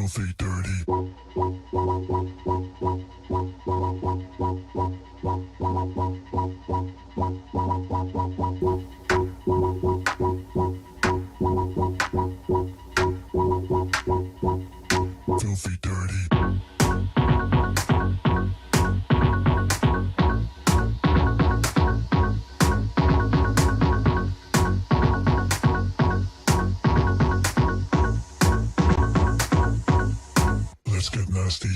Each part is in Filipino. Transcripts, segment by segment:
filthy dirty. Filthy dirty. Let's get nasty.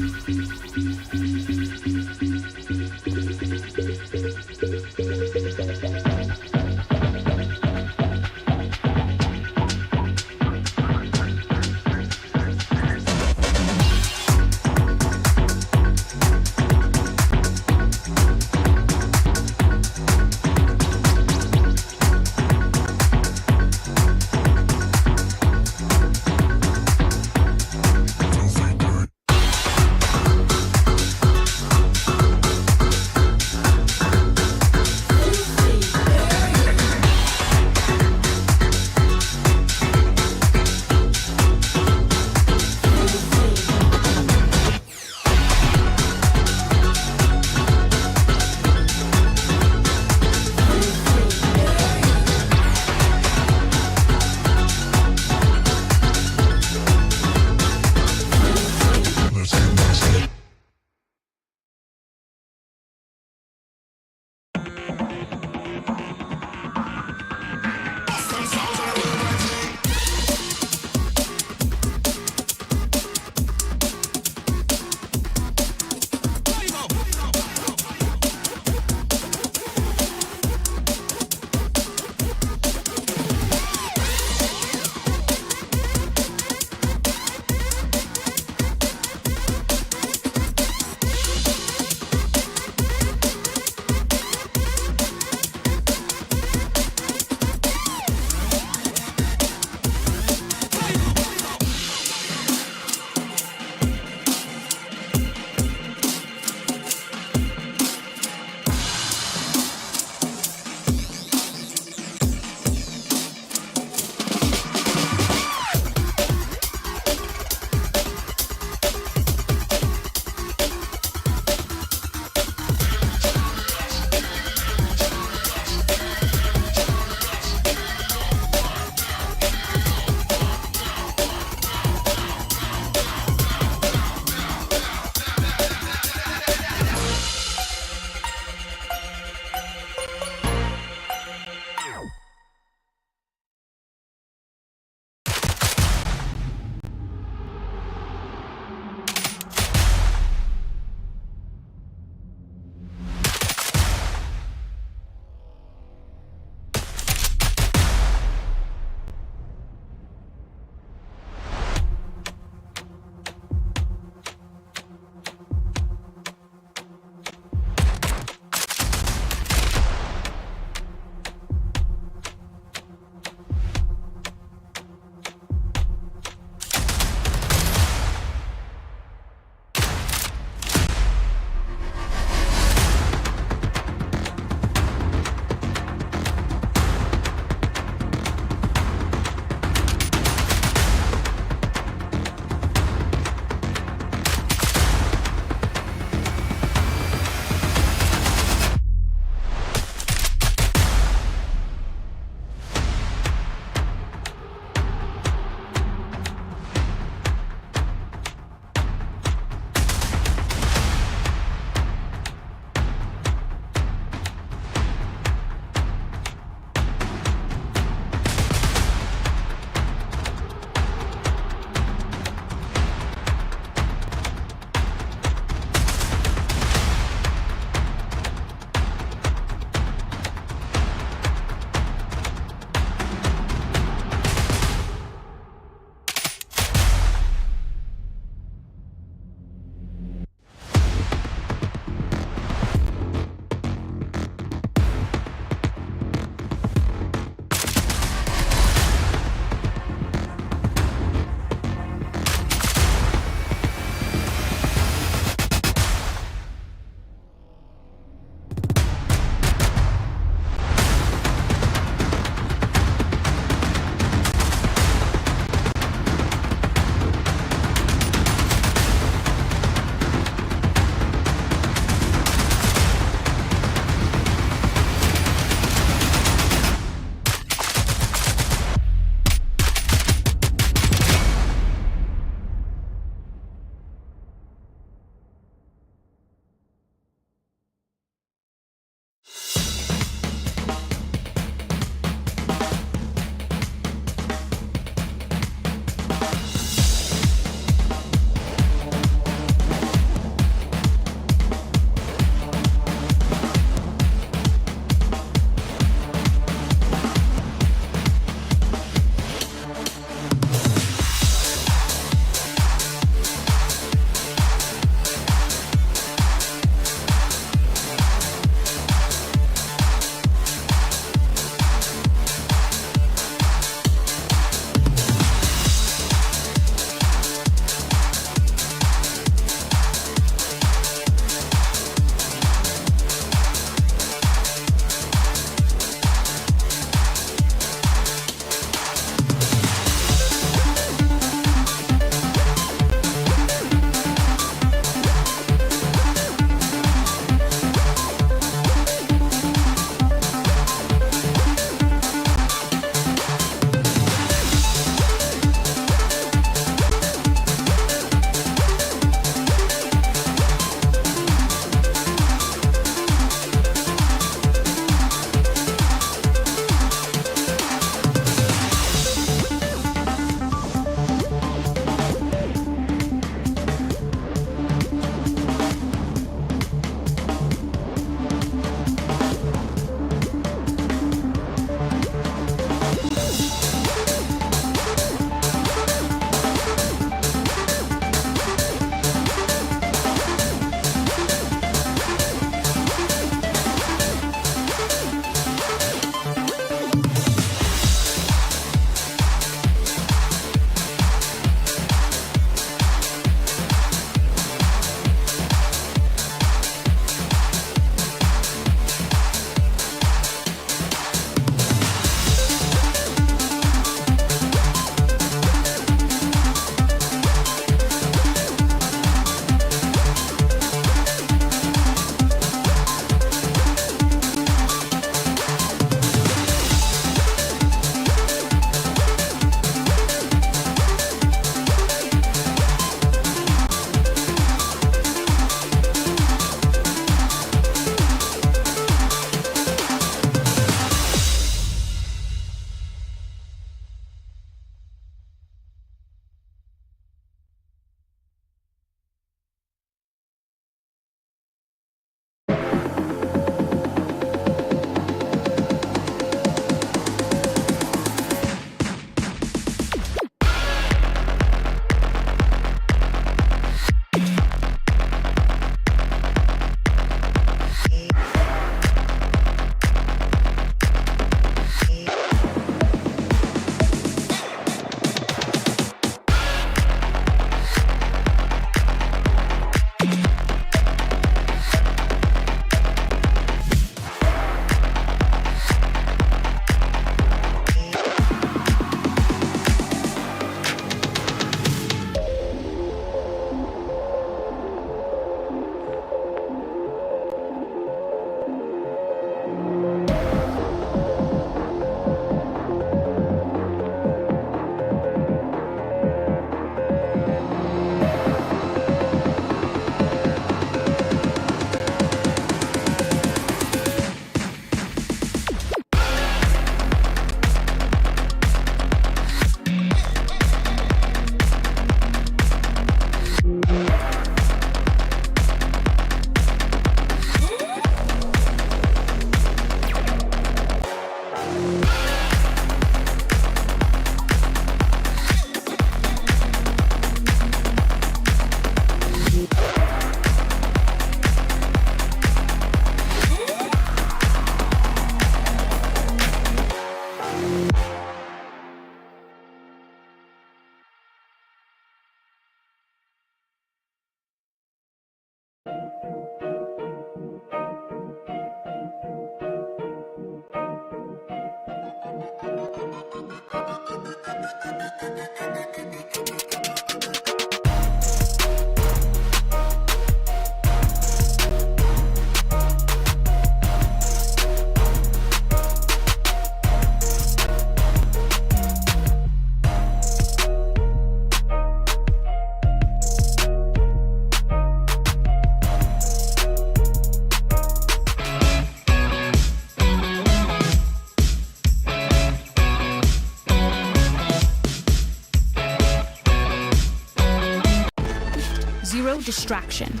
distraction.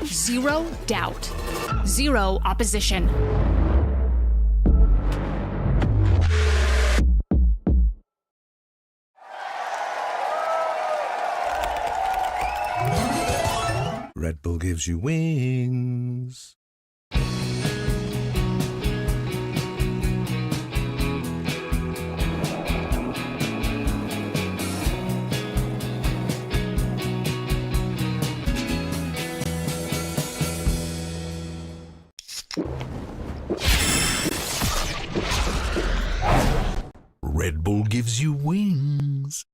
Zero doubt. Zero opposition. Red Bull gives you wings. Red Bull gives you wings.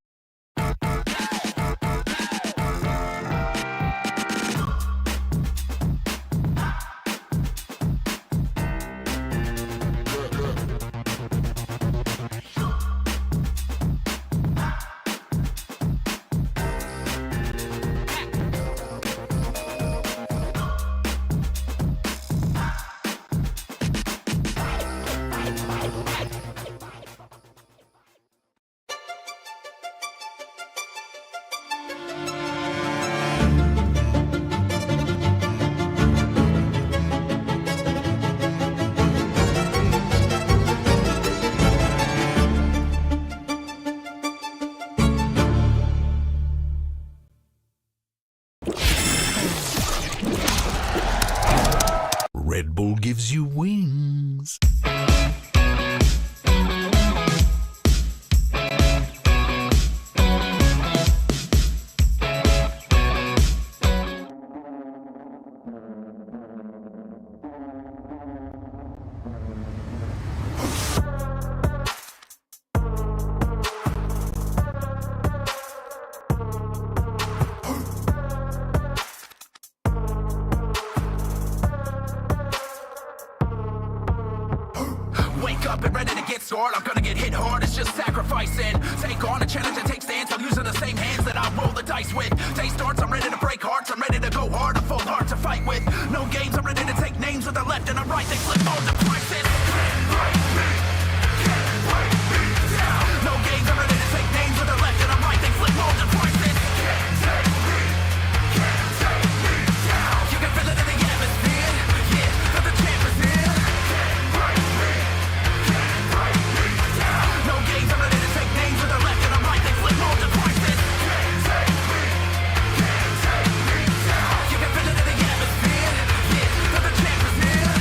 Red Bull gives you wings. Wake up and ready to get scored. I'm gonna get hit hard, it's just sacrificing. Take on a challenge and take stance. I'm using the same hands that I roll the dice with. Day starts, I'm ready to break hearts. I'm ready to go hard, a full heart to fight with. No games, I'm ready to take names with the left and the right. They flip all the prices. No games, I'm ready to take names with the left and the right. They flip all the prices. You can feel it in the atmosphere. Yeah, that the champ is here. No games, I'm ready to take names with the left and the right. They flip all the prices. You can feel it in the atmosphere. Yeah, that the champ is here.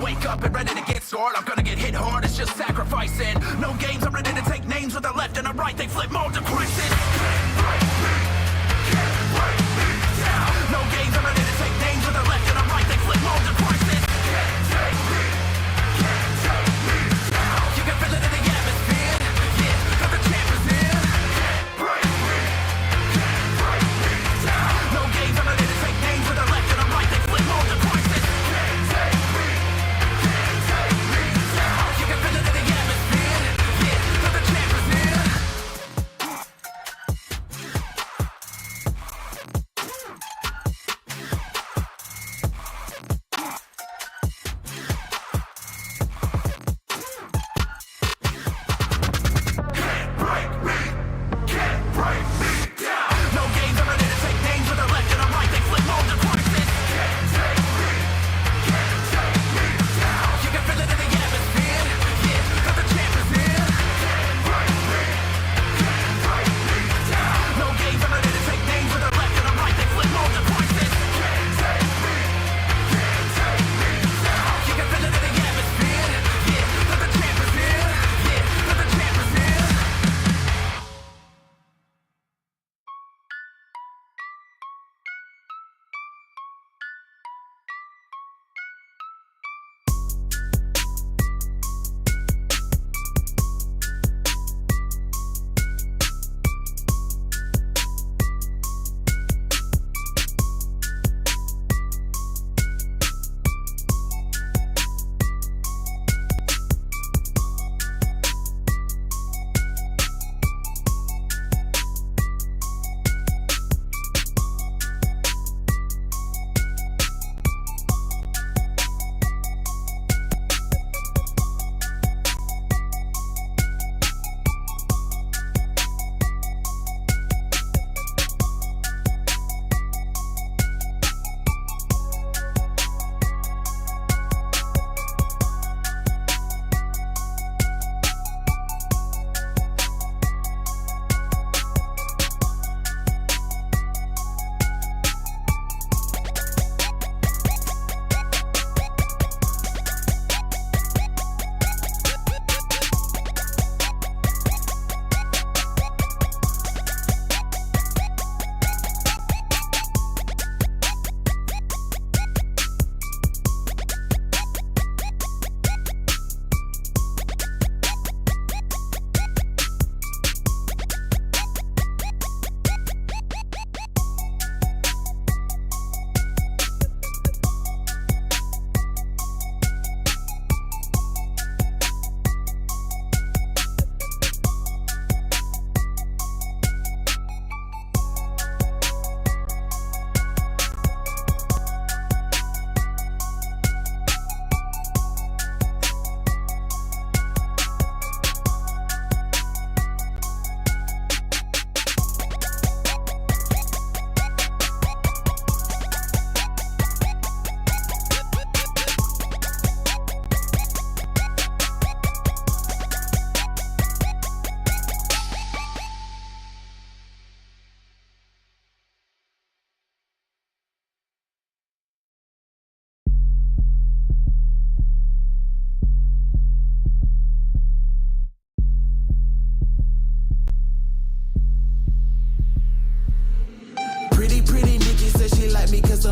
Wake up and ready to get scored. I'm gonna get hit hard, it's just sacrificing. No games, I'm ready to take names with the left and the right. They flip more to crisis. No games, I'm ready to take names with the left and the right. They flip more to crisis. You can feel it in the atmosphere. Yeah, that the champ is here. No games, I'm ready to take names with the left and the right. They flip more to crisis. You can feel it in the atmosphere. Yeah, that the champ is here.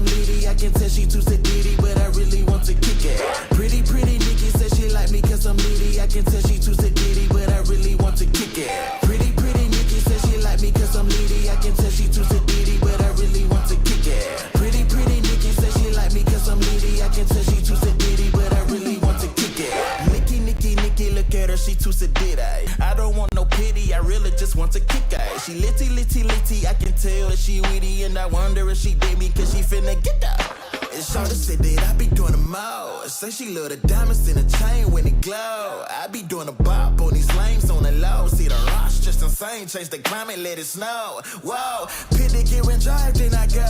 I'm needy. I can tell she too sedity, but I really want to kick it. Pretty Nikki says she like me cause I'm needy. I can tell she too sedity, but I really want to kick it. Pretty Nikki says she like me cause I'm needy. I can tell she too sedity, but I really want to kick it. Pretty Nikki says she like me cause I'm needy. I can tell she too sedity, but I really want to kick it. Nikki, look at her, she too sedity. I don't want no pity, I really just want to kick it. She litty, I can tell that she witty, and I wonder if she did me cause she finna get up. And Shawty said that I be doing the most. Say she love the diamonds in the chain when it glow. I be doing a bop on these lames on the low. See the rush just insane, change the climate, let it snow. Whoa, pit the gear and drive, then I go.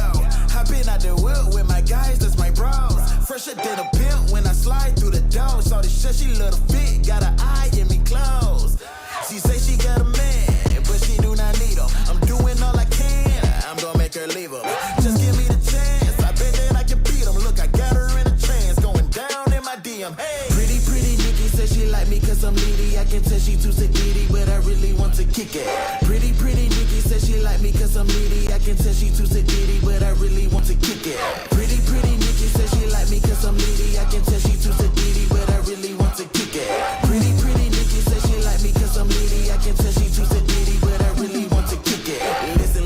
Hop in out the wheel with my guys, that's my bros. Fresher than a pimp when I slide through the door. Shawty said she love the fit, got an eye in me clothes. She say she got a man, but she do not need him. I'm doing all I can, I'm gonna make her leave him. Just give me the chance, I bet that I can beat him. Look, I got her in a trance, going down in my DM. Hey. Pretty Nikki says she like me cause I'm needy. I can tell she too sedity, but I really want to kick it. Pretty Nikki says she like me cause I'm needy. I can tell she too sedity, but I really want to kick it. Pretty Nikki says she like me cause I'm needy. I can tell she too sedity, but I really want to kick it. Pretty Nikki says she like me cause I'm needy. I can tell she too sedity, but I really want to kick it.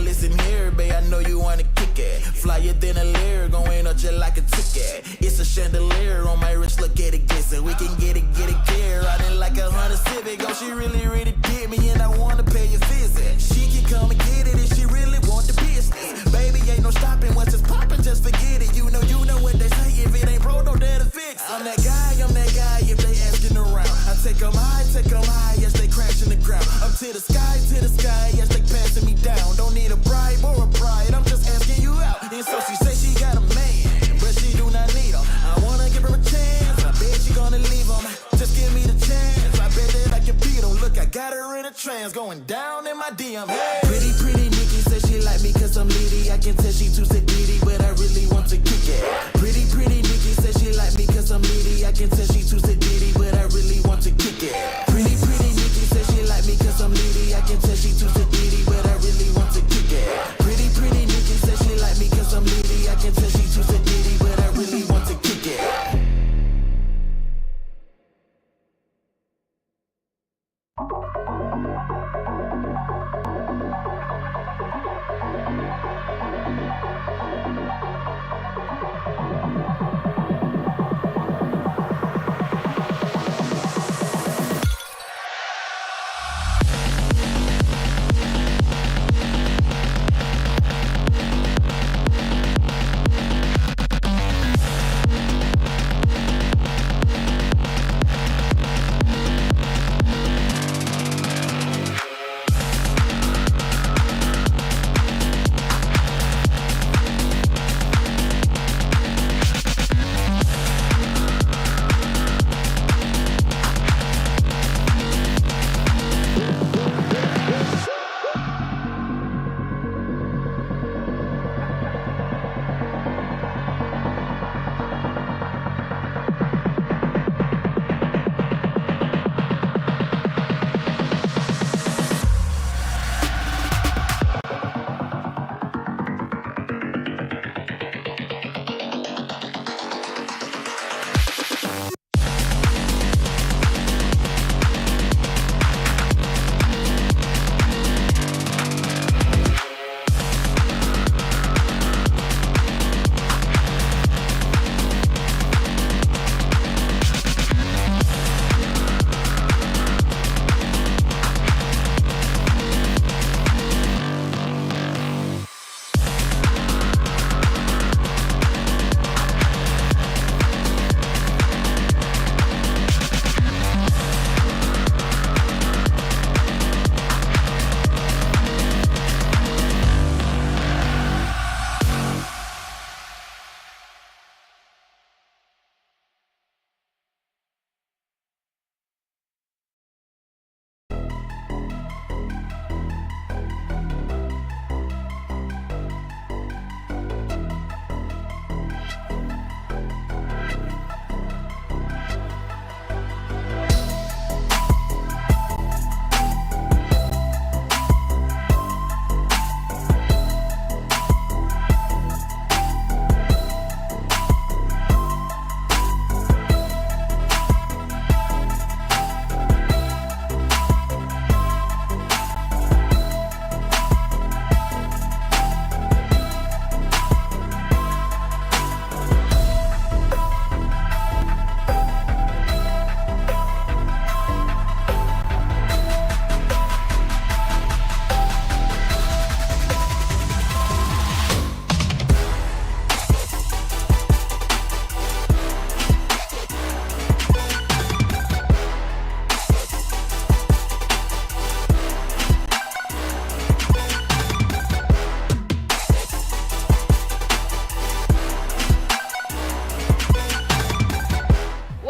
Listen here, babe, I know you wanna kick it. Flyer than a lyre, going up just like a ticket. It's a chandelier on my wrist, look at it glisten. We can get it clear. I didn't like a Honda Civic, oh she really did me, and I wanna pay a visit. She can come and get it if she really want the business. Baby, ain't no stopping once it's popping, just forget it. You know what they say, if it ain't broke, no dare to fix it. I'm that guy if they asking around. I take them high, yes they crashing the ground. Up to the sky, yes they passing me down. Don't need a bribe or a pride, I'm just asking you out. And so she say she got a man, but she do not need him. I wanna give her a chance, I bet she gonna leave him. Just give me the chance, I bet that I can beat him. Look, I got her in a trance, going down in my DM. Hey. Pretty Nikki says she like me cause I'm needy. I can tell she too sedity, but I really want to kick it. Pretty Nikki says she like me cause I'm needy. I can tell she too sedity, but I really want to kick it. Pretty Nikki says she like me cause I'm needy. I can tell she too sedity, but I really want to kick it. Pretty Nikki says she like me cause I'm needy. I can tell she too sedity, but I really want to kick it.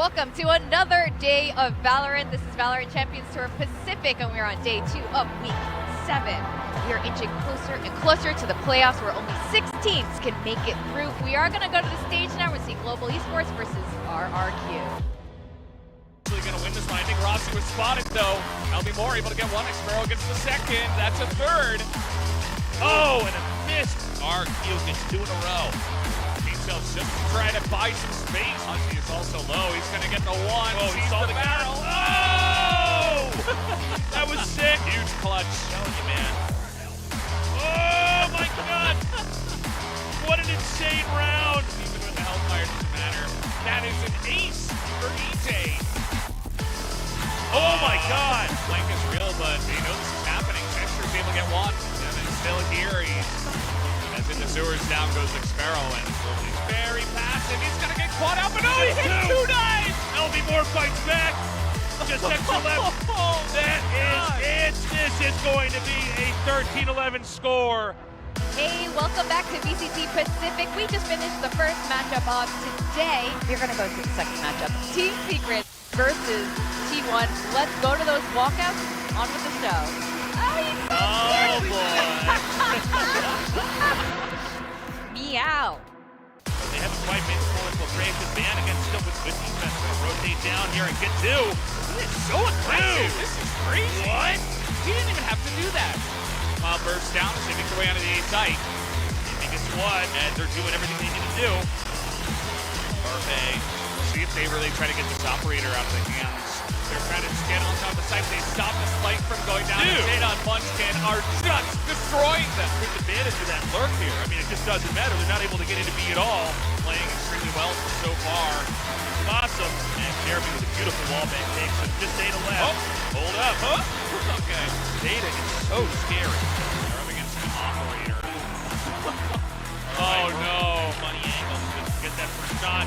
welcome to another day of Valorant. This is VALORANT Champions Tour Pacific, and we're on day 2 of week 7. We are inching closer and closer to the playoffs where only 6 teams can make it through. We are going to go to the stage now. We're seeing Global Esports versus RRQ. Going to win this line. I think Rossi was spotted though. LB Moore able to get one. Xpero gets the second. That's a third. Oh, and a missed. RQ gets 2 in a row. Himself just trying to buy some space. Ozzy is also low. He's going to get the one. Oh, he saw the barrel. Oh! That was sick. Huge clutch. Telling you, man. Oh my God! What an insane round. Even with the Hellfire, doesn't matter. That is an ace for EJ. Oh my God! Flank is real, but they know this is happening. Texture's able to get one. And then still here, as in the sewers, down goes Xpero, and he's very passive. He's gonna get caught out, but no, he hit 2 knives! LB Moore fights back. Just extra left. That is it. This is going to be a 13-11 score. Hey, welcome back to VCT Pacific. We just finished the first matchup of today. We're going to go to the second matchup. Team Secret versus T1. Let's go to those walkouts. On with the show. Oh boy. Meow. They haven't quite made the full infiltration. Ban against still with good defense. Gonna rotate down here and get 2. He is so aggressive. This is crazy. What? He didn't even have to do that. Bursts down as they make their way onto the A site. He gets 1, and they're doing everything they need to do. Perfect. See if they really try to get this operator out of the hands. They're trying to get on top of the site. They stop the spike from going down. Zeta and Munchkin are just destroying them. Quick advantage of that lurk here. I mean, it just doesn't matter. They're not able to get into B at all. Playing extremely well so far. Awesome. And Jeremy with a beautiful wallbang takes it. Just Zeta left. Oh, hold up. Huh? Okay. Zeta is so scary. They're up against an operator. Oh no. Funny angle. Just get that first shot.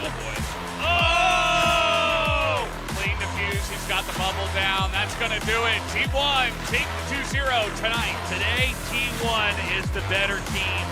Oh boy. Oh! Clean defuse. He's got the bubble down. That's going to do it. T1 take the 2-0 tonight. Today, T1 is the better team.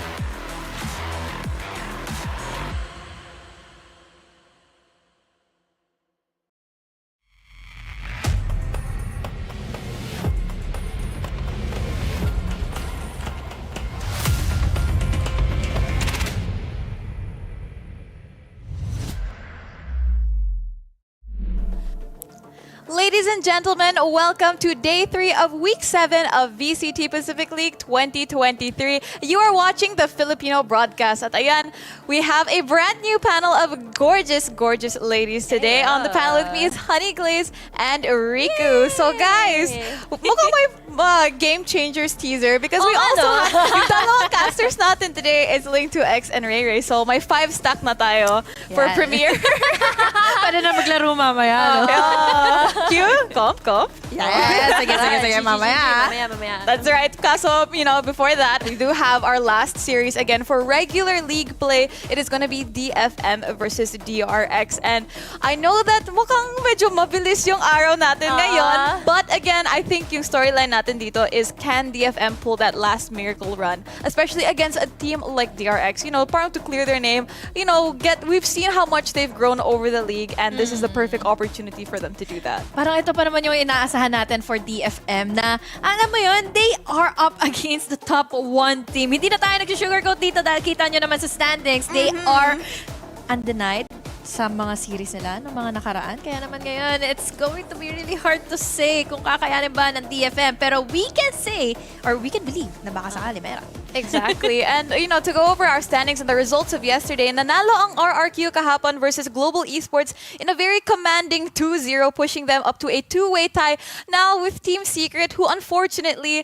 Ladies and gentlemen, welcome to day 3 of week 7 of VCT Pacific League 2023. You are watching the Filipino broadcast. At ayan, we have a brand new panel of gorgeous, gorgeous ladies today. On the panel with me is Honey Glaze and Riku. So guys, mukhang may game changers teaser because we also have yung dalawang casters natin today is Link to X and Ray Ray. So may 5-stack na tayo for premiere. Pwede na maglaro mamaya. Cute? Comp? Yes, sige, mamaya. That's right. Kaso, before that, we do have our last series again for regular league play. It is going to be DFM versus DRX. And I know that mukhang medyo mabilis yung araw natin ngayon. But again, I think yung storyline natin dito is can DFM pull that last miracle run? Especially against a team like DRX. Parang to clear their name. We've seen how much they've grown over the league and this is the perfect opportunity for them to do that. Parang ito pa naman yung inaasahan natin for DFM na, alam mo yun, they are up against the top 1 team. Hindi na tayo nag-sugarcoat dito dahil kita nyo naman sa standings. They are undenied sa mga series nila ng mga nakaraan. Kaya naman ngayon, it's going to be really hard to say kung kakayanin ba ng DFM. Pero we can say, or we can believe na baka sakali meron. Exactly. And, to go over our standings and the results of yesterday, nanalo ang RRQ kahapon versus Global Esports in a very commanding 2-0, pushing them up to a 2-way tie. Now with Team Secret, who unfortunately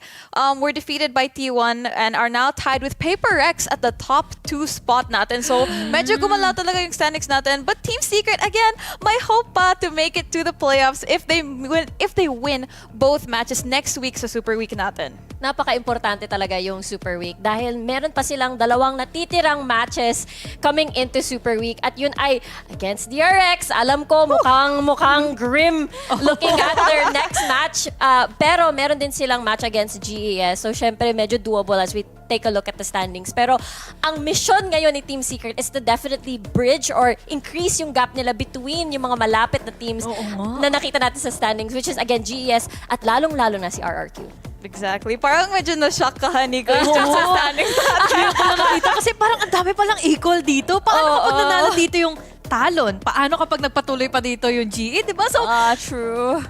were defeated by T1 and are now tied with Paper Rex at the top 2 spot natin. So, medyo gumalaw talaga yung standings natin. But Team Secret, again, may hope pa to make it to the playoffs if they win both matches next week sa Super Week natin. Napaka-importante talaga yung Super Week dahil meron pa silang 2 natitirang matches coming into Super Week at yun ay against DRX. Alam ko mukhang grim looking at their next match pero meron din silang match against GES. So syempre medyo doable as we take a look at the standings. Pero ang mission ngayon ni Team Secret is to definitely bridge or increase yung gap nila between yung mga malapit na teams na nakita natin sa standings, which is again GES at lalong-lalo na si RRQ. Exactly. Parang medyo na-shock ka, Honey, sa standings natin. Ayun ko lang nakita kasi parang ang dami palang equal dito. Paano kapag nanalo dito yung Talon? Paano kapag nagpatuloy pa dito yung GE? Diba? So, True.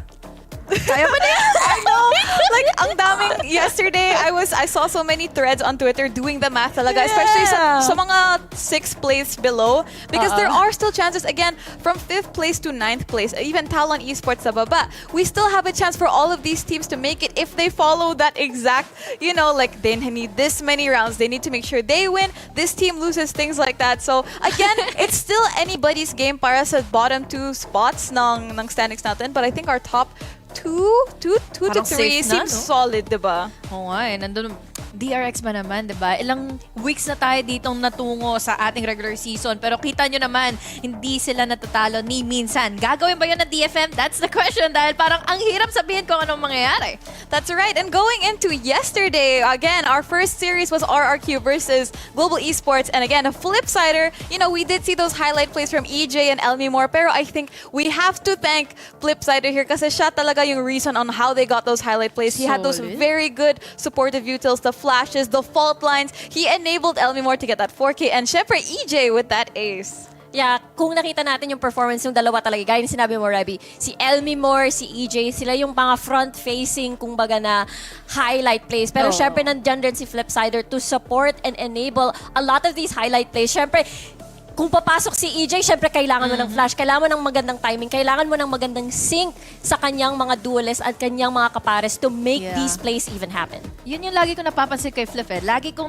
Kaya ba na yan? I know. Like, ang daming, yesterday, I saw so many threads on Twitter doing the math talaga, especially sa mga 6th place below. Because there are still chances, again, from 5th place to 9th place, even Talon Esports sa baba, we still have a chance for all of these teams to make it if they follow that exact, you know, like, they need this many rounds, they need to make sure they win, this team loses, things like that. So, again, it's still anybody's game para sa bottom 2 spots ng standings natin, but I think our top 2 to 3 safe na, seems no? solid, diba? Oo nga nandun, DRX ba naman, diba? Ilang weeks na tayo ditong natungo sa ating regular season. Pero kita nyo naman, hindi sila natatalo ni minsan. Gagawin ba yun ng DFM? That's the question dahil parang ang hirap sabihin kung anong mangyayari. That's right. And going into yesterday, again, our first series was RRQ versus Global Esports. And again, a flip-sider, you know, we did see those highlight plays from EJ and Elmi Moore. Pero I think we have to thank flip-sider here kasi siya talaga yung reason on how they got those highlight plays. He had those very good supportive utils, the flashes, the fault lines. He enabled Elmi Moore to get that 4K. And syempre, EJ with that ace. Yeah, kung nakita natin yung performance ng dalawa talaga, gaya ng sinabi mo, Rebby, si Elmi Moore, si EJ, sila yung mga front-facing, kumbaga na highlight plays. Pero syempre, nandyan rin si Flipsider to support and enable a lot of these highlight plays. Syempre, kung papasok si EJ, syempre kailangan mo ng flash, kailangan mo ng magandang timing, kailangan mo ng magandang sync sa kanyang mga duelists at kanyang mga kapares to make these plays even happen. Yun yung lagi kong napapansin kay Flip eh. Lagi kong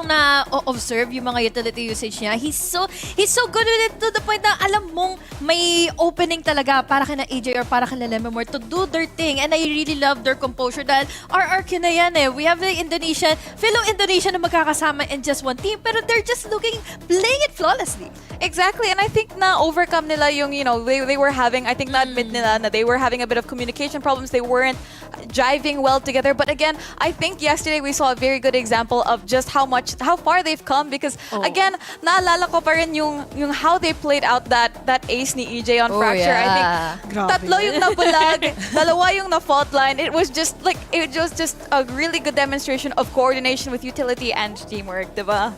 na-observe yung mga utility usage niya. He's so good with it to the point na alam mong may opening talaga para kina AJ or para kina Lememore to do their thing. And I really love their composure dahil RRQ na yan eh. We have the fellow Indonesian na magkakasama in just one team pero they're just playing it flawlessly. Exactly, and I think na overcome nila yung, you know, they were having, I think na-admit nila na they were having a bit of communication problems. They weren't jiving well together. But again, I think yesterday we saw a very good example of just how far they've come because again, naalala ko pa rin yung how they played out that ace ni EJ on Fracture. I think tatlo yung nabulag, dalawa yung na-fault line. It was just a really good demonstration of coordination with utility and teamwork, diba?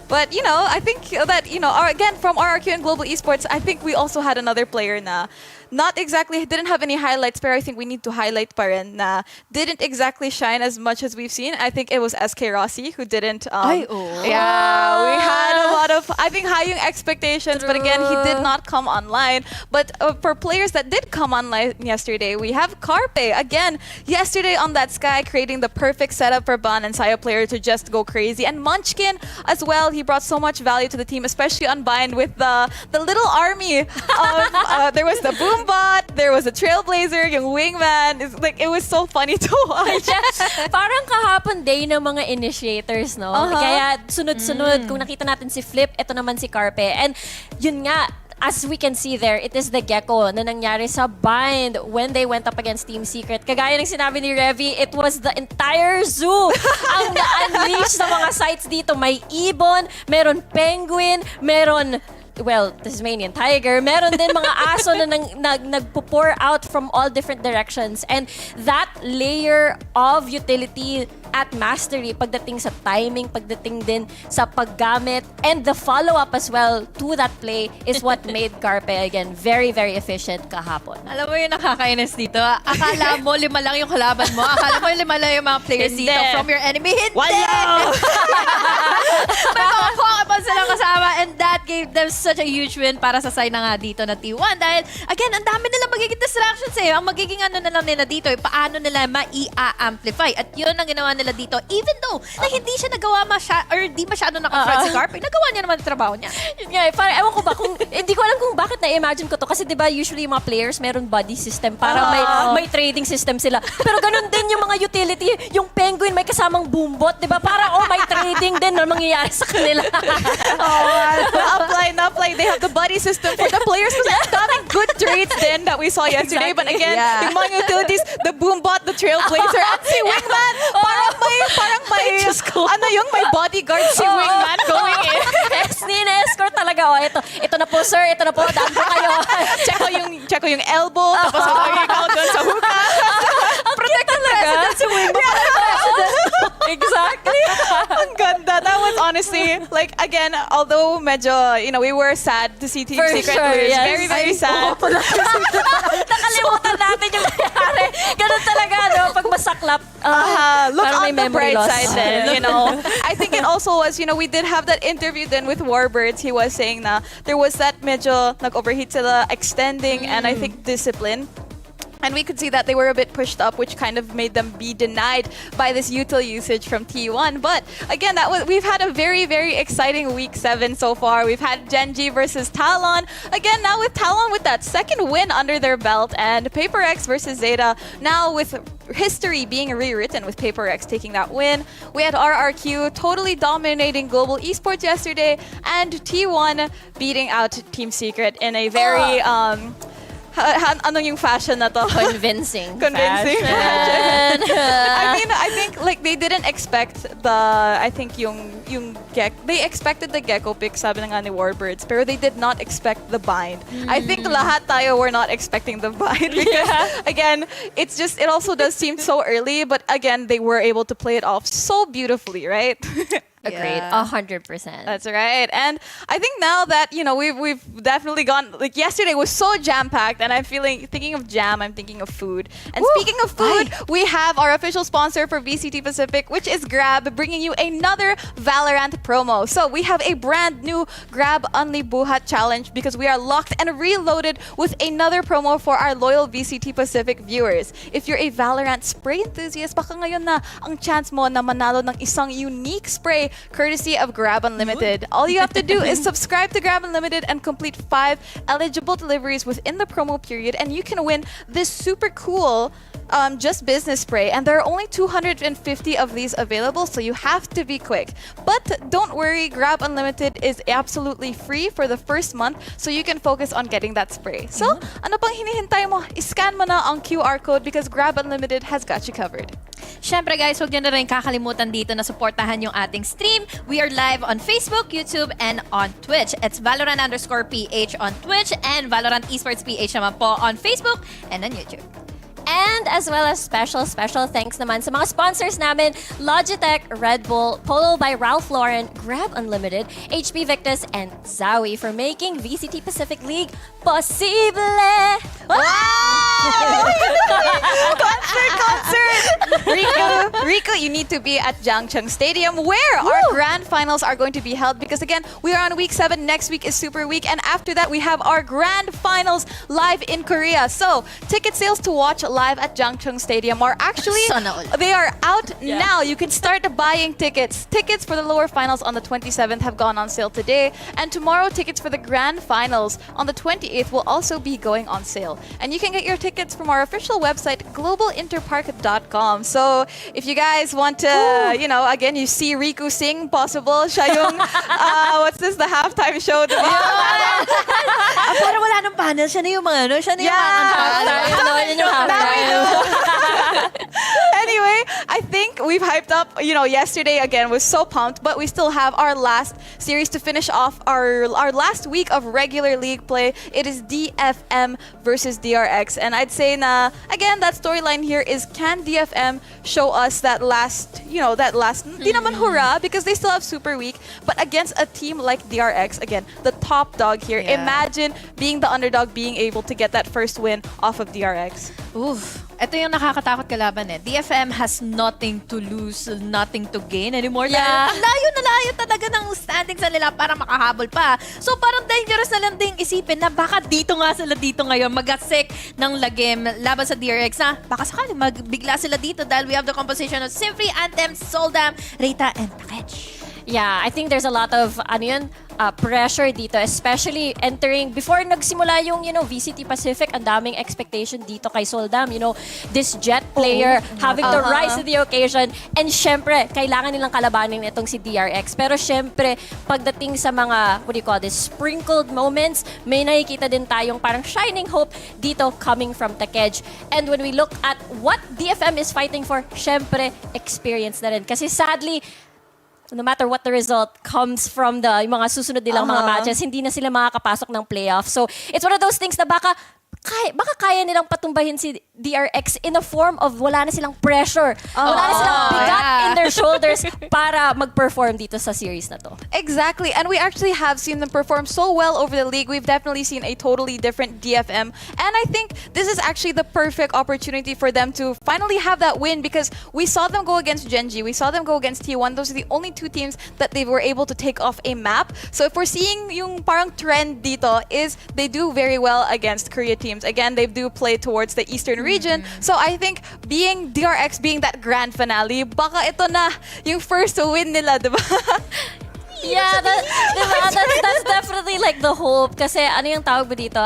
But, you know, I think that, you know, again, from RRQ and Global Esports, I think we also had another player na not exactly, didn't have any highlights, but I think we need to highlight pa rin na didn't exactly shine as much as we've seen. I think it was SK Rossi who didn't. Yeah, we had a lot of, I think, high expectations, but again, he did not come online. But for players that did come online yesterday, we have Carpe. Again, yesterday on that Sky, creating the perfect setup for Ban and Saya player to just go crazy. And Munchkin as well, he brought so much value to the team, especially on Bind with the little army of, there was the Boombot, there was a Trailblazer, yung Wingman. It was so funny to watch. Parang kahapon day ng mga initiators, no? Kaya sunod-sunod, kung nakita natin si Flip, ito naman si Carpe. And yun nga, as we can see there, it is the Gecko na nangyari sa Bind when they went up against Team Secret. Kagaya ng sinabi ni Revy, it was the entire zoo ang na-unleash sa mga sites dito. May ibon, meron penguin, meron Tasmanian tiger. Meron din mga aso na nagpo-pour out from all different directions. And that layer of utility at mastery, pagdating sa timing, pagdating din sa paggamit, and the follow-up as well to that play is what made Carpe, again, very, very efficient kahapon. Alam mo yung nakakainis dito? Akala mo 5 lang yung kalaban mo. Akala mo 5 lang yung mga players dito from your enemy. Hindi! Wala! May mga Pokemon silang kasama and that gave them such a huge win para sa side na nga dito na T1 dahil, again, ang dami nila magiging distractions eh. Ang magiging ano na lang nila dito eh, paano nila ma-i-amplify. At yun ang ginawa nila dito. Even though na hindi siya nagawa or di masyado naka-front si Carpe, nagawa niya naman ang trabaho niya. Yun nga, parang ewan ko ba, hindi ko alam kung bakit na-imagine ko to kasi 'di ba usually yung mga players meron buddy system para may trading system sila. Pero ganun din yung mga utility, yung penguin may kasamang boombot, 'di ba? Para may trading din na mangyayari sa kanila. Upline. They have the buddy system for the players. Daming good trades then that we saw yesterday. But again, yung mga utilities, the boombot, the trailblazer, at si Wingman, parang may, ano yung may bodyguard si Wingman going in. Escort talaga. Oh, ito na po sir, ito na po, daan po kayo. check ko yung elbow, tapos ikaw doon sa hookah. Protect talaga. Si Wingman. Exactly. Ang ganda. That was honestly, like, again, although medyo, we were sad to see Team For Secret sure, lose. yes. Very, very sad. Nakalimutan natin yung nangyari. Ganun talaga, no? Pag masaklap. Look parang on may the memory bright loss. side then, I think it also was, we did have that interview then with Warbirds. He was saying na there was that medyo nag-overheat sila, extending, and I think discipline. And we could see that they were a bit pushed up, which kind of made them be denied by this util usage from T1. But again, we've had a very, very exciting week 7 so far. We've had Genji versus Talon. Again, now with Talon with that second win under their belt, and Paper X versus Zeta. Now with history being rewritten with Paper X taking that win. We had RRQ totally dominating global esports yesterday, and T1 beating out Team Secret in a very ano yung fashion na to? Convincing fashion. I mean, I think like they didn't expect they expected the Gecko pick, sabi na nga ni Warbirds, pero they did not expect the bind. I think lahat tayo were not expecting the bind because again, it also does seem so early, but again, they were able to play it off so beautifully, right? Agreed. 100%. That's right. And I think now that, we've definitely gone, like yesterday was so jam-packed, and thinking of jam, I'm thinking of food. And speaking of food, we have our official sponsor for VCT Pacific, which is Grab, bringing you another VALORANT promo. So we have a brand new Grab Unli Buhat challenge because we are locked and reloaded with another promo for our loyal VCT Pacific viewers. If you're a VALORANT spray enthusiast, baka ngayon na ang chance mo na manalo ng isang unique spray courtesy of Grab Unlimited. All you have to do is subscribe to Grab Unlimited and complete 5 eligible deliveries within the promo period, and you can win this super cool Just Business spray. And there are only 250 of these available, so you have to be quick. But don't worry, Grab Unlimited is absolutely free for the first month, so you can focus on getting that spray. So, ano pang hinihintay mo? Iscan mo na ang QR code because Grab Unlimited has got you covered. Syempre guys, huwag nyo na rin kakalimutan dito na supportahan yung ating stream. We are live on Facebook, YouTube, and on Twitch. It's Valorant_PH on Twitch and Valorant Esports PH naman po on Facebook and on YouTube. And as well as special thanks naman sa mga sponsors namin, Logitech, Red Bull, Polo by Ralph Lauren, Grab Unlimited, HP Victus, and Zowie for making VCT Pacific League possible! Wow! Concert! Rico, you need to be at Jangchung Stadium where our grand finals are going to be held because again, we are on week 7. Next week is Super Week, and after that, we have our grand finals live in Korea. So, ticket sales to watch live at Jangchung Stadium are actually, they are out now. You can start buying tickets. Tickets for the lower finals on the 27th have gone on sale today, and tomorrow tickets for the grand finals on the 28th will also be going on sale. And you can get your tickets from our official website, globalinterpark.com. So if you guys want to, again, you see Riku sing, possible, siya yung, what's this, the halftime show, diba? Pero wala nang panel, siya na yung mga, siya na yung Anyway, I think we've hyped up, yesterday again was so pumped, but we still have our last series to finish off our last week of regular league play. It is DFM versus DRX, and I'd say na again that storyline here is, can DFM show us that last di naman hurrah because they still have Super Week, but against a team like DRX, again the top dog here. Imagine being the underdog, being able to get that first win off of DRX. Oof. Ito yung nakakatakot kalaban eh. DFM has nothing to lose, nothing to gain anymore. Yeah. Ang layo na layo talaga ng standing sa nila para makahabol pa. So parang dangerous na lang ding isipin na baka dito nga sila dito ngayon magasik ng lagim laban sa DRX na baka sakali magbigla sila dito dahil we have the composition of Symphony, Anthem, Soldam, Rita, and Package. Yeah, I think there's a lot of pressure dito, especially entering before nagsimula yung VCT Pacific, ang daming expectation dito kay Soldam, this jet player having to rise to the occasion, and syempre kailangan nilang kalabanin itong si DRX. Pero syempre pagdating sa mga what do you call this, sprinkled moments, may nakikita din tayong parang shining hope dito coming from Takej. And when we look at what DFM is fighting for, syempre experience na rin, kasi sadly no matter what the result comes from yung mga susunod nilang mga matches, hindi na sila makakapasok ng playoff. So, it's one of those things na baka kaya nilang patumbahin si DRX in a form of wala na silang pressure. Wala na silang bigat in their shoulders para mag-perform dito sa series na to. Exactly. And we actually have seen them perform so well over the league. We've definitely seen a totally different DFM. And I think this is actually the perfect opportunity for them to finally have that win, because we saw them go against Genji. We saw them go against T1. Those are the only two teams that they were able to take off a map. So if we're seeing yung parang trend dito is they do very well against Korea teams. Again, they do play towards the Eastern region. So I think DRX being that grand finale, baka ito na yung first win nila, diba? Yeah, that's definitely like the hope. Kasi ano yung tawag ba dito?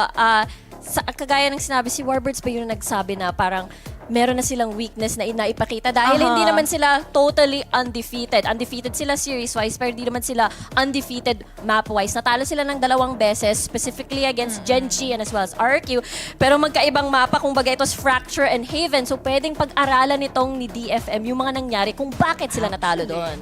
Kagaya ng sinabi, si Warbirds pa yung nagsabi na parang meron na silang weakness na inaipakita dahil hindi naman sila totally undefeated. Undefeated sila series-wise, pero hindi naman sila undefeated map-wise. Natalo sila ng 2 beses, specifically against Genji and as well as RQ. Pero magkaibang mapa, kung baga it was Fracture and Haven. So pwedeng pag-aralan nitong ni DFM yung mga nangyari kung bakit sila natalo doon.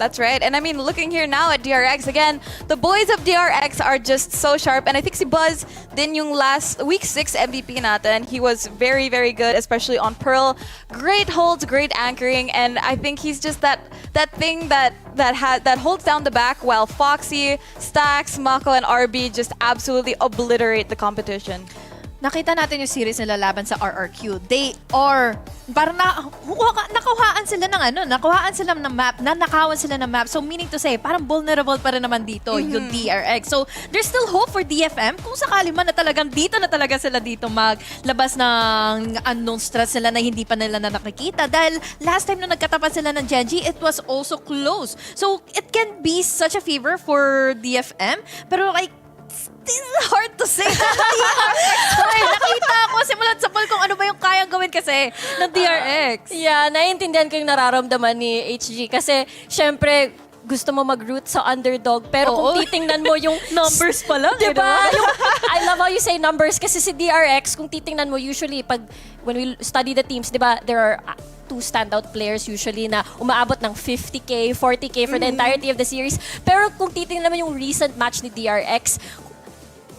That's right. And I mean, looking here now at DRX, again, the boys of DRX are just so sharp. And I think si Buzz, din yung last week 6 MVP natin, he was very, very good, especially on Pearl. Great holds, great anchoring, and I think he's just that thing that holds down the back, while Foxy, Stax, Mako, and RB just absolutely obliterate the competition. Nakita natin yung series nila laban sa RRQ. They are, parang nakuhaan sila ng map, nanakawan sila ng map. So meaning to say, parang vulnerable pa rin naman dito yung DRX. So there's still hope for DFM kung sakali man na talagang dito na talaga sila dito maglabas ng unknown strats sila na hindi pa nila na nakikita. Dahil last time na nagkatapat sila ng Genji, it was also close. So it can be such a favor for DFM. Pero like, still hard to say that DRX. Nakita ko simulat sa poll kung ano ba yung kayang gawin kasi ng DRX. Yeah, naiintindihan ko yung nararamdaman ni HG kasi syempre gusto mo mag-root sa underdog, pero kung titingnan mo yung numbers pa lang, diba? I love how you say numbers kasi si DRX, kung titingnan mo usually when we study the teams, diba, there are 2 standout players usually na umaabot ng 50K, 40K for the entirety of the series. Pero kung titingnan mo yung recent match ni DRX,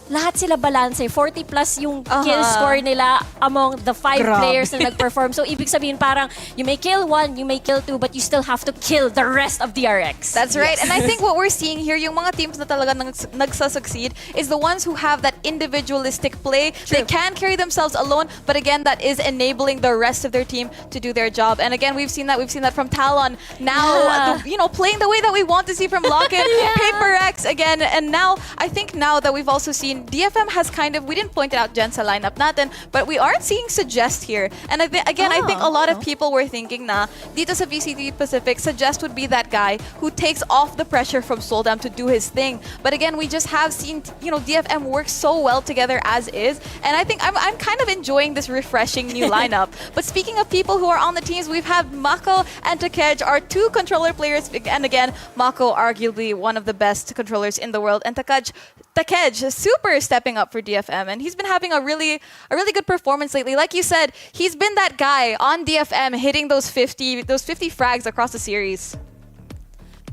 lahat sila balance. 40 plus yung kill score nila among the 5 players na nag-perform. So, ibig sabihin parang, you may kill 1, you may kill 2, but you still have to kill the rest of DRX. That's right. And I think what we're seeing here, yung mga teams na talaga nagsasucceed is the ones who have that individualistic play. True. They can carry themselves alone, but again, that is enabling the rest of their team to do their job. And again, we've seen that from Talon. Now, playing the way that we want to see from Locket, Paper X again. And now, I think now that we've also seen DFM has kind of, we didn't point it out dyan sa lineup natin, but we are seeing Suggest here. And I think a lot of people were thinking na dito sa VCT Pacific, Suggest would be that guy who takes off the pressure from Soldam to do his thing. But again, we just have seen, DFM work so well together as is. And I think I'm kind of enjoying this refreshing new lineup. But speaking of people who are on the teams, we've had Mako and Takej, our 2 controller players. And again, Mako, arguably one of the best controllers in the world. And Takej, super stepping up for DFM, and he's been having a really good performance lately. Like you said, he's been that guy on DFM hitting those 50 frags across the series.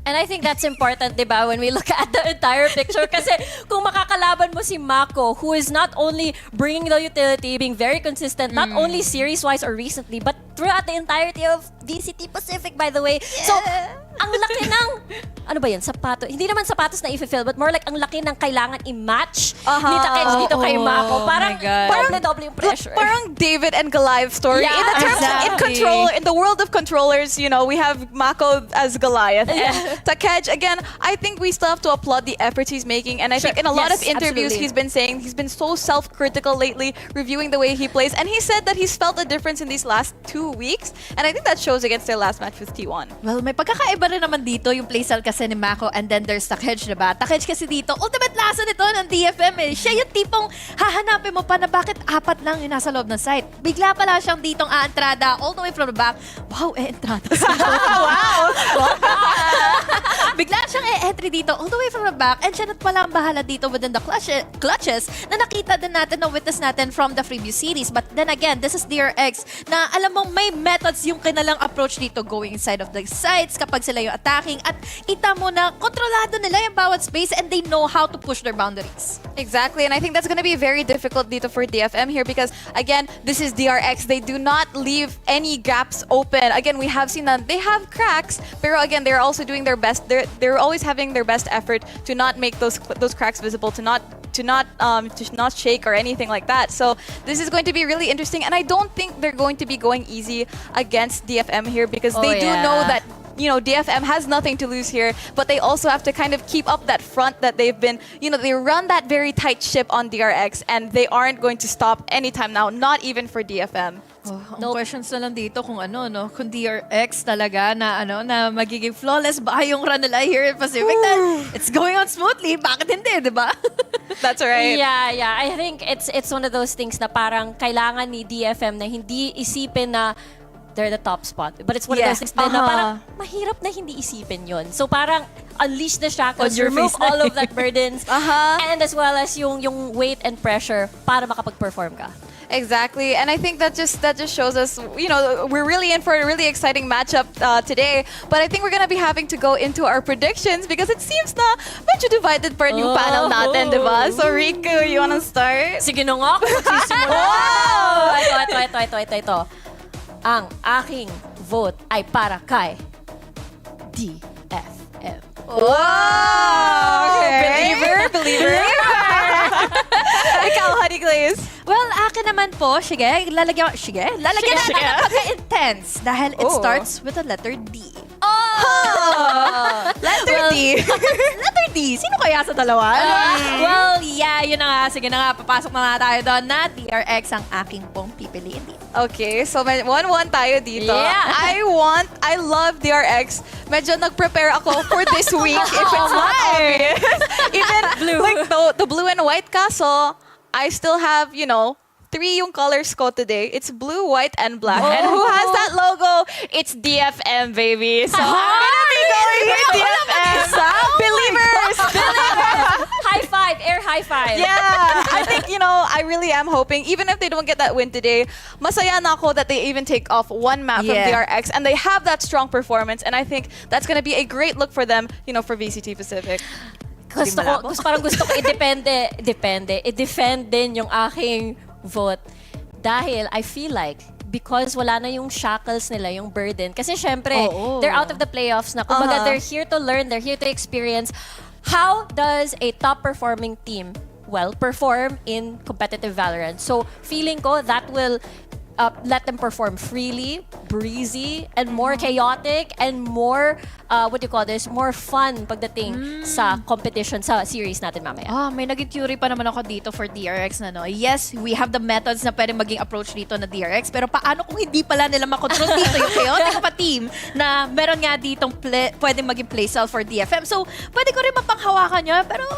And I think that's important, diba, when we look at the entire picture. Kasi kung makakalaban mo si Mako, who is not only bringing the utility, being very consistent, not only series-wise or recently, but throughout the entirety of VCT Pacific, by the way. Yeah. So, ang laki ng, ano ba yan, sapatos? Hindi naman sapatos na i-fulfill, but more like ang laki ng kailangan i-match ni Takej dito kay Mako. Parang na-double yung pressure. Parang David and Goliath story. Yeah, in the terms in the world of controllers, we have Mako as Goliath. And Takej, again, I think we still have to applaud the efforts he's making. And I think in a lot of interviews he's been saying he's been so self-critical lately, reviewing the way he plays. And he said that he's felt a difference in these last 2 weeks. And I think that shows against their last match with T1. Well, may pagkakaiba rin naman dito yung playstyle kasi ni Mako and then there's Takej, diba? Takej kasi dito, ultimate lasso nito ng DFM eh. Siya yung tipong hahanapin mo pa na bakit apat lang yung nasa loob ng site. Bigla pala siyang ditong entrada all the way from the back. Wow, entrada. Wow! Bigla siyang entry dito all the way from the back and siya na pala ang bahala dito within the clutches na nakita din natin, na witness natin from the previous series. But then again, this is DRX na alam mong may methods yung kanilang approach dito going inside of the sites kapag sila yung attacking at kita mo na kontrolado nila yung bawat space and they know how to push their boundaries. Exactly, and I think that's going to be very difficult dito for DFM here because, again, this is DRX. They do not leave any gaps open. Again, we have seen that they have cracks, pero again, they're also doing their best. They're always having their best effort to not make those cracks visible, to not shake or anything like that. So this is going to be really interesting, and I don't think they're going to be going easy against DFM here because they do know that, you know, DFM has nothing to lose here, but they also have to kind of keep up that front that they've been, you know, they run that very tight ship on DRX and they aren't going to stop anytime now, not even for DFM. Ang questions na lang dito kung kung DRX talaga na na magiging flawless ba yung run nila here in Pacific. It's going on smoothly. Bakit hindi, di ba? That's right. Yeah. I think it's one of those things na parang kailangan ni DFM na hindi isipin na they're the top spot. But it's one of those things na parang mahirap na hindi isipin yun. So parang unleash the shackles, remove all of that burdens, and as well as yung weight and pressure para makapag-perform ka. Exactly, and I think that just shows us, you know, we're really in for a really exciting matchup today. But I think we're gonna be having to go into our predictions because it seems na medyo divided pa rin yung panel natin, di ba? So Riku, you wanna start? Sige na nga, kung magsisimula. Ito. Ang aking vote ay para kay DFM. Wow! Okay. Believer. Ikaw, Honey Glaze. Well, akin naman po, lalagyan natin ng pagka-intense dahil it starts with the letter D. Letter D. Letter D. Sino kaya sa dalawa? Well, yeah, yun na nga. Sige na nga, papasok na nga tayo doon na DRX ang aking pong pipiliin dito. Okay, so 1-1 tayo dito. Yeah. I love DRX. Medyo nag-prepare ako for this week if it's not obvious. Even like the blue and white kaso, I still have, you know, 3 yung colors ko today. It's blue, white, and black. And who has that logo? It's DFM, baby. So I'm gonna be going with DFM. Believers! High five, air high five. Yeah, I think, you know, I really am hoping, even if they don't get that win today, masaya na ako that they even take off one map from DRX and they have that strong performance. And I think that's gonna be a great look for them, you know, for VCT Pacific. Parang gusto ko i-defend din yung aking vote. Dahil I feel like, because wala na yung shackles nila, yung burden. Kasi syempre, they're out of the playoffs na. Kumbaga, they're here to learn, they're here to experience. How does a top-performing team, perform in competitive Valorant? So, feeling ko, that will let them perform freely, breezy, and more chaotic, and more, more fun pagdating sa competition sa series natin mamaya. May naging theory pa naman ako dito for DRX na no. Yes, we have the methods na pwede maging approach dito na DRX, pero paano kung hindi pala nila makontrol dito yung chaotic pa team na meron nga ditong pwede maging playstyle for DFM. So, pwede ko rin mapanghawakan yun, pero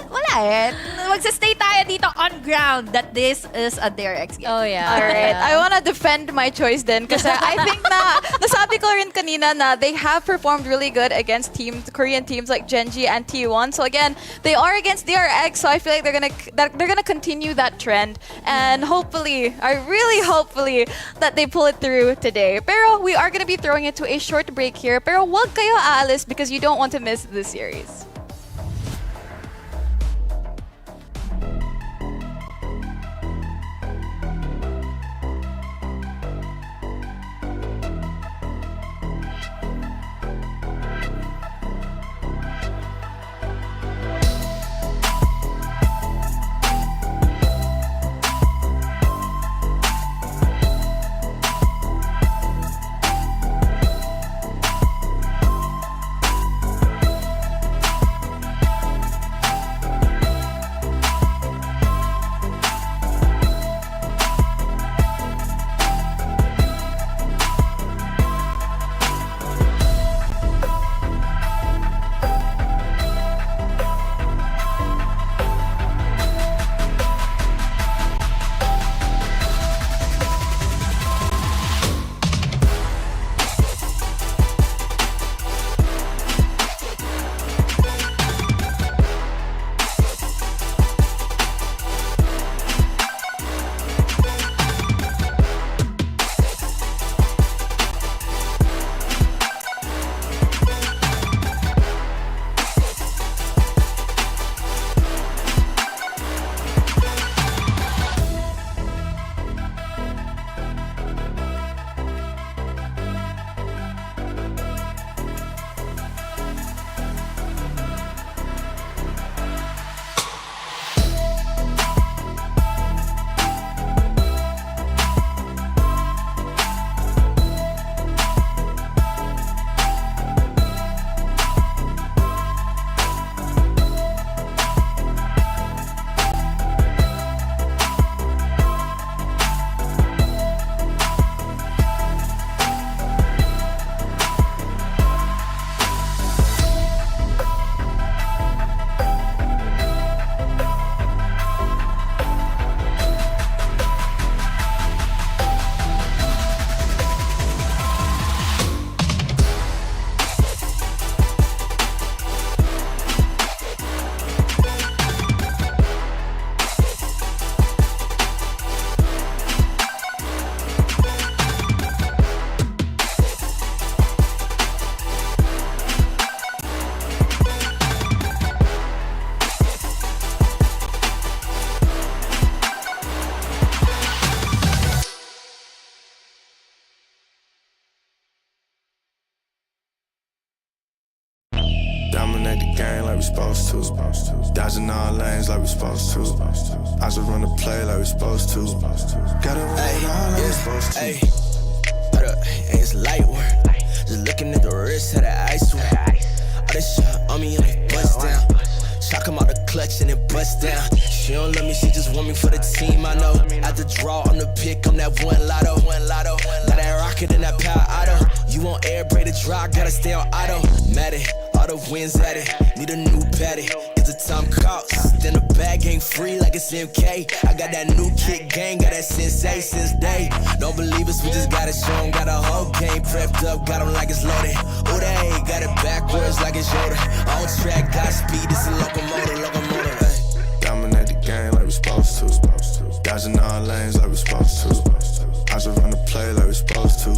wala eh. Magsastay tayo dito on ground that this is a DRX game. Oh, yeah. Alright. I wanna defend my choice then kasi I think na nasabi ko rin kanina na they have performed really good against Korean teams like Genji and T1. So again, they are against DRX, so I feel like they're gonna continue that trend. And hopefully that they pull it through today. Pero we are gonna be throwing it to a short break here. Pero wag kayo aalis because you don't want to miss this series. supposed to. Dodging all lanes like we supposed to. I just run the play like we supposed to. Gotta win it all like we supposed to. Hey, it's light work. Just looking at the wrist of the ice work. All this shit on me and it bust down. Shock him out the clutch and it bust down. She don't love me, she just want me for the team, I know. At the draw, on the pick, I'm that one lotto. Got that rocket and that power auto. You want air, break the draw, gotta stay on auto. Mad it, all the wins at it. Need a new patty. It's a time cost. Then the bag ain't free like it's MK. I got that new kick gang, got that sensei since day. Don't believe us, we just gotta show 'em. Got a whole game prepped up, got 'em like it's loaded. Ooh, they got it backwards like it's Yoda. On track, got speed, it's a locomotive. Hey. Dominate the game like we supposed to. Dodging all lanes like we supposed to. I just run the play like we supposed to.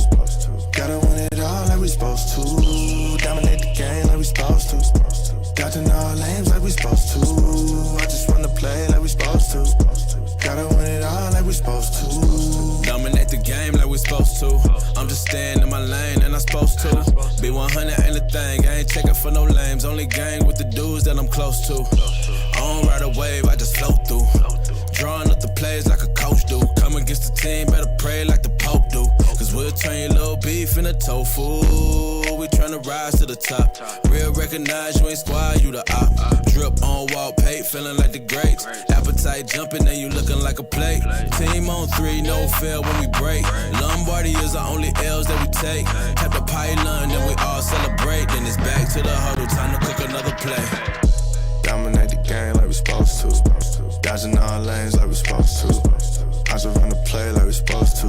Gotta win it all like we supposed to. Dominate the game like we supposed to. Dodging all lanes like we supposed to. I just run the play like we supposed to. Gotta win it all like we supposed to. Dominate the game like we supposed to. I'm just staying in my lane and I'm supposed to. Be 100 ain't a thing, I ain't checking for no lames. Only gang with the dudes that I'm close to. I don't ride a wave, I just float through. Drawing up the plays like a coach do. Come against the team, better pray like the Pope do. Cause we'll turn your little beef into tofu. We tryna rise to the top. Real recognize you ain't squad, you the op. Drip on wall paint, feeling like the greats. Appetite jumping and you looking like a plate. Team on 3, no fail when we break. Lombardi is the only L's that we take. Tap the pylon, then we all celebrate. Then it's back to the huddle, time to cook another play. Dominate the game like we supposed to. Dodging all lanes like we supposed to. I just run the play like we supposed to.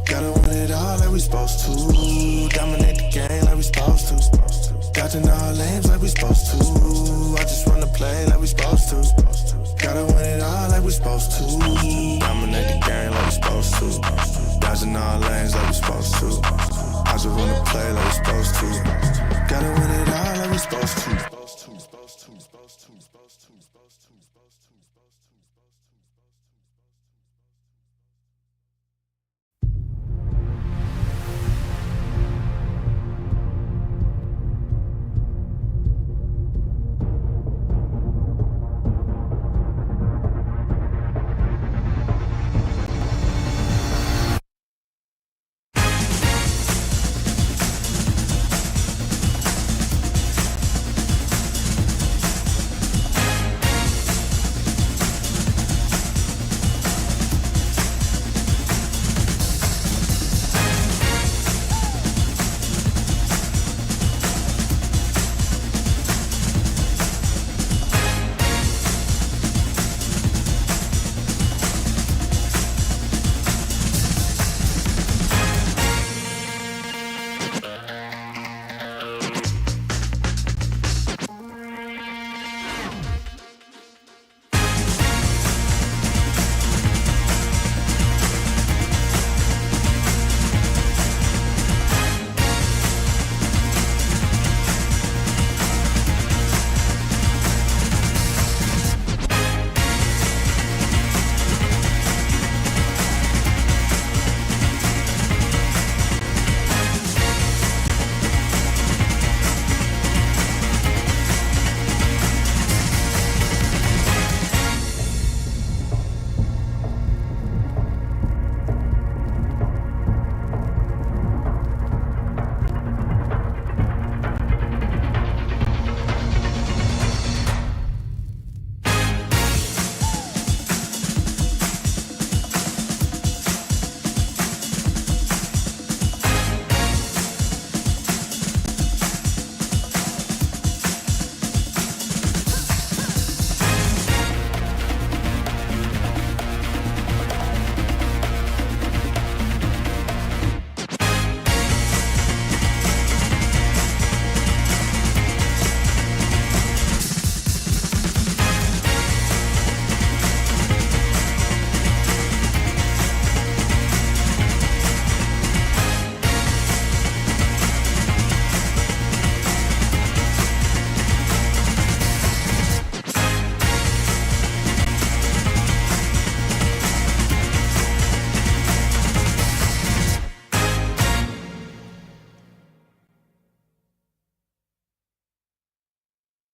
Gotta win it all like we supposed to. Dominate the game like we supposed to. Dodging all lanes like we supposed to. I just run the play like we supposed to. Gotta win it all like we supposed to. Dominate the game like we supposed to. Dodging all lanes like we supposed to. I just run the play like we supposed to. Gotta win it all like we supposed to.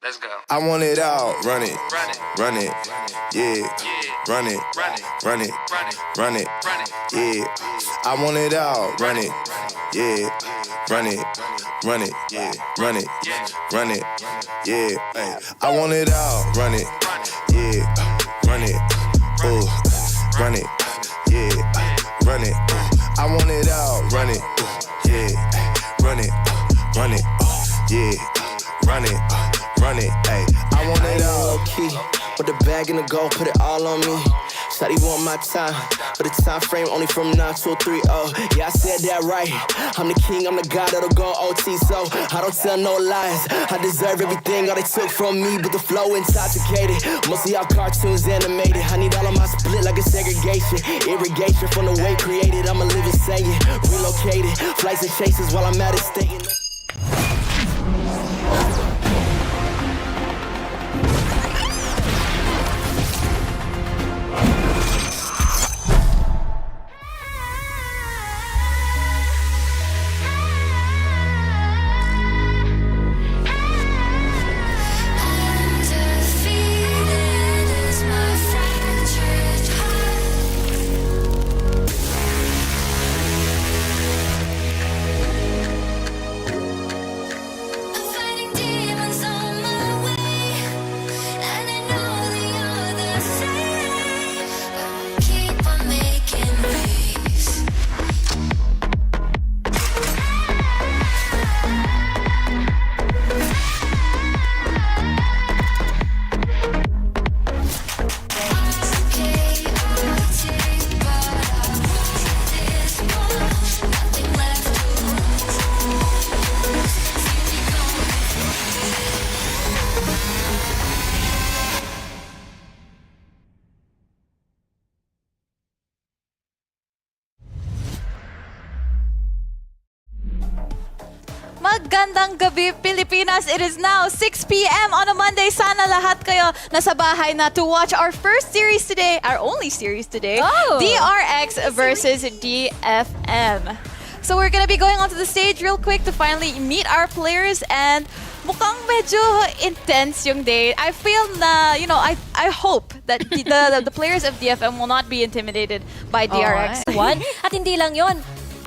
Let's go. I want it all, run it, run it, yeah, run it, run it, run it, yeah. I want it all, run it, yeah, run it, run it, yeah, run it, run it, yeah. Ay. I want it all, run it, yeah, run it, ooh, run it, yeah, run it. I want it all, run it, yeah, run it, yeah, run it. Run it, ayy. I want it all. Low key, put the bag in the gold, put it all on me. Shawty want my time, but the time frame only from 9 to 3. Oh, yeah, I said that right. I'm the king, I'm the god that'll go OT, so I don't tell no lies. I deserve everything, all they took from me, but the flow intoxicated. Most of y'all cartoons animated. I need all of my split like a segregation. Irrigation from the way created. I'm a living saying, relocated. Flights and chases while I'm at it, staying. Magandang gabi, Pilipinas! It is now 6 p.m. on a Monday. Sana lahat kayo nasa bahay na to watch our first series today, our only series today, DRX versus DFM. So we're gonna be going onto the stage real quick to finally meet our players, and mukhang medyo intense yung day. I feel na, you know, I hope that the players of DFM will not be intimidated by DRX. At hindi lang yon.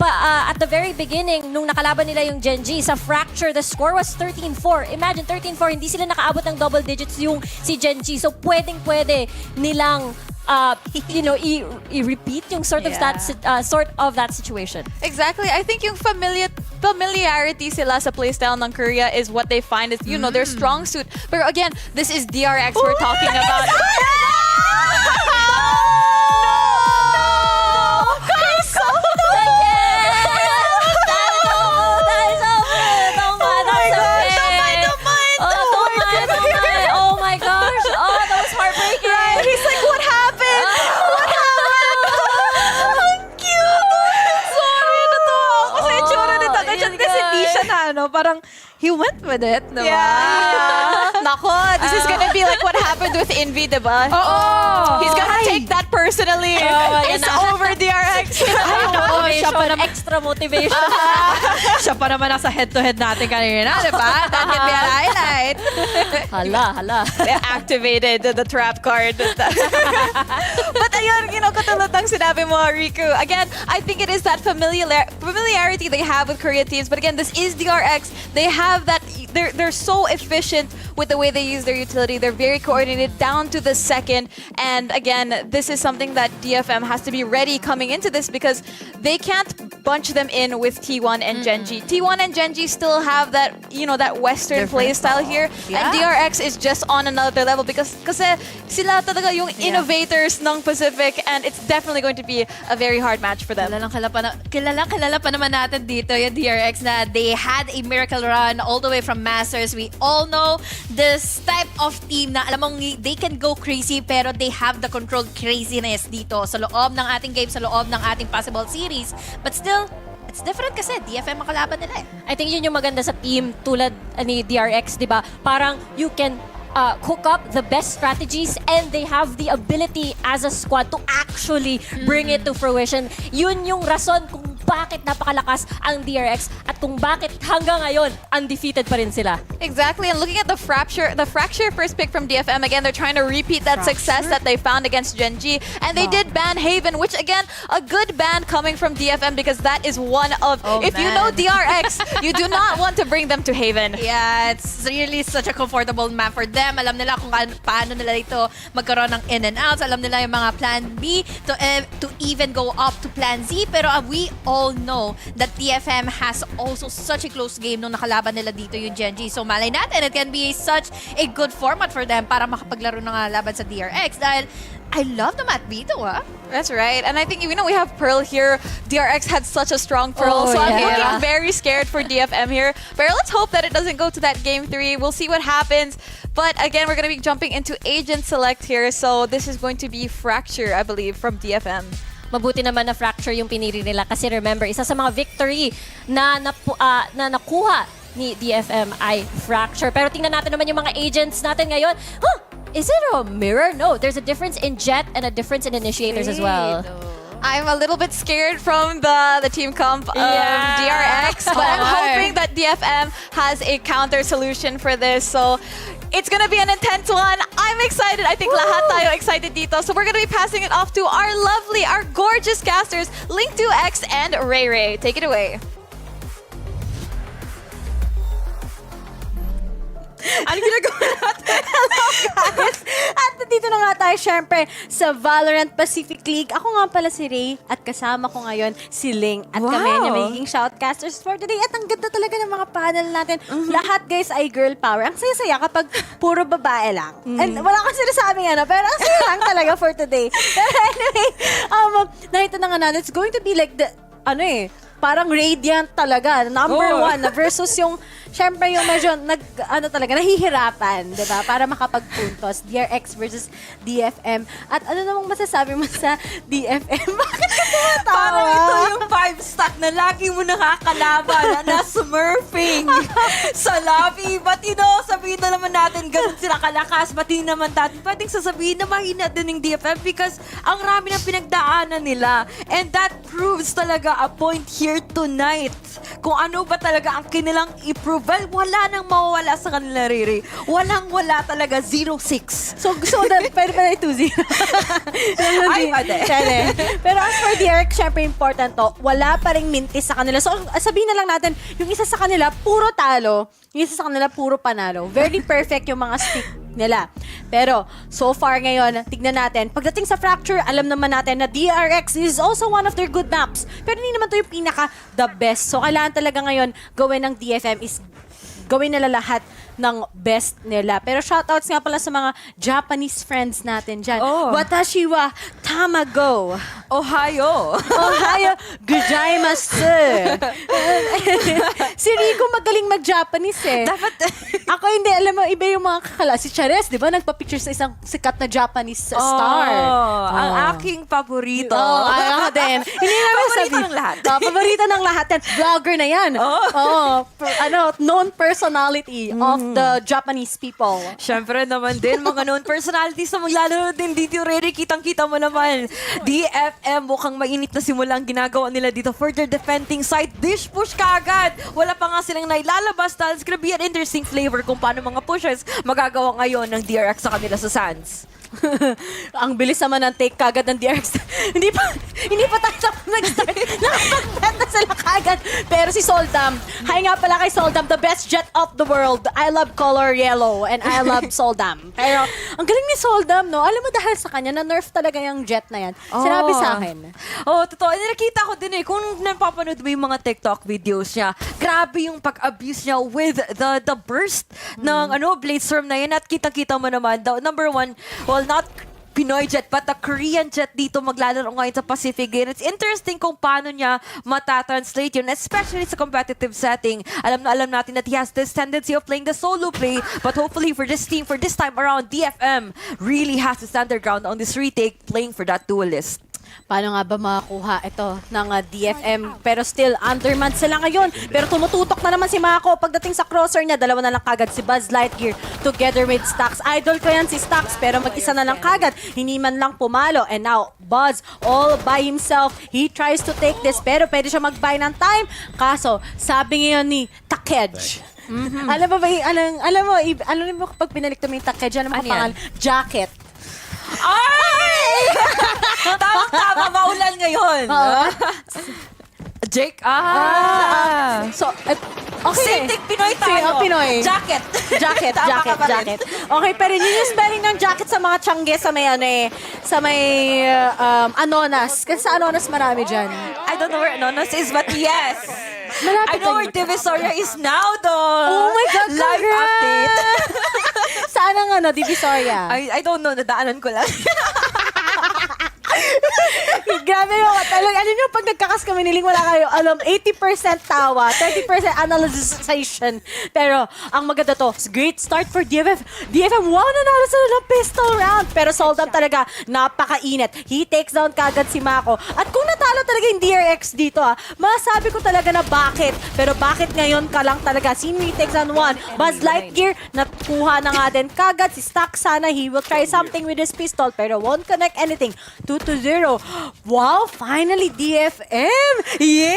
At the very beginning, nung nakalaban nila yung Gen G, sa Fracture, the score was 13-4. Imagine, 13-4, hindi sila nakaabot ng double digits yung si Gen G. So, pwedeng-pwede nilang, you know, i-repeat yung sort of that situation. Exactly. I think yung familiarity sila sa playstyle ng Korea is what they find is, you know, their strong suit. But again, this is DRX we're talking about. Parang he went with it, diba? Yeah. Nako, this is gonna be like what happened with Envy, diba? He's gonna take that personally. It's over, DRX. Siya pa naman, extra motivation. Siya pa naman nasa head-to-head natin kanina, diba? That can be a highlight. Hala. They activated the trap card. But ayun, you know, katulad ng sinabi mo, Riku. Again, I think it is that familiarity they have with Korea teams. But again, this is DRX. They have that, they're so efficient with the way they use their utility. They're very coordinated down to the second. And again, this is something that DFM has to be ready coming into this because they can't bunch them in with T1 and Gen G. T1 and Gen G still have that, you know, that Western playstyle here. And DRX is just on another level because sila talaga yung innovators ng Pacific, and it's definitely going to be a very hard match for them. Kilala pa naman natin dito yung DRX na they had a miracle run all the way from Masters. We all know this type of team na alam mong they can go crazy pero they have the controlled craziness dito sa loob ng ating game, sa loob ng ating possible series. But still, it's different kasi DFM ang kalaban nila eh. I think yun yung maganda sa team tulad ni DRX, di ba? Parang you can cook up the best strategies and they have the ability as a squad to actually bring it to fruition. Yun yung rason kung bakit napakalakas ang DRX at kung bakit hanggang ngayon undefeated pa rin sila. Exactly, and looking at the fracture first pick from DFM, again, they're trying to repeat that success that they found against Gen G, and they did ban Haven, which again, a good ban coming from DFM because that is one of, if you know DRX, you do not want to bring them to Haven. Yeah, it's really such a comfortable map for them. Alam nila kung paano nila ito magkaroon ng in and outs. Alam nila yung mga plan B to even go up to plan Z. Pero we all know that DFM has also such a close game nung nakalaban nila dito yung Gen G. So malay natin, it can be such a good format for them para makapaglaro ng laban sa DRX. Dahil I love the Mat Vito, That's right. And I think, we have Pearl here. DRX had such a strong Pearl, so I'm looking very scared for DFM here. But let's hope that it doesn't go to that game 3. We'll see what happens. But again, we're going to be jumping into Agent Select here. So this is going to be Fracture, I believe, from DFM. Mabuti naman na Fracture yung pinili nila kasi remember, isa sa mga victory na nakuha ni DFM ay Fracture. Pero tingnan natin naman yung mga agents natin ngayon. Is it a mirror? No, there's a difference in Jet and a difference in initiators as well. I'm a little bit scared from the team comp of DRX, but I'm hoping that DFM has a counter solution for this. So it's gonna be an intense one. I'm excited. I think lahat tayo excited dito. So we're gonna be passing it off to our gorgeous casters, Link2X and Ray Ray. Take it away. Ano ginagawa natin? Hello guys! At dito na nga tayo syempre sa Valorant Pacific League. Ako nga pala si Ray at kasama ko ngayon si Ling. At kami yung magiging shoutcasters for today. At ang ganda talaga ng mga panel natin. Lahat guys ay girl power. Ang saya-saya kapag puro babae lang. And wala kang sinasabing pero ang saya lang talaga for today. Pero anyway, nakita na nga natin, it's going to be like the, parang radiant talaga. Number 1 versus yung, syempre yung medyo nahihirapan, di ba? Para makapagpuntos. DRX versus DFM. At ano namang masasabi mo sa DFM? Bakit ka tumatawa? Parang ito yung 5-stack na lagi mo nakakalaban na smurfing sa lobby. But sabihin na naman natin ganun sila kalakas. But hindi naman natin pwedeng sasabihin na mahina din ng DFM because ang rami ng pinagdaanan nila. And that proves talaga a point here tonight. Kung ano ba talaga ang kanilang i-prove. Well, wala nang mawawala sa kanila, Riri. Walang-wala talaga. 0-6. So that, pwede pa na 2-0. Ay, pwede. Pero as for DRX, syempre important to. Wala pa ring mintis sa kanila. So sabihin na lang natin, yung isa sa kanila, puro talo. Yung isa sa kanila, puro panalo. Very perfect yung mga stick nila. Pero, so far ngayon, tignan natin. Pagdating sa Fracture, alam naman natin na DRX is also one of their good maps. Pero hindi naman to yung pinaka-the best. So, kailangan talaga ngayon gawin ng DFM is gawin nila lahat ng best nila. Pero shoutouts nga pala sa mga Japanese friends natin dyan. Watashi wa tamago. Ohio. Gozaimasu. Si Rico magaling mag-Japanese Dapat. Ako hindi, alam mo, iba yung mga kakala. Si Chares, di ba, nagpa-picture sa isang sikat na Japanese star. Ang aking paborito. Ako din. Hindi naman Paborito ng lahat. Paborito ng lahat yan. Vlogger na yan. Known personality of the Japanese people. Siyempre naman din, mga known personalities na maglalaro din dito, Rere. Kitang-kita mo naman. DFM, mukhang mainit na simula ang ginagawa nila dito for their defending side. Dish push kaagad. Wala pa nga silang nailalabas. It's gonna be an interesting flavor kung paano mga pushes magagawa ngayon ng DRX sa kanila sa Sands. Ang bilis naman ng take kagad ng DRX. hindi pa tayo tapos nag-start. Nakapag-bet na sila kagad. Pero si Soldam, hi nga pala kay Soldam, the best jet of the world. I love color yellow and I love Soldam. Pero ang galing ni Soldam, no? Alam mo dahil sa kanya, na-nerf talaga yung jet na yan. Sinabi sa akin. Totoo. Nakita ko din kung napapanood mo yung mga TikTok videos niya, grabe yung pag-abuse niya with the burst ng Bladestorm na yan. At kita-kita mo naman, number 1, not Pinoy jet, but the Korean jet dito maglalaro ngayon sa Pacific. And it's interesting kung paano niya matatranslate yun, especially sa competitive setting. Alam natin that he has this tendency of playing the solo play, but hopefully for this team, for this time around, DFM really has to stand their ground on this retake, playing for that duelist. Paano nga ba makakuha ito ng DFM? Pero still, underman sila ngayon. Pero tumututok na naman si Mako. Pagdating sa crosser niya, dalawa na lang kagad si Buzz Lightyear together with Stax. Idol ko yan si Stax, pero mag-isa na lang kagad. Hindi man lang pumalo. And now, Buzz, all by himself. He tries to take this, pero pwede siya mag-buy ng time. Kaso, sabi ngayon ni Takej, alam mo kapag pinalikto mo yung Takej, alam mo Ano pangalan? Jacket. Ay! Tama, maulan ngayon. Jake, So, okay. Same thing, Pinoy tayo. Pinoy. Jacket. Jacket. Okay, pero yun yung spelling ng jacket sa mga tiyangge sa may sa may Anonas. Kasi sa Anonas marami dyan. I don't know where Anonas is, but yes. Malapit I know lang where yun. Divisoria is now, though. Oh my God, Live congrats! update. Saan ang Divisoria? I don't know, nadaanan ko lang. Grabe yung talagang, alam nyo, pag nagkakas kami niling, wala kayo, 80% tawa, 30% analyzation. Pero, ang maganda to, great start for DFM. DFM, wow, nanalo sila ng pistol round. Pero Soldam talaga, napakainit. He takes down kagad si Mako. At kung natalo talaga yung DRX dito, masabi ko talaga na bakit. Pero bakit ngayon ka lang talaga? Sino he takes down one? Buzz Lightyear, nakuha na nga din kagad. Si Stax sana, he will try something with his pistol, pero won't connect anything. 2-0. Wow, finally DFM! Yay!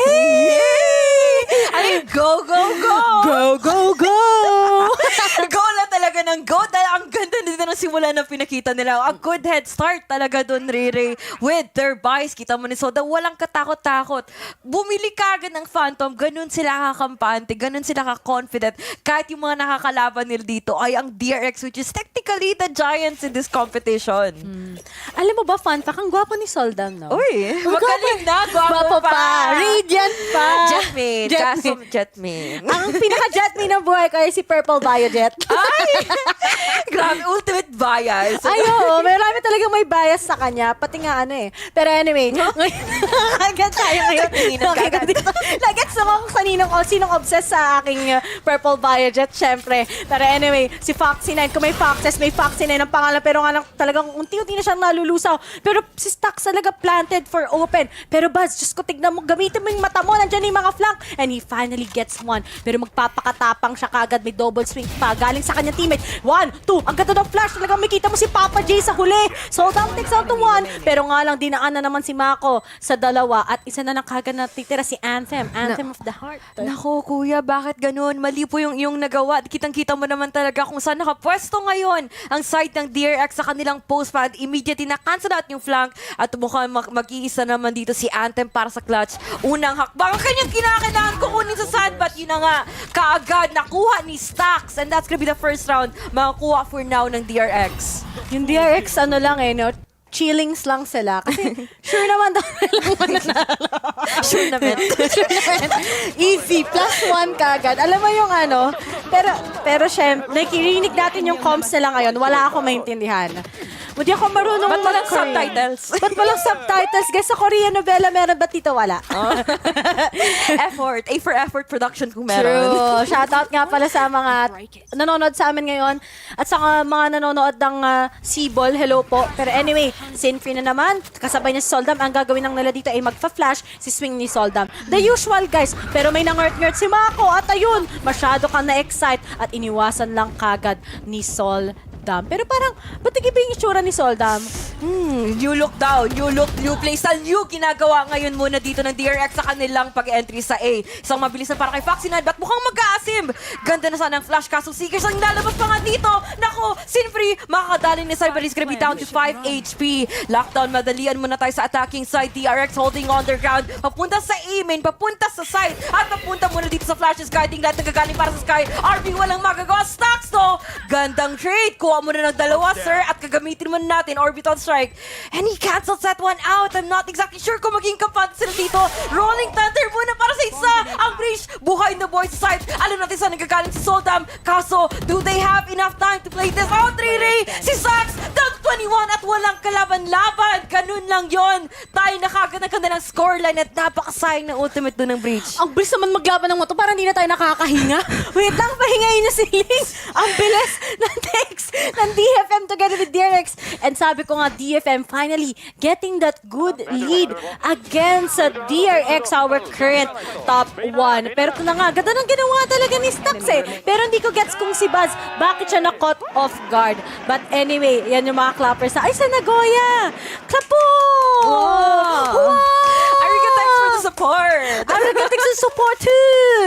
Ay, go, go, go! Go, go, go! Go na talaga ng go. Dahil ang ganda dito ng simula na pinakita nila. A good head start talaga doon, Rere. With their buys, kita mo ni Soda, walang katakot-takot. Bumili kagad ng Phantom, ganun sila kakampante, ganun sila ka-confident. Kahit yung mga nakakalaban nila dito ay ang DRX, which is technically the giants in this competition. Alam mo ba, fun fact, ang gwapo ni Soldam, no? Uy, magaling na, Gwapo pa! Radiant pa! Jetmate. Kaso, Jetmate. Ang pinaka-jetmate ng buhay ko ay si Purple Biojet. Ay! Grabe, ultimate bias. Ay, oo. Marami talagang may bias sa kanya. Pati nga Pero anyway, agad tayo ngayon. Lagets naman kung sinong obsessed sa aking Purple Biojet, syempre. Pero anyway, si Foxy9, kung may Foxy9 ang pangalan, pero nga lang talagang unti-unti na siyang nalulusaw. Pero si Stax talaga planted for open. Pero Buzz, just ko tignan mo, gamitin mo yung mata mo, nandiyan yung mga flank. And he finally gets one. Pero magpapakatapang siya kagad, may double swing pa. Galing sa kanyang teammate. 1, 2, ang ganda ng flash. Talagang makita mo si Papa J sa huli. Soldam takes out to 1. Pero nga lang, dinaan na naman si Mako sa dalawa. At isa na lang kagad natitira si Anthem. Anthem of the Heart. Nako, kuya, bakit ganun? Mali po yung nagawa. Kitang-kita mo naman talaga kung saan nakapwesto ngayon ang side ng DRX sa kanilang post pad. Immediately na-cancel out yung flank at mukhang mag-iisa naman dito si Anthem para sa clutch. Unang hakbang ang kanyang kinakailangan kukunin sa sand, but yun na nga, kaagad nakuha ni Stax, and that's gonna be the first round makakuha for now ng DRX. Yung DRX, no? Chillings lang sila. Kasi sure naman daw nilang mananalo. Sure naman. Easy. +1 kagad. Alam mo yung pero syempre, nakirinig natin yung comms nila ngayon. Wala akong maintindihan. Hindi ako marunong Ba't walang mag-Korean? subtitles? Ba't walang subtitles? Guys, sa Korean novela meron, ba't dito wala? Effort. A for effort production kung meron. True. Shoutout nga pala sa mga nanonood sa amin ngayon at sa mga nanonood ng Seaball. Hello po. Pero anyway, Sinfree na naman. Kasabay niya si Soldam. Ang gagawin lang nila dito ay magpa-flash si swing ni Soldam. The usual, guys. Pero may nangert-ngert si Mako. At ayun, masyado kang na-excite at iniwasan lang kagad ni Soldam. Pero parang, ba't nag-iba yung itsura ni Soldam? You look down, you look new play. Sa new ginagawa ngayon muna dito ng DRX sa kanilang pag-entry sa A. Isang mabilis na para kay Foxy9, ba't mukhang mag-aasim? Ganda na sana ang flash, kaso Seekers ang lalabas pa nga dito. Nako, Sinfree, makakadali ni Cyber is gonna be down to 5 HP. Lockdown, madalian muna tayo sa attacking side. DRX holding on their ground. Papunta sa A main, papunta sa side. At papunta muna dito sa flashes, guiding lahat nagagaling para sa Sky. RB walang magagawa. Stacks to. Gandang trade. Kuha mo na ng dalawa, sir. At kagamitin mo natin orbital strike. And he cancels that one out. I'm not exactly sure kung maging kampante sila dito. Rolling Thunder muna para sa isa. Ang Breach, buhay na boy sa side. Alam natin saan nagagaling si Soldam. Kaso, do they have enough time to play this out, Riri? Si Sax, the 21 at walang kalaban-laban. Ganun lang yon. Tayo nakagad ng kanilang scoreline at napakasayang ng ultimate doon ng Breach. Ang bilis naman maglaban ng moto, parang hindi na tayo nakakahinga. Wait lang, pahingayin niyo si Ling. Ang bilis ng takes ng DFM together with DRX. And sabi ko nga, DFM finally getting that good lead against DRX, our current top 1. Pero ito na nga, ganda ng ginawa talaga ni Stax eh. Pero hindi ko gets kung si Buzz, bakit siya na-caught off guard. But anyway, yan yung mga clappers na, ay, sa Nagoya! Klapo! Wow! Arigato, thanks for the support! Arigato, thanks for the support too!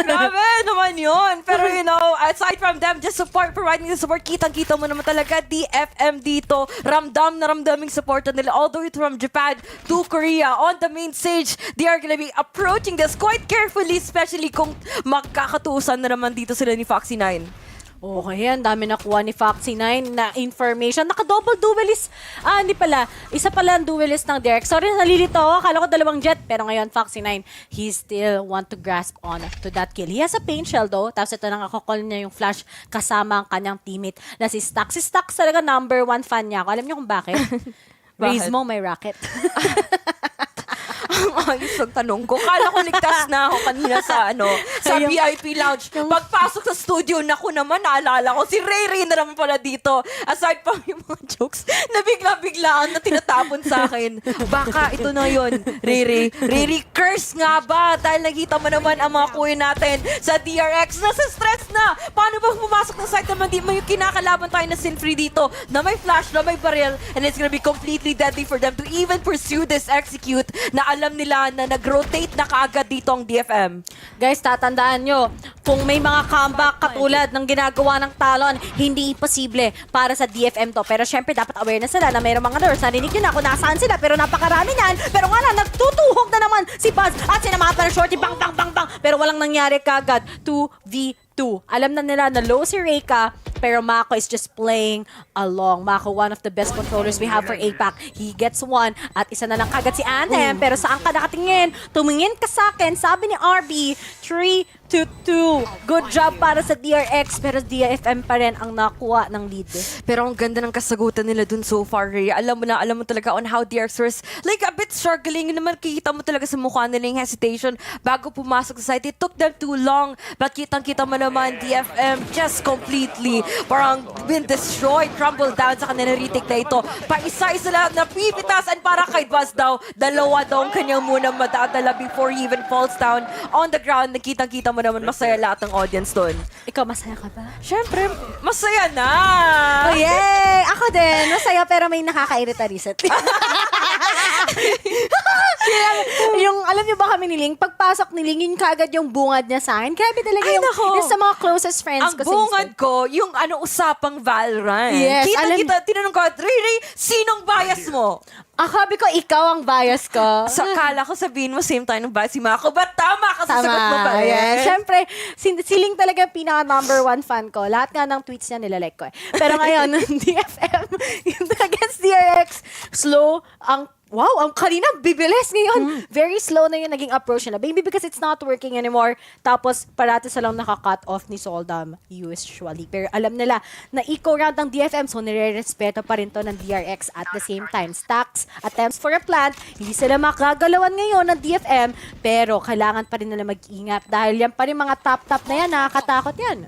Grabe naman yun. Pero you know, aside from them, just providing the support, kitang-kita mo naman talaga, DFM dito, ramdam na ramdaming support nila, all the way from Japan to Korea. On the main stage, they are gonna be approaching this quite carefully, especially kung magkakatuusan na naman dito sila ni Foxy 9. Okay, ang dami nakuha ni Foxy 9 na information. Naka-double duelist. Hindi pala. Isa pala ang duelist ng Derek. Sorry, nalilito ako. Akala ko 2 jet. Pero ngayon, Foxy 9, he still want to grasp on to that kill. He has a paint shell though. Tapos ito nang ako-call niya yung flash kasama ang kanyang teammate na si Stax. Si Stax talaga number 1 fan niya ako. Alam niyo kung bakit? Raise mo, may rocket. Ang ayos ang tanong ko. Kala ko ligtas na ako kanina sa sa VIP lounge. Pagpasok sa studio, naku naman, naalala ko, si Ray na naman pala dito. Aside pa yung mga jokes na bigla-biglaan na tinatapon sa akin. Baka ito na yun, Ray. Curse nga ba? Dahil nakita mo naman ang mga kuya natin sa DRX. Nasa stress na. Paano ba pumasok ng site naman? Di mo yung kinakalaban tayo na sin-free dito na may flash, na may barrel, and it's gonna be completely deadly for them to even pursue this execute na alam nila na nag-rotate na kaagad dito ang DFM. Guys, tatandaan nyo, kung may mga comeback katulad ng ginagawa ng Talon, hindi imposible para sa DFM to. Pero syempre, dapat aware na sila na mayroong mga nurse. Narinig nyo na kung nasaan sila, pero napakarami niyan. Pero nga na, nagtutuhog na naman si Buzz at sinamata ng shorty, bang, bang, bang, bang. Pero walang nangyari kagad. 2v2. Alam na nila na low si Reika, pero Mako is just playing along. Mako, one of the best controllers we have for APAC. He gets 1 at isa na lang kagad si Anthem. Pero saan ka nakatingin? Tumingin ka sa akin. Sabi ni RB, 3-2. Good job para sa DRX, pero DFM pa rin ang nakuha ng lead. Pero ang ganda ng kasagutan nila dun so far, Ray. Alam mo talaga on how DRX was like a bit struggling. Naman kikita mo talaga sa mukha nila yung hesitation bago pumasok sa site. It took them too long. But kitang-kita mo naman, DFM just completely parang been destroyed, crumbled down sa kanilang retake na ito. Pa-isa-isa lang na pipitas and para kay Buzz daw, 2 daw ang kanyang muna madadala before he even falls down on the ground. Nakitang-kita mo naman masaya lahat ng audience doon. Ikaw, masaya ka ba? Siyempre, masaya na! Oh, yay! Ako din, masaya pero may nakakairita recently. Yung, alam niyo ba kami ni Ling, pagpasok ni Ling, yun kaagad yung bungad niya sa akin. Grabe talaga yung sa mga closest friends ang ko. Ang bungad ko, yung usapang VALORANT. Yes, Kita, tinanong ko, Ray, sinong bias mo? Sabi ko, ikaw ang bias ko. Kala ko sabihin mo, same time ng bias si Mako, but tama ka sa sagot mo pa Yes. Siyempre, si Ling talaga yung pinaka number 1 fan ko. Lahat nga ng tweets niya nilalike ko eh. Pero ngayon, DFM, against DRX, slow, ang kanina, bibilis ngayon. Very slow na yung naging approach nila. Maybe because it's not working anymore. Tapos, parati silang naka-cut off ni Soldam usually. Pero alam nila na eco-round ng DFM, so nire-respeto pa rin to ng DRX at the same time. Stacks, attempts for a plant, hindi sila makagalawan ngayon ng DFM, pero kailangan pa rin nila mag-ingat dahil yan pa rin mga top-top na yan, nakakatakot yan.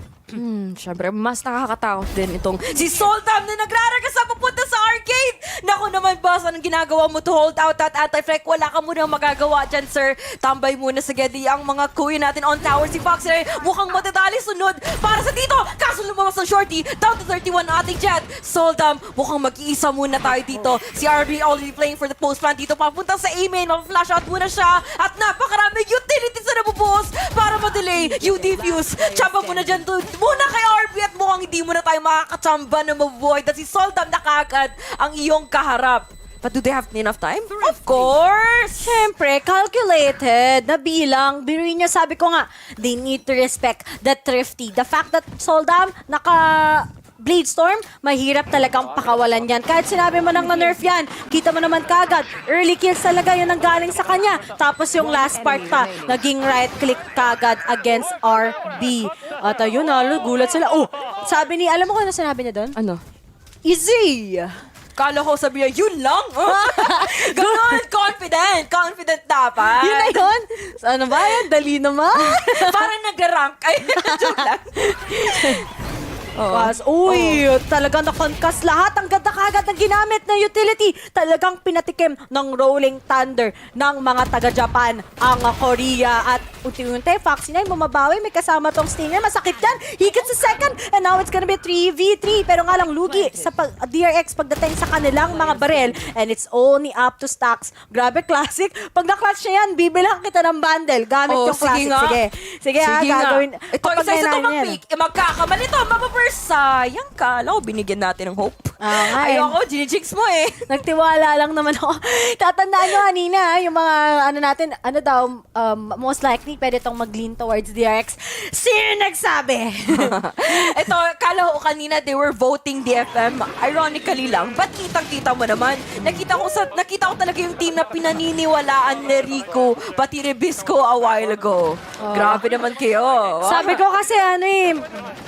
Siyempre, mas nakakatakot din itong si Soldam na nagraragasa papunta sa arcade. Naku naman, boss, anong ginagawa mo to hold out at anti-flex? Wala ka muna magagawa dyan, sir. Tambay muna sa Geddy ang mga kuya natin on tower. Si Fox Ray mukhang matadali sunod para sa dito. Kaso lumabas ng shorty, down to 31 ang ating jet. Soldam, mukhang mag-iisa muna tayo dito. Si RB already playing for the post plant dito. Papunta sa A-main, mag-flash out muna siya. At napakaraming utilities na nabubuhos para ma-delay yung defuse. Chamba muna dyan muna kay RB at mukhang hindi mo na tayo makakachamba na mabuhay dahil si Soldam na kaagad ang iyong kaharap. But do they have enough time? Of course! Siyempre, calculated na bilang. Biruin niya, sabi ko nga, they need to respect the thrifty. The fact that Soldam Blade Storm, mahirap talagang pakawalan yan. Kahit sinabi mo lang na-nerf yan, kita mo naman kagad. Early kills talaga yun ang galing sa kanya. Tapos yung last part pa, naging right-click kagad against RB. At ayun, gulat sila. Oh, sabi ni, alam mo kung ano sinabi niya doon? Ano? Easy! Kala ko sabi niya, yun lang. Ganon, confident dapat. Yun na yun? Ano ba yan? Dali naman. Parang nag-rank. Ay, joke lang. Uy, talagang nakonkas lahat. Ang ganda kagad ng ginamit na utility. Talagang pinatikim ng Rolling Thunder ng mga taga-Japan ang Korea. At unti-unti, Foxy 9 bumabawi. May kasama tong Stinger. Masakit yan. Higit sa second. And now it's gonna be 3v3. Pero nga lang lugi sa DRX pagdating sa kanilang mga barel. And it's only up to stacks. Grabe, classic. Pag na-clutch niya yan, bibilang kita ng bundle. Gamit yung classic. Sige, gagawin. Ito, isa-isa ito mag-pick. Magkakamali ito. Sayang ka. Alam ko, binigyan natin ng hope. Ayoko, ginijinx mo eh. Nagtiwala lang naman ako. Tatandaan nyo kanina, yung mga most likely pwede itong mag-lean towards DRX. Sino nagsabi? Ito, kala ko kanina they were voting DFM. Ironically lang, ba't kitang-kita mo naman? Nakita ko talaga yung team na pinaniniwalaan ni Rico, pati Rebisco a while ago. Grabe naman kayo. Sabi ko kasi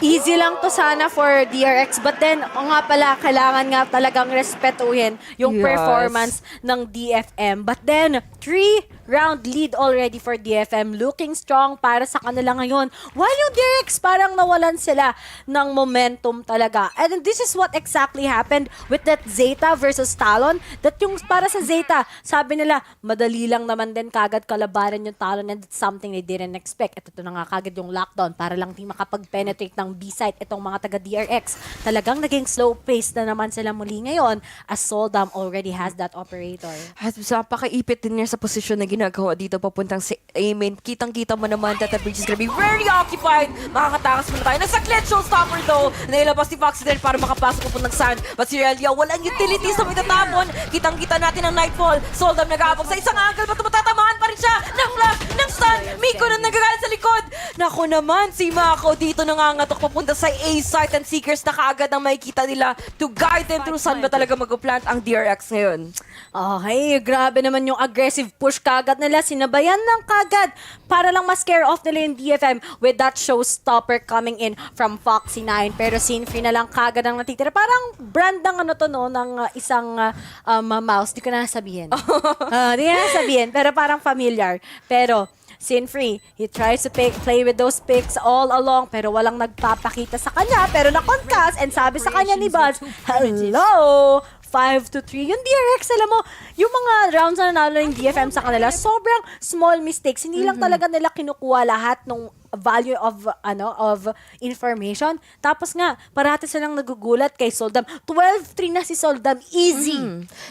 easy lang to sana for DRX, but then, nga pala, kailangan nga talagang respetuhin yung performance ng DFM. But then, 3-round lead already for DFM, looking strong para sa kanila ngayon. While yung DRX, parang nawalan sila ng momentum talaga. And this is what exactly happened with that Zeta versus Talon. That yung para sa Zeta, sabi nila, madali lang naman din kagad kalabaran yung Talon, and it's something they didn't expect. At ito na nga kagad yung lockdown para lang di makapag-penetrate ng B-site itong mga taga-DRX. Talagang naging slow pace na naman sila muli ngayon as Soldam already has that operator. At napakaipit din niya sa posisyon na ginagawa dito papuntang si Amen. Kitang-kita mo naman that the bridge is gonna be very occupied. Makakatakas muna tayo. Nasa clutch showstopper though. Nailabas si Foxy din para makapasok po ng sand. But si Relia, walang utilities na may tatapon. Kitang-kita natin ang Nightfall. Soldam nag-aabog sa isang angle. Ba't matatamaan pa rin siya ng flash, ng stun. Miko na nagagalit sa likod. Nako naman, si Mako dito nangangatok papunta sa A-site, and Seekers na kaagad ang makikita nila to guide them through saan ba talaga mag-plant ang DRX ngayon. Okay, grabe naman yung aggressive push kagad nila. Sinabayan ng kagad para lang ma-scare off nila yung DFM with that showstopper coming in from Foxy 9. Pero scene-free na lang kagad ang natitira. Parang brand ng ng isang mouse. Di ko na sabihin. Di ko na sabihin, pero parang familiar. Pero Sin-free, he tries to play with those picks all along pero walang nagpapakita sa kanya, pero na-concuss, and sabi sa kanya ni Buzz, hello! 5-3. Yung DRX, alam mo, yung mga rounds na nanalo ng DFM sa kanila, sobrang small mistakes. Hindi lang talaga nila kinukuha lahat ng value of information. Tapos nga, parati silang nagugulat kay Soldam. 12-3 na si Soldam. Easy.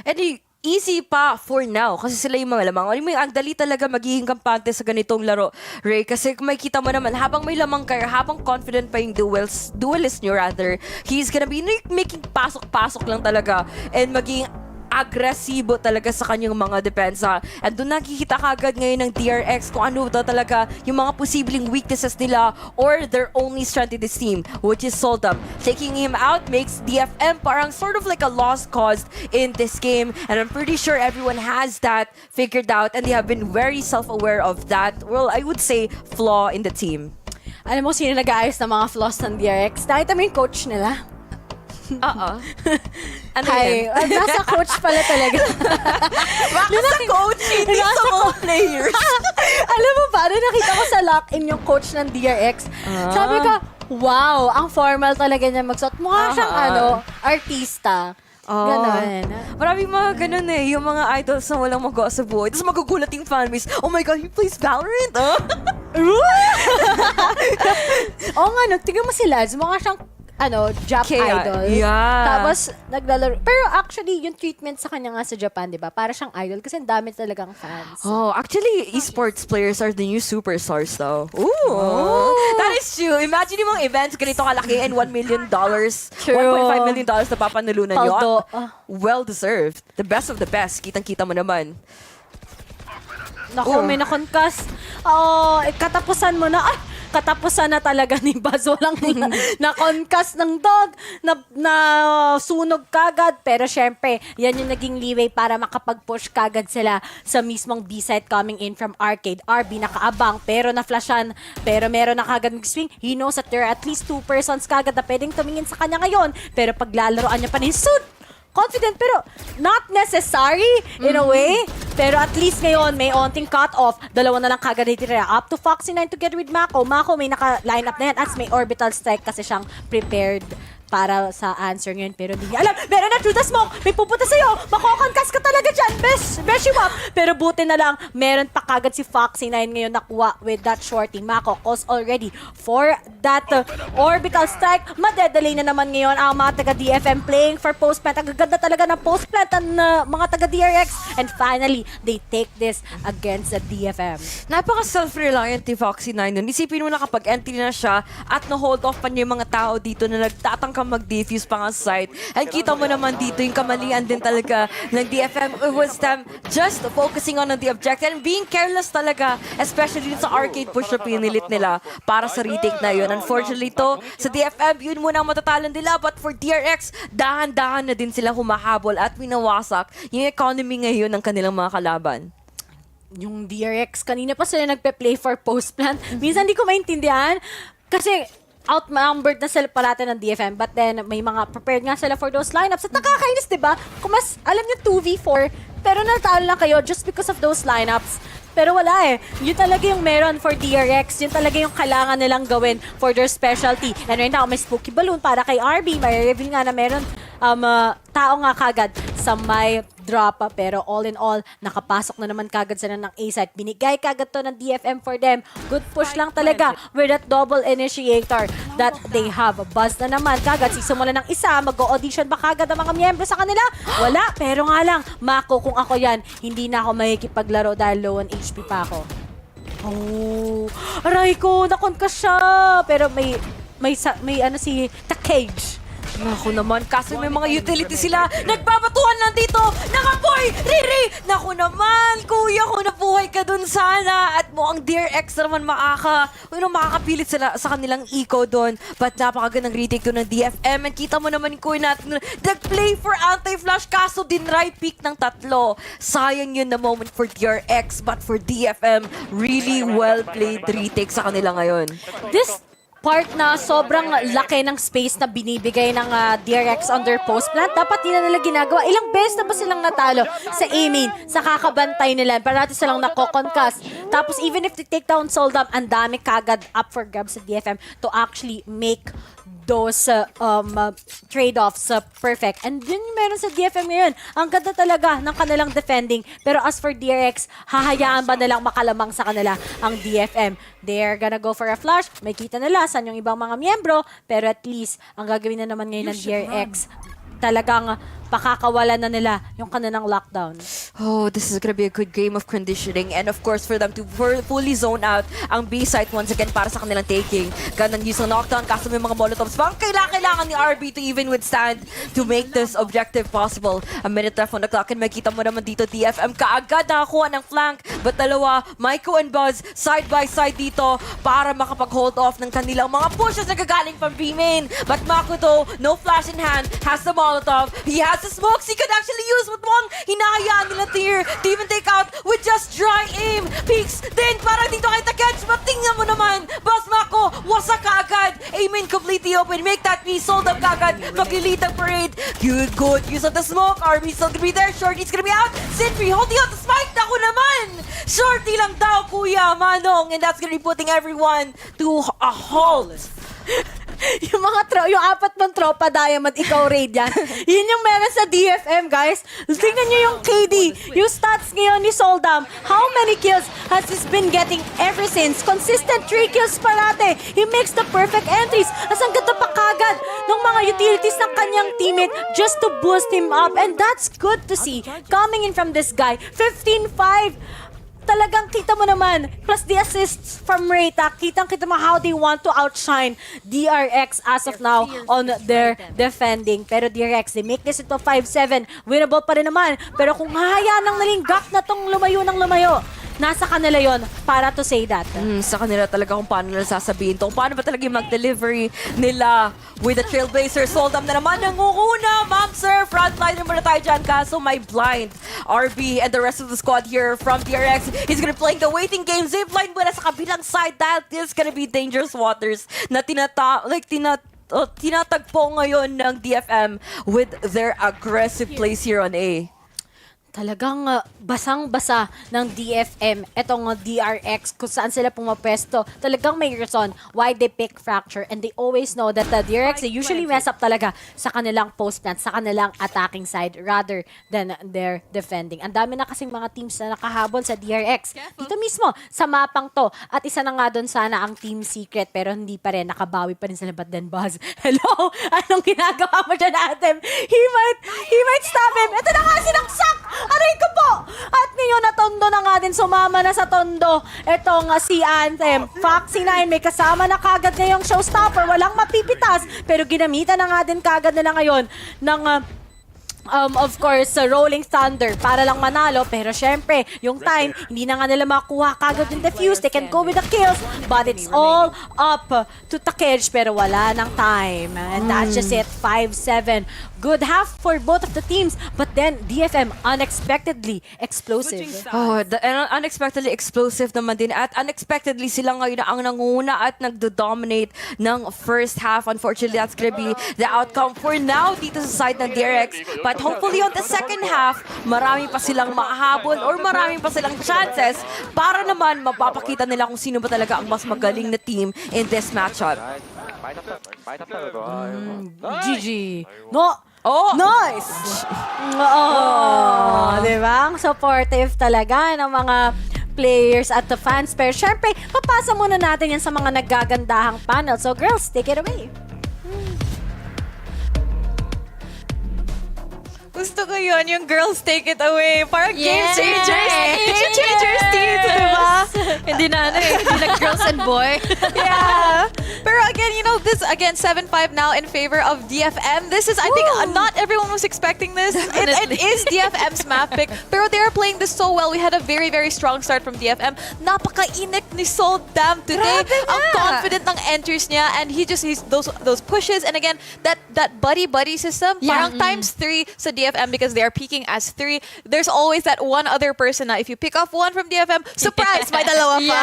And easy pa for now kasi sila yung mga lamang. Ang dali talaga magiging kampante sa ganitong laro, Ray. Kasi kung makikita mo naman, habang may lamang kayo, habang confident pa yung duelist nyo rather, he's gonna be making pasok-pasok lang talaga and magiging agresibo talaga sa kanyang mga depensa. And doon nakikita kagad ngayon ng DRX kung ano daw talaga yung mga posibleng weaknesses nila or their only strength in this team, which is Soldam. Taking him out makes DFM parang sort of like a lost cause in this game, and I'm pretty sure everyone has that figured out and they have been very self-aware of that, well, I would say, flaw in the team. Alam mo, sino nag-aayos ng mga flaws ng DRX? Nakita mo yung coach nila? Ano yan? Nasa coach pala talaga. Bakit sa coach? Hindi sa mga players. Alam mo ba, nakita ko sa lock-in yung coach ng DRX. Sabi ko, wow, ang formal talaga niya magsuot. Mukha siyang artista. Ganon. Maraming mga ganon eh. Yung mga idols na walang magawa sa buhay. Tapos magugulat yung fanbase. Oh my God, he plays VALORANT? Oo nga, tingnan mo sila. Mukha siyang Jap idol. Yeah. Tapos, naglalaro. Pero actually, yung treatment sa kanya nga sa Japan, di ba? Para siyang idol kasi ang dami talagang fans. Oh, actually, esports players are the new superstars though. Ooh. That is true. Imagine yung mga events ganito kalaki and $1 million, $1.5 million na papanulunan nyo. Well deserved. The best of the best. Kitang-kita mo naman. Naku, may nakonkas. Katapusan mo na. Katapusan na talaga ni Buzz. Walang na-concuss ng dog, na sunog kagad. Pero syempre, yan yung naging leeway para makapag-push kagad sila sa mismong B-side coming in from Arcade. RB nakaabang, pero na-flashan. Pero meron na kagad mag-swing. He knows that there are at least 2 persons kagad na pwedeng tumingin sa kanya ngayon. Pero paglalaroan niya pa rin, confident pero not necessary in a way. Pero at least ngayon, may onting cut-off. Dalawa na lang kagad itira. Up to Foxy9 together with Mako. Mako may naka-line up na yan as may orbital strike kasi siyang prepared para sa answer ngayon. Pero hindi niya alam. Meron na through the smoke. May pupunta sa'yo. Makokonkas ka talaga dyan. Beshiwap. Pero buti na lang, meron pa kagad si Foxy9 ngayon nakuha with that shorty. Mako calls already for that orbital strike. Madedelay na naman ngayon ang mga taga-DFM playing for post-plant. Ang ganda talaga ng post-plant ng mga taga-DRX. And finally, they take this against the DFM. Napaka-self-reliant ni Foxy9 nun. Isipin mo na kapag entry na siya at na-hold off pa niya yung mga tao dito na nagtatangka mag-defuse pa nga sa site. And kita mo naman dito yung kamalian din talaga ng DFM. It was them just focusing on the objective and being careless talaga, especially sa arcade push na pinilit nila para sa retake na yun. Unfortunately to, sa DFM, yun muna ang matatalan nila. But for DRX, dahan-dahan na din sila humahabol at winawasak yung economy ngayon ng kanilang mga kalaban. Yung DRX, kanina pa sila nagpe-play for post-plant. Minsan di ko maintindihan kasi outnumbered na sila parate ng DFM, but then may mga prepared nga sila for those lineups. At nakakainis, diba? Kung mas, alam niyo, 2v4, pero natalo lang kayo just because of those lineups. Pero wala eh. Yun talaga yung meron for DRX. Yun talaga yung kailangan nilang gawin for their specialty. And right now, may spooky balloon para kay RB. May reveal nga na meron tao nga kagad sa may drop. Pero all in all, nakapasok na naman kagad sila ng A-site. Binigay kagad to ng DFM for them. Good push lang talaga with that double initiator that they have. Buzz na naman kagad. Sisimula ng isa, mag-audition ba kagad ang mga miyembro sa kanila? Wala. Pero nga lang, Mako, kung ako yan, hindi na ako makikipaglaro dahil low on HP pa ako. Oh, aray ko, nakon ka siya. Pero may ano si The Cage. Naku naman, kaso may mga utility sila. Nagbabatuhan lang dito. Nakaboy! Riri! Naku naman, kuya, kung nabuhay ka dun sana. At mukhang DRX naman makakapilit sila sa kanilang eco dun. But napakagandang retake dun ng DFM. And kita mo naman, kuya, natin nag-play for anti-flash. Kaso din right pick ng tatlo. Sayang yun na moment for DRX. But for DFM, really well played retake sa kanila ngayon. This part na sobrang laki ng space na binibigay ng DRX on their post plant. Dapat di na nila ginagawa. Ilang beses na ba silang natalo sa A-main, sa kakabantay nila. Parati silang nakokoncuss. Tapos even if they take down Soldam, ang dami kagad up for grabs sa DFM to actually make those trade-offs perfect. And yun yung meron sa DFM ngayon. Ang ganda talaga ng kanilang defending. Pero as for DRX, hahayaan ba nalang makalamang sa kanila ang DFM? They're gonna go for a flash. May kita nila saan yung ibang mga miyembro. Pero at least, ang gagawin na naman ngayon ng DRX, talagang pakakawalan na nila yung kanilang lockdown. Oh, this is gonna be a good game of conditioning. And of course, for them to fully zone out ang B-site once again para sa kanilang taking. Ganang use ng knockdown, kaso may mga molotovs pa. Ang kailangan ni RB to even withstand to make this objective possible. A minute left on the clock and makita mo naman dito DFM kaagad nakakuha ng flank. But dalawa, Maiko and Buzz, side by side dito para makapag-hold off ng kanilang mga pushes na gagaling from B-main. But Makoto, no flash in hand, has the molotov. He has the smokes he could actually use with one. Hinahayaan nila Tier to even take out with just dry aim. Peaks din para dito kay Takech. But tingnan mo naman, Boss Mako, wasak kaagad. Aim in completely open. Make that be sold up kaagad. Maglilid ang parade. Good use of the smoke. RB still gonna be there. Shorty's gonna be out. Sentry holding out the spike. Naku naman. Shorty lang daw, Kuya Manong. And that's gonna be putting everyone to a halt. Yung yung apat mong tropa Diamond, ikaw raid yan. Yun yung meron sa DFM, guys. Tingnan nyo yung KD, yung stats ngayon ni Soldam. How many kills has he been getting ever since? Consistent 3 kills parate. He makes the perfect entries. As ang ganda pa kagad ng mga utilities ng kanyang teammate just to boost him up. And that's good to see. Coming in from this guy, 15-5. Talagang kita mo naman, plus the assists from Reyta, kitang-kita mo how they want to outshine DRX as of now on their defending. Pero DRX, they make this into 5-7. Winnable pa rin naman. Pero kung hahayaan ng nalinggak na tong lumayo ng lumayo, nasa kanila yon para to say that. Sa kanila talaga kung paano nila sasabihin to. Kung paano ba talaga yung mag-delivery nila with the Trailblazer. Soldam na naman nangunguna. Ma'am, sir, frontliner muna tayo dyan. Kaso may blind. RB and the rest of the squad here from DRX. He's gonna play the waiting game. Zipline muna sa kabilang side. That is gonna be dangerous waters na tinatagpo ngayon ng DFM with their aggressive plays here on A. Talagang basang-basa ng DFM etong DRX kung saan sila pumapwesto. Talagang may reason why they pick Fracture, and they always know that the DRX, they usually mess up talaga sa kanilang post plant, sa kanilang attacking side rather than their defending. Ang dami na kasing mga teams na nakahabol sa DRX. Dito mismo, sa mapang to. At isa na nga doon sana ang Team Secret, pero hindi pa rin, nakabawi pa rin sila. But then Buzz, hello? Anong ginagawa mo dyan, Atem? He might stab him. Ito na nga, sinaksak! Aray ko po! At ngayon na Tondo na nga din, sumama na sa Tondo itong si Anthem. Foxy 9 may kasama na kagad ngayong showstopper, walang mapipitas, pero ginamitan na nga din kagad nila ngayon ng of course, Rolling Thunder para lang manalo. Pero syempre, yung time, hindi na nga nila makuha kagad yung defuse. They can go with the kills, but it's all up to Takej. Pero wala ng time. And that's just it, 5-7. Good half for both of the teams. But then, DFM, unexpectedly explosive. Unexpectedly explosive naman din. At unexpectedly, sila ngayon ang nanguna at nagdo-dominate ng first half. Unfortunately, that's gonna be the outcome for now dito sa side ng DRX. But hopefully on the second half, marami pa silang makahabol or marami pa silang chances para naman mapapakita nila kung sino ba talaga ang mas magaling na team in this matchup. GG. No! Oh! Nice! Oh, di ba? Ang supportive talaga ng mga players at the fans. Pero syempre, papasa muna natin yan sa mga naggagandahang panel. So girls, take it away. Gusto ko yun, yung girls take it away. Parang game Yes! changers. Game changers team, diba? Hindi na hindi na girls and boy. Yeah. Pero again, you know, this, again, 7-5 now in favor of DFM. This is, I think, not everyone was expecting this. It is DFM's map pick. Pero they are playing this so well. We had a very, very strong start from DFM. Napaka-inik ni Soul Dam today. Ang confident ng entries niya. And he's those pushes. And again, that buddy-buddy system, parang times 3 sa DFM because they are peaking as 3. There's always that one other person na if you pick off one from DFM, surprise, may dalawa pa.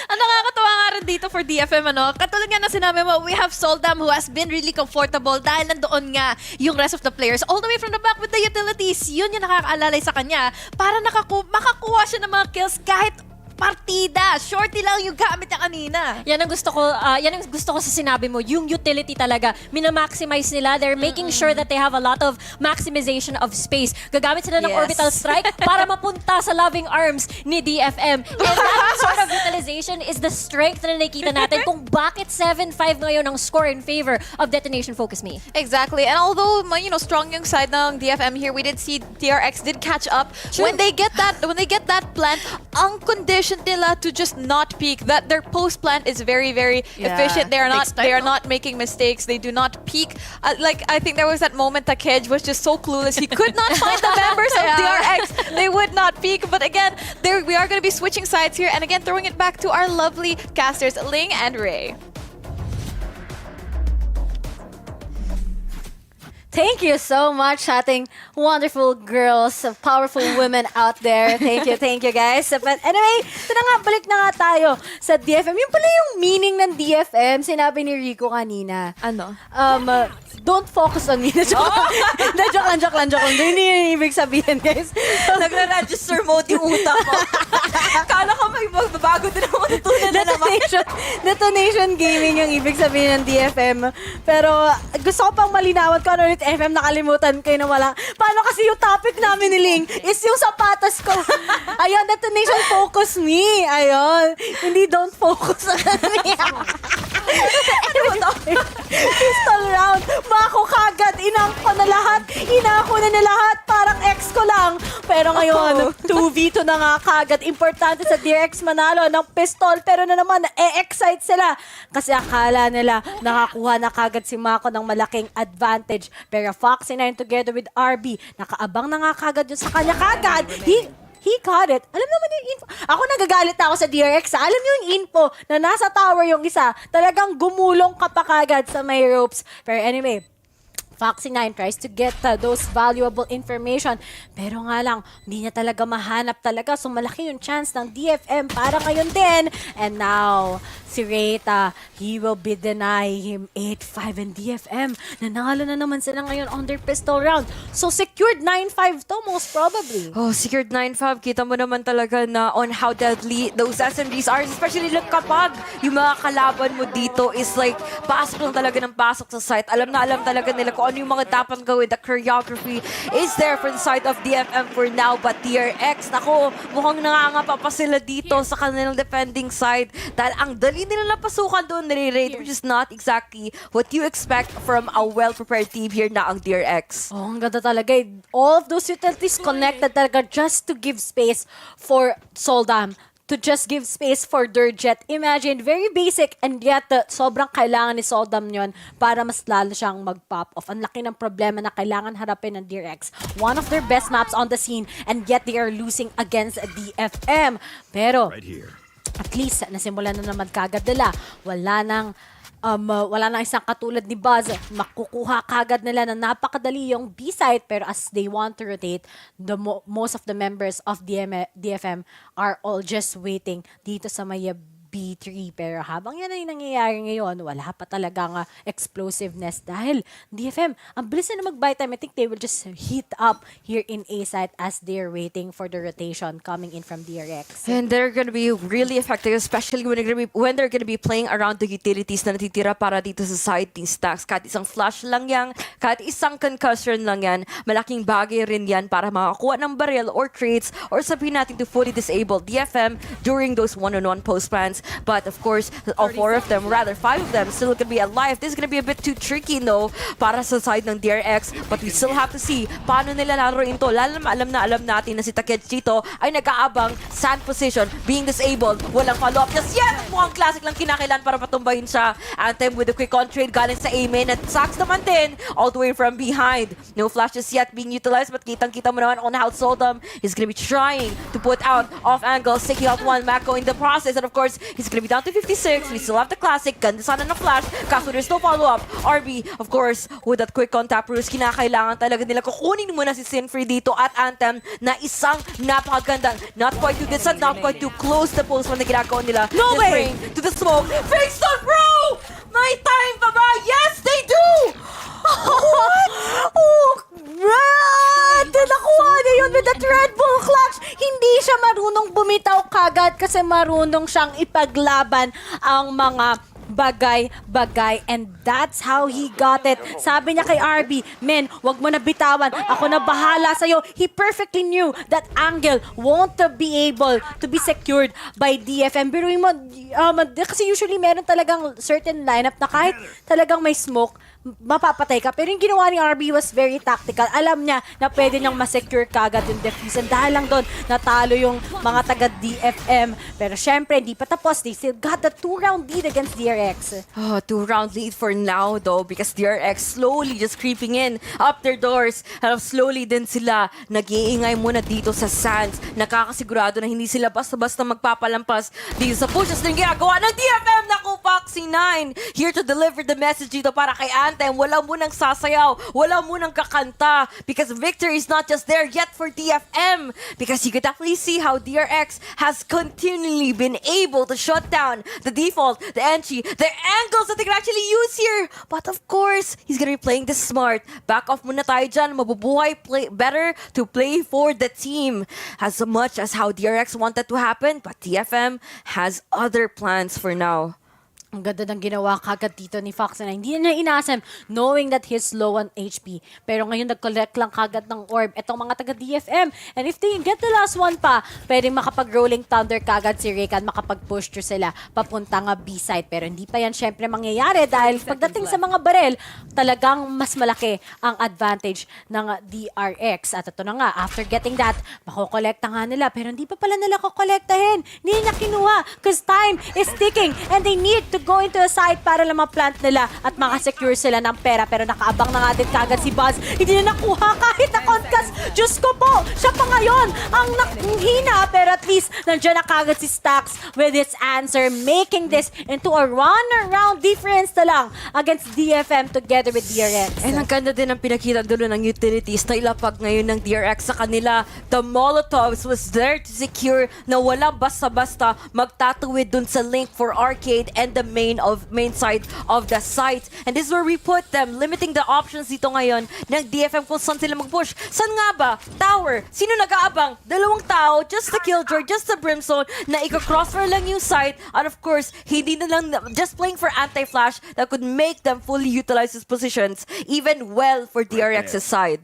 Ang nakakatawa nga rin dito for DFM, katulad nga na sinabi mo, we have Soldam who has been really comfortable dahil nandoon nga yung rest of the players all the way from the back with the utilities. Yun yung nakakaalalay sa kanya para makakuha siya ng mga kills kahit partida. Shorty lang yung gamit niya kanina. Yan ang gusto ko sa sinabi mo, yung utility talaga. Minamaximize nila. They're making sure that they have a lot of maximization of space. Gagamit sila ng orbital strike para mapunta sa loving arms ni DFM. And that sort of utilization is the strength na nakikita natin kung bakit 7-5 ngayon ang score in favor of Detonation FocusMe. Exactly. And although, you know, strong yung side ng DFM here, we did see DRX did catch up. True. When they get that plan, ang condition nila to just not peak, that their post plant is very, very efficient. They are not making mistakes. They do not peak. Like, I think there was that moment Takej was just so clueless. He could not find the members of DRX. They would not peak. But again, we are going to be switching sides here. And again, throwing it back to our lovely casters, Ling and Ray. Thank you so much sa ating wonderful girls, powerful women out there. Thank you guys. But anyway, ito na nga, balik na nga tayo sa DFM. Yung pala yung meaning ng DFM, sinabi ni Rico kanina. Ano? Don't focus on me. Joke lang. Hindi yung ibig sabihin, guys. Nagra-register mode yung utak mo. Kala ko may magbabago din ako natutunan na naman. Detonation gaming yung ibig sabihin ng DFM. Pero gusto ko pang malinawan ko ano ulit FM, nakalimutan ko na wala. Paano kasi yung topic namin ni Ling is yung sapatos ko. Ayun, Detonation FocusMe. Ayun. Hindi don't focus on me. Ano ba to? Pistol round. Mako kagad. Inako na lahat. Parang ex ko lang. Pero ngayon, 2v2 na nga kagad. Importante sa DRX manalo ng pistol. Pero na naman, excite sila. Kasi akala nila nakakuha na kagad si Mako ng malaking advantage. Pero Foxy 9 together with RB, nakaabang na nga kagad yun sa kanya kagad. He got it. Alam naman yung info. Ako nagagalit na ako sa DRX. Alam niyo yung info na nasa tower yung isa. Talagang gumulong ka pa kagad sa may ropes. Pero anyway, Foxy9 tries to get those valuable information. Pero nga lang, hindi niya talaga mahanap talaga. So malaki yung chance ng DFM para ngayon din. And now, si Reyta, he will be denying him 8-5 and DFM. Nanalo na naman sila ngayon on their pistol round. So secured 9-5 to most probably. Oh, secured 9-5. Kita mo naman talaga na on how deadly those SMGs are. Especially kapag yung mga kalaban mo dito is like, pasok lang talaga ng pasok sa site. Alam na alam talaga nila kung ano yung mga dapat gawin. The choreography is there for the side of DFM for now. But TRX, nako, mukhang nangangapa pa sila dito sa kanilang defending side. Dahil ang dali nila napasukan doon, nire-rate, which is not exactly what you expect from a well-prepared team here na ang DRX. Oh, ang ganda talaga. All of those utilities connected talaga just to give space for Soldam. To just give space for Durjet. Imagine, very basic and yet sobrang kailangan ni Soldam yon para mas lalo siyang mag-pop off. Ang laki ng problema na kailangan harapin ng DRX. One of their best maps on the scene and yet they are losing against DFM. Pero, at least, nasimulan na naman kagad nila. Wala nang isang katulad ni Buzz. Makukuha kagad nila na napakadali yung B-site, pero as they want to rotate, most of the members of DFM are all just waiting dito sa may B3. Pero habang yan ay nangyayari ngayon, wala pa talagang explosiveness dahil DFM, ang bilis na mag-buy time. I think they will just heat up here in A-site as they're waiting for the rotation coming in from DRX. And they're gonna be really effective, especially when they're gonna be playing around the utilities na natitira para dito sa side ni Stacks. Kahit isang flash lang yan, kahit isang concussion lang yan, malaking bagay rin yan para makakuha ng barrel or crates or sabihin natin to fully disable DFM during those one-on-one post plans. But of course, all 4 of them, rather 5 of them, still gonna be alive. This is gonna be a bit too tricky, no, para sa side ng DRX. But we still have to see paano nila laruin to. Lalo na alam natin na si Takechito ay nag-aabang sand position, being disabled, walang follow-up just yet. Mukhang classic lang kinakailan para patumbahin siya. Anthem with a quick on-trade galing sa A-main at Sax naman din, all the way from behind. No flashes yet being utilized, but kitang-kita mo naman on how Soldam is gonna be trying to put out off angles, taking out one Mako in the process. And of course, he's gonna be down to 56. We still have the classic. Ganda sana na flash. Kaso there's no follow-up. RB, of course, with that quick contact Bruce, kinakailangan talaga nila kukunin muna si Sinfree dito at Anthem na isang napakagandang, not quite too distant, not quite too close the post na ginagawa nila. No way! To the smoke. Fake stun, bro! May time pa ba? Yes, they do! What? Oh, Brad! Nakuha niya yun with that Red Bull clutch. Hindi siya marunong bumitaw kagad kasi marunong siyang ipaglaban ang mga bagay-bagay and that's how he got it. Sabi niya kay RB, men, wag mo na bitawan. Ako na bahala sa'yo. He perfectly knew that angle won't be able to be secured by DFM. Pero kasi usually meron talagang certain lineup na kahit talagang may smoke, mapapatay ka. Pero yung ginawa ni RB was very tactical. Alam niya na pwede niyang masecure kagad yung defuse. And dahil lang doon, natalo yung mga taga-DFM. Pero syempre, hindi pa tapos. They still got the 2-round lead against DRX. Oh, 2-round lead for now though because DRX slowly just creeping in up their doors. Slowly din sila nag-iingay muna dito sa sands. Nakakasigurado na hindi sila basta-basta magpapalampas dito sa pushes na ginagawa ng DFM. Naku, Foxy9 here to deliver the message dito para kay Anthem. Wala munang sasayaw, wala munang kakanta because victory is not just there yet for DFM because you could definitely see how DRX has continually been able to shut down the default, the entry, the angles that they can actually use here. But of course, he's gonna be playing this smart. Back off muna tayo dyan. Mabubuhay, better to play for the team as much as how DRX wanted to happen, but DFM has other plans for now. Ang ganda ng ginawa kagad dito ni Foxy9. Hindi na inasam knowing that he's low on HP. Pero ngayon nag-collect lang kagad ng orb itong mga taga-DFM. And if they get the last one pa, pwedeng makapag-rolling thunder kagad si Raykan, makapag-push through sila papunta nga B-side. Pero hindi pa yan syempre mangyayari dahil pagdating sa mga barel, talagang mas malaki ang advantage ng DRX. At ito na nga, after getting that, makukolekta nga nila. Pero hindi pa pala nila kukolektahin. Hindi nila kinuha because time is ticking and they need to go into a site para lang ma-plant nila at makasecure sila ng pera. Pero nakaabang na nga din kagad si Buzz. Hindi na nakuha kahit na concuss. Diyos ko po, siya pa ngayon ang hina. Pero at least nandiyan na kagad si Stax with his answer, making this into a run-around difference na lang against DFM together with DRX. And ang ganda din ang pinakita dulo ng utilities na ilapag ngayon ng DRX sa kanila. The Molotovs was there to secure na walang basta-basta magtatuwid dun sa link for arcade and the main side of the site. And this is where we put them, limiting the options dito ngayon ng DFM kung saan sila mag-push. Saan nga ba? Tower. Sino nag-aabang? Dalawang tao, just the Killjoy, just the Brimstone, na ika-crossfire lang yung site. And of course, hindi na lang just playing for anti-flash that could make them fully utilize his positions, even well for DRX's side.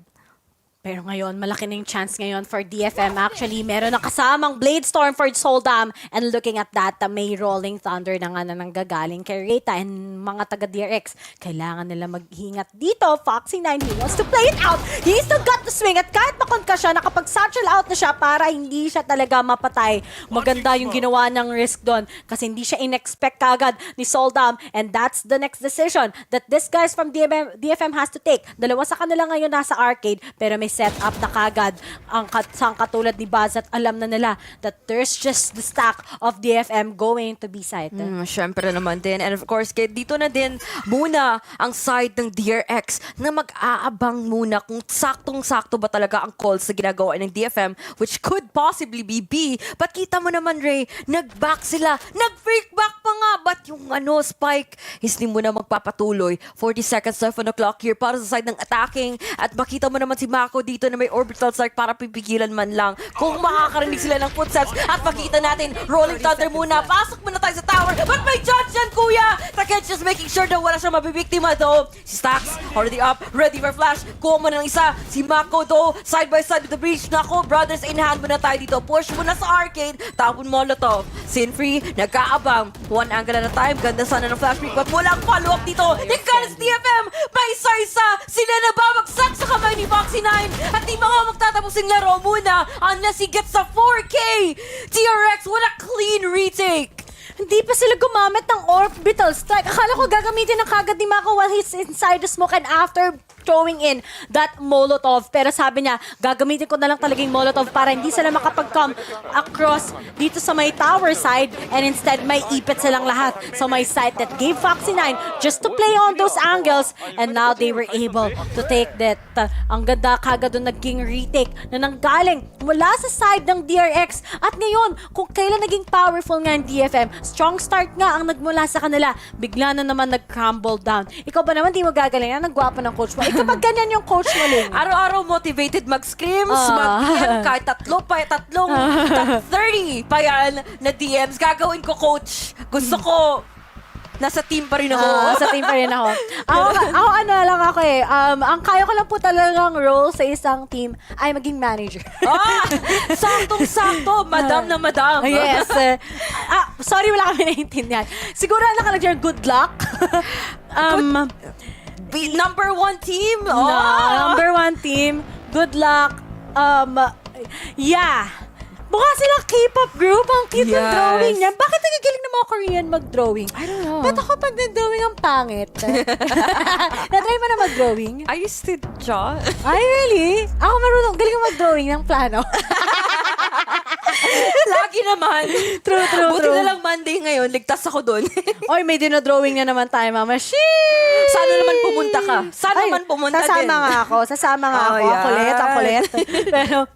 Pero ngayon, malaki na yung chance ngayon for DFM. Actually, meron na kasamang Blade Storm for Soldam. And looking at that, may Rolling Thunder na nga na nanggagaling kay Reyta and mga taga-DRX. Kailangan nila maghingat dito. Foxy9, he wants to play it out. He still got the swing. At kahit makonka siya, nakapag-satchel out na siya para hindi siya talaga mapatay. Maganda yung ginawa ng risk doon kasi hindi siya in-expect kagad ni Soldam. And that's the next decision that this guys from DFM has to take. Dalawa sa kanila ngayon nasa arcade, pero may set up na kagad ang katulad ni Baz at alam na nila that there's just the stack of DFM going to be side. Syempre naman din. And of course, dito na din muna ang side ng DRX na mag-aabang muna kung saktong-sakto ba talaga ang calls na ginagawa ng DFM, which could possibly be B. But kita mo naman, Ray, nag-back sila. Nag-freak back pa nga. But yung Spike, hindi mo na magpapatuloy. 40 seconds left on the clock here para sa side ng attacking. At makita mo naman si Mako dito na may orbital strike para pipigilan man lang kung makakarinig sila ng footsteps. At makita natin, Rolling Thunder muna. Pasok muna tayo sa tower. But may judge yan, kuya! Takech just making sure na wala siya mabibiktima though. Si Stax, already up, ready for flash. Kuha mo ng isa. Si Mako though, side by side with the breach. Nako, brothers, in hand muna tayo dito. Push muna sa arcade. Tapon Molotov. Sinfree, nagkaabang. One angle at a time. Ganda sana ng flash break. But walang follow-up dito. Nagkalas DFM. May isa-isa. Sila nababagsak sa kamay ni Foxy9. At di mga magtatapos yung laro muna unless he gets a 4K. TRX, what a clean retake. Hindi pa sila gumamit ng orbital strike. Akala ko gagamitin ng kagad ni Mako while he's inside the smoke and after throwing in that Molotov. Pero sabi niya, gagamitin ko na lang talagang Molotov para hindi sila makapag-come across dito sa may tower side and instead may ipit silang lahat sa may side that gave Foxy9 just to play on those angles and now they were able to take that. Ang ganda kagad doon naging retake na nanggaling mula sa side ng DRX at ngayon, kung kailan naging powerful nga ang DFM, strong start nga ang nagmula sa kanila, bigla na naman nag-crumble down. Ikaw ba naman di mo gagalingan? Nagwapo ng coach mo. Kapag ganyan yung coach mo, Ling. Araw-araw motivated mag-scrims, mag-DM, kahit tatlong top 30 pa yan na DMs. Gagawin ko, coach. Gusto ko, nasa team pa rin ako. Sa team pa rin ako. Ako ano lang ako eh. Ang kaya ko lang po talagang role sa isang team ay maging manager. Saktong-sakto. Madam na madam. Yes. Sorry, wala kami naiintindihan. Siguro nakalagay dyan, good luck. Number one team? Number one team. Good luck. Yeah. Mukha silang K-pop group. Ang cute ng drawing niya. Bakit nagigiling ng mga Korean mag-drawing? I don't know. Ba't ako pag nag-drawing ang pangit? Na-try mo na mag-drawing? I used to draw. Ay, really? Ako marunong. Galing mag-drawing ng plano. Lagi naman. True. Buti na lang Monday ngayon, ligtas ako doon. Oy, may dinodrawing na naman tayo, mama. Sheesh! Sana naman pumunta ka. Sasama nga ako. Yeah. Ang kulit. Pero,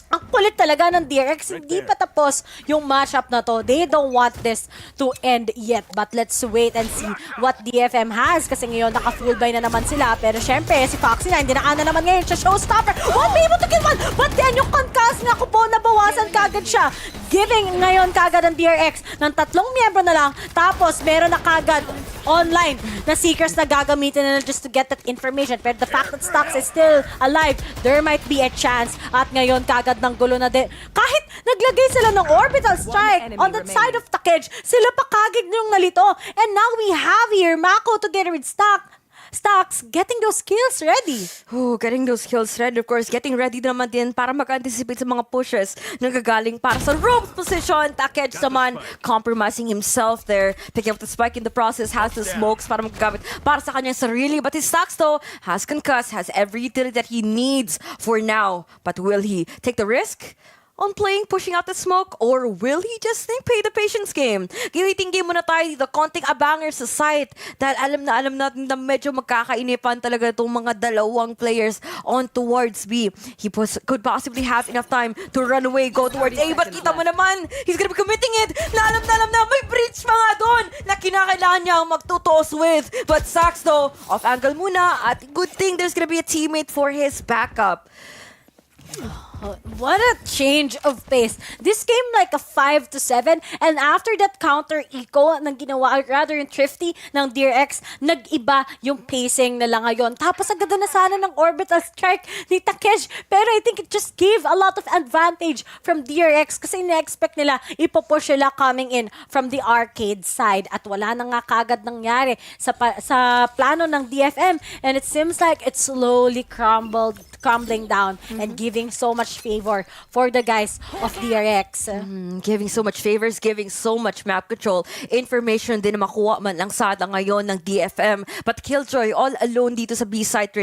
ang kulit talaga ng DRX. Hindi pa tapos yung matchup na to. They don't want this to end yet. But let's wait and see what DFM has. Kasi ngayon, naka-full buy na naman sila. Pero syempre, si Foxy9, dinaan na naman ngayon siya showstopper. Won't be able to kill one. But then, yung concuss nga ko po, nabawasan kagad siya. Giving ngayon kagad ang DRX ng 3 miyembro na lang. Tapos, meron na kagad online na seekers na gagamitin na just to get that information. Pero the fact that Stax is still alive, there might be a chance. At ngayon, kagad ng gulo na din. Kahit naglagay sila ng orbital strike on that side of Takej, sila pa kagad yung nalito. And now we have here Mako together with Stax. Stocks getting those skills ready. Getting those skills ready, of course, getting ready naman din para mag-anticipate sa mga pushes na gagaling para sa ropes position. Takej naman, compromising himself there, picking up the spike in the process, has the smokes para magagamit para sa kanyang sarili. But his Stocks though, has concussed, has every utility that he needs for now. But will he take the risk on playing, pushing out the smoke, or will he just pay the patience game? Giliting game muna tayo dito, konting abanger sa site dahil alam natin na medyo magkakainipan talaga itong mga dalawang players on towards B. He could possibly have enough time to run away, go towards A, but kita mo naman, he's gonna be committing it, na alam na may breach pa nga doon na kinakailangan niyang magtutos with. But Sax though, off angle muna, at good thing there's gonna be a teammate for his backup. What a change of pace. This came like a 5-7, and after that counter eco ng ginawa, or rather yung thrifty ng DRX, nag-iba yung pacing nila ngayon. Tapos agad na sana ng orbital strike ni Takej, pero I think it just gave a lot of advantage from DRX kasi ina-expect nila ipopush sila coming in from the arcade side, at wala na nga kagad nangyari sa plano ng DFM, and it seems like it's slowly crumbling down and giving so much favor for the guys of DRX. Giving so much favors, giving so much map control. Information din na makuha man lang sada ngayon ng DFM. But Killjoy all alone dito sa B-side.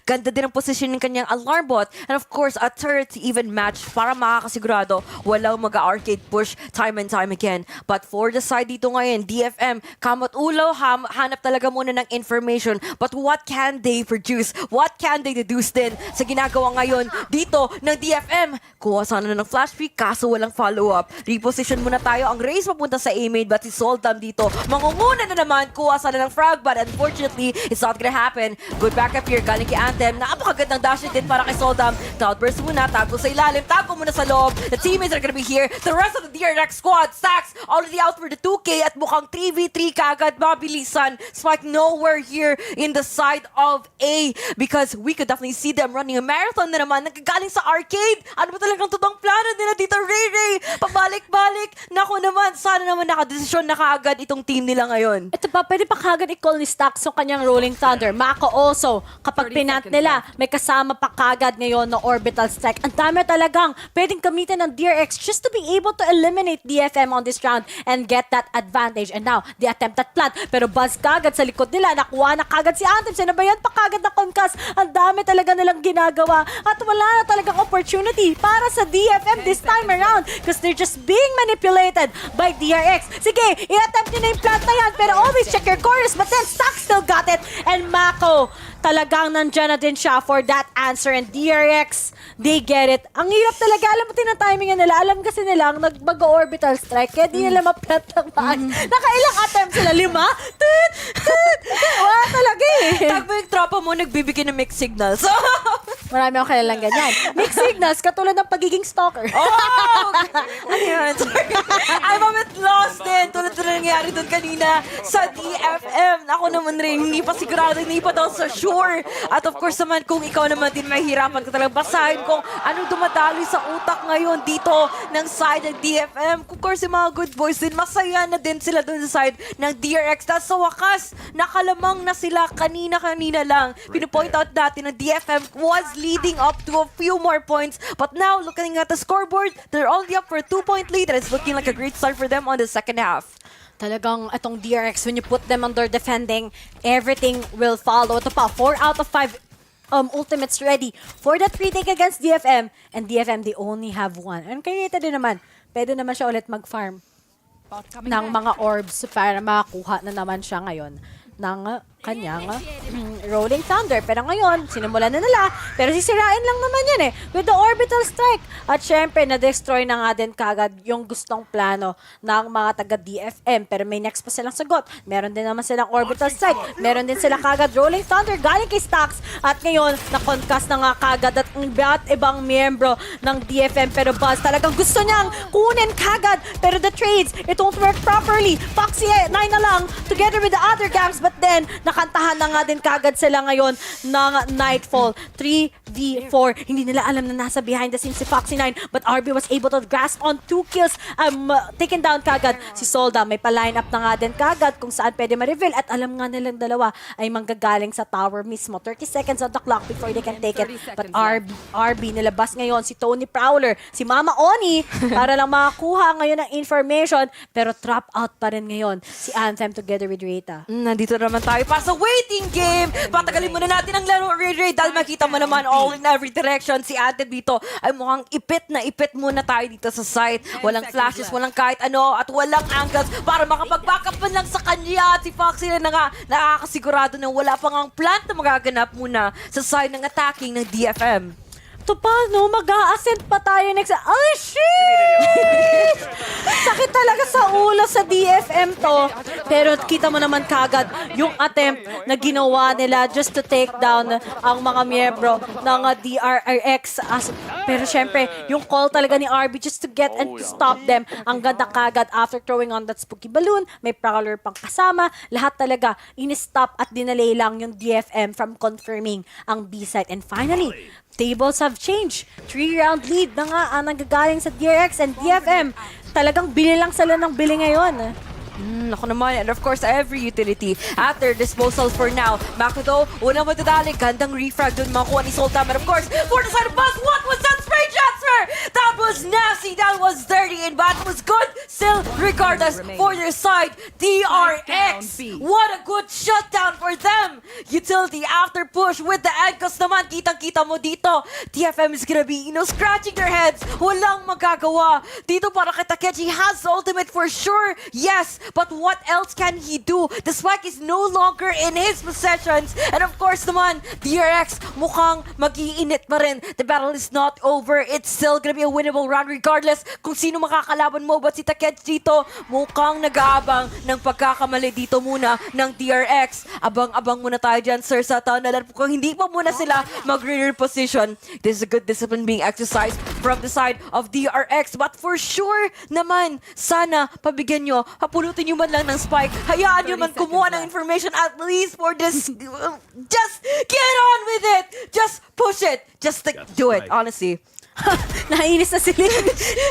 Ganda din ang position ng kanyang alarm bot. And of course, a turret to even match para makakasigurado walang mag-arcade push time and time again. But for the side dito ngayon, DFM, kamot ulo, hanap talaga muna ng information. But what can they produce? What can they deduce din sa ginagawa ngayon dito ng DFM? Kuha sana ng flash pick, kaso walang follow-up. Reposition muna tayo. Ang race papunta sa A-maid, but si Soldam dito, mangunguna na naman, kuha sana ng frag, but unfortunately, it's not gonna happen. Good backup here, galing kay Anthem. Napakagandang dash din para kay Soldam. Cloudburst muna, tago sa ilalim, tago muna sa loob. The teammates are gonna be here. The rest of the DRX squad, Stacks, already out for the 2K at mukhang 3v3 kagad, mabilisan. Spike nowhere here in the side of A, because we could definitely see them running a marathon na naman, nagkagaling sa arcade. Ano ba talagang totoong plano nila dito, Ray? Pabalik-balik. Nako naman, sana naman nakadesisyon na kaagad itong team nila ngayon. Ito pa, pwede pa kagad i-call ni Stacks yung kanyang Rolling Thunder. Mako also, kapag pinat nila, may kasama pa kagad ngayon na orbital strike. Ang dami talagang pwedeng gamitin ng DRX just to be able to eliminate DFM on this round and get that advantage. And now, the attempt at plant. Pero buzz kagad sa likod nila, nakuha na kagad si Anthem. Sinabayan pa kagad na concuss. Ang dami talaga nilang ginagawa. At wala na talagang opportunity para sa DFM this time around because they're just being manipulated by DRX. Sige, i-attempt nyo na yung plant na yan, pero always check your corners, but then Stacks still got it, and Mako, talagang nandyan na din siya for that answer, and DRX, they get it. Ang hirap talaga, alam mo tinatimingan nila, alam kasi nilang mag-orbital strike, kaya di nila ma-plant ng maayos. Nakailang attempt sila, 5? Wala talaga eh. Tagpo yung tropa mo, nagbibigay ng mixed signals. Marami akong kilalang ganyan. Mixed signals, katulad ng pagiging stalker. Ano yun? Sorry. I'm a bit lost din. Tulad na nangyari doon kanina sa DFM. Ako naman rin, hindi pa sigurado, hindi pa daw sa sure. At of course naman, kung ikaw naman din mahihirapan ka talagang basahin kung anong dumadaloy sa utak ngayon dito ng side ng DFM. Of course, yung mga good boys din, masaya na din sila doon sa side ng DRX. Tapos sa wakas, nakalamang na sila kanina-kanina lang. Pinupoint out natin na DFM was leading up to a few more points. But now, looking at the scoreboard, they're only up for a 2-point lead, and it's looking like a great start for them on the second half. Talagang itong DRX, when you put them under defending, everything will follow. Ito pa, 4 out of 5 ultimates ready for that retake against DFM. And DFM, they only have 1. And Kayeta din naman, pwede naman siya ulit mag-farm ng mga orbs para makakuha na naman siya ngayon ng kanyang Rolling Thunder. Pero ngayon, sinimulan na nila. Pero sisirain lang naman yan eh. With the orbital strike. At syempre, na-destroy na nga din kagad yung gustong plano ng mga taga-DFM. Pero may next pa silang sagot. Meron din naman silang orbital strike. Meron din sila kagad Rolling Thunder galing kay Stacks. At ngayon, na-concuss na nga kagad at iba't ibang miyembro ng DFM. Pero Buzz talagang gusto niyang kunin kagad. Pero the trades, it won't work properly. Foxy 9 na lang together with the other gangs. But then, Nakantahan na nga din kagad sila ngayon ng Nightfall. 3v4. Hindi nila alam na nasa behind the scenes si Foxy9, but RB was able to grasp on 2 kills. Taken down kagad si Solda. May pa-line up na nga din kagad kung saan pwede ma-reveal at alam nga nilang dalawa ay manggagaling sa tower mismo. 30 seconds on the clock before they can take it. But RB nilabas ngayon si Tony Prowler, si Mama Oni para lang makakuha ngayon ng information, pero drop out pa rin ngayon si Anthem together with Rita. Nandito naman tayo para sa waiting game. Patagalin muna natin ang laro, Ray, dahil makita mo naman all in every direction. Si Anthem dito ay mukhang ipit muna tayo dito sa site. Walang flashes, walang kahit ano, at walang angles para makapag-backup man lang sa kanya. At si Foxy na nga nakakasigurado na wala pang ang plant na magaganap muna sa side ng attacking ng DFM. Ito pa, no? Mag-a-ascend pa tayo next. Ay, shit! Sakit talaga sa ulo sa DFM to. Pero kita mo naman kagad yung attempt na ginawa nila just to take down ang mga miyembro ng DRX. Pero syempre, yung call talaga ni RB just to get and to stop them. Ang ganda kagad after throwing on that spooky balloon. May Prowler pang kasama. Lahat talaga in-stop at dinalay lang yung DFM from confirming ang B-site. And finally, tables have changed. 3-round lead na nga ang nanggagaling sa DRX and DFM. Talagang bili lang sila ng bili ngayon. Ako naman, and of course, every utility at their disposal for now. Makuto, unang matadali, gandang refrag dun makuha ni Sultan. And of course, for the side of Buzz, what was that spray transfer? That was nasty, that was dirty, and that was good. Still, regardless, for their side, DRX, what a good shutdown for them. Utility after push with the ankles naman, kitang-kita mo dito. TFM is gonna be, scratching their heads. Walang magagawa. Dito para kay Takechi has the ultimate for sure, yes. But what else can he do? The spike is no longer in his possessions. And of course naman, DRX mukhang mag-iinit pa rin. The battle is not over. It's still gonna be a winnable round regardless kung sino makakalaban mo. But si Takechi dito mukhang nag-aabang ng pagkakamali dito muna ng DRX. Abang-abang muna tayo dyan, sir, sa tunnel. Kung hindi pa muna sila mag-reposition, this is a good discipline being exercised from the side of DRX. But for sure naman, sana pabigyan nyo, pulutin nyo man lang ng spike. Hayaan nyo man kumuha ng information at least for this. Just get on with it. Just push it. Just do it, honestly. Nainis na sila.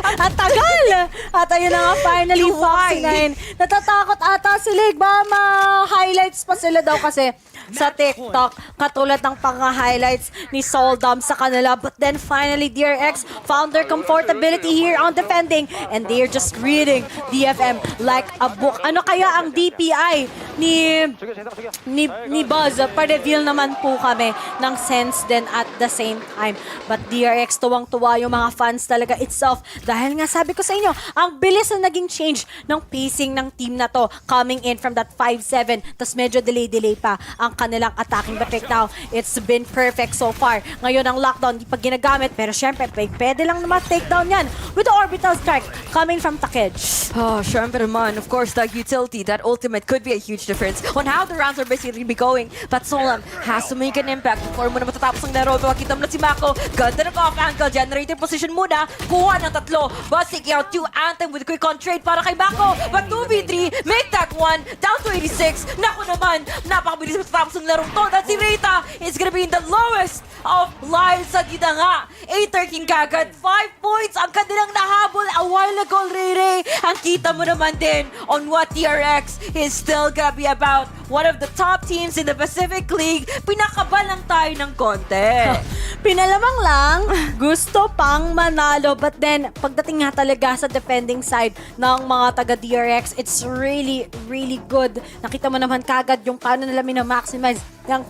Ang tagal! At ayun na nga, finally, Foxy9. Natatakot ata sila. Ba, ma-highlights pa sila daw kasi sa TikTok, katulad ng pang-highlights ni Soldom sa kanila. But then finally, DRX found their comfortability here on defending and they're just reading DFM like a book. Ano kaya ang DPI ni Buzz? Pa-reveal naman po kami ng sense din at the same time. But DRX, tuwang-tuwa yung mga fans talaga itself. Dahil nga sabi ko sa inyo, ang bilis na naging change ng pacing ng team na to. Coming in from that 5-7, tas medyo delay pa ang kanilang attacking. But right now, it's been perfect so far. Ngayon ang lockdown, di pa ginagamit. Pero syempre, pwede lang naman takedown yan with the orbital strike coming from Takej. Oh, syempre naman. Of course, the utility, that ultimate could be a huge difference on how the rounds are basically be going. But Solam has to make an impact before mo na matatapos ang laro. Makita mo na si Mako. Ganda ng off-angle. Generator position muna. Kuha ng 3. Busting out 2 Anthem with quick on trade para kay Mako. But 2v3, make that one. Down to 86. Naku naman, napakabilis matatapos ang larong to. That si Rita is gonna be in the lowest of lives sa gida nga. 8-13 kagad. 5 points ang kanilang nahabol a while ago, Rere. Ang kita mo naman din on what TRX is still gonna be about. One of the top teams in the Pacific League. Pinakaba lang tayo ng konti. Pinalamang lang, gusto pang manalo. But then, pagdating nga talaga sa defending side ng mga taga-DRX, it's really, really good. Nakita mo naman kagad yung paano nila minamaximize yung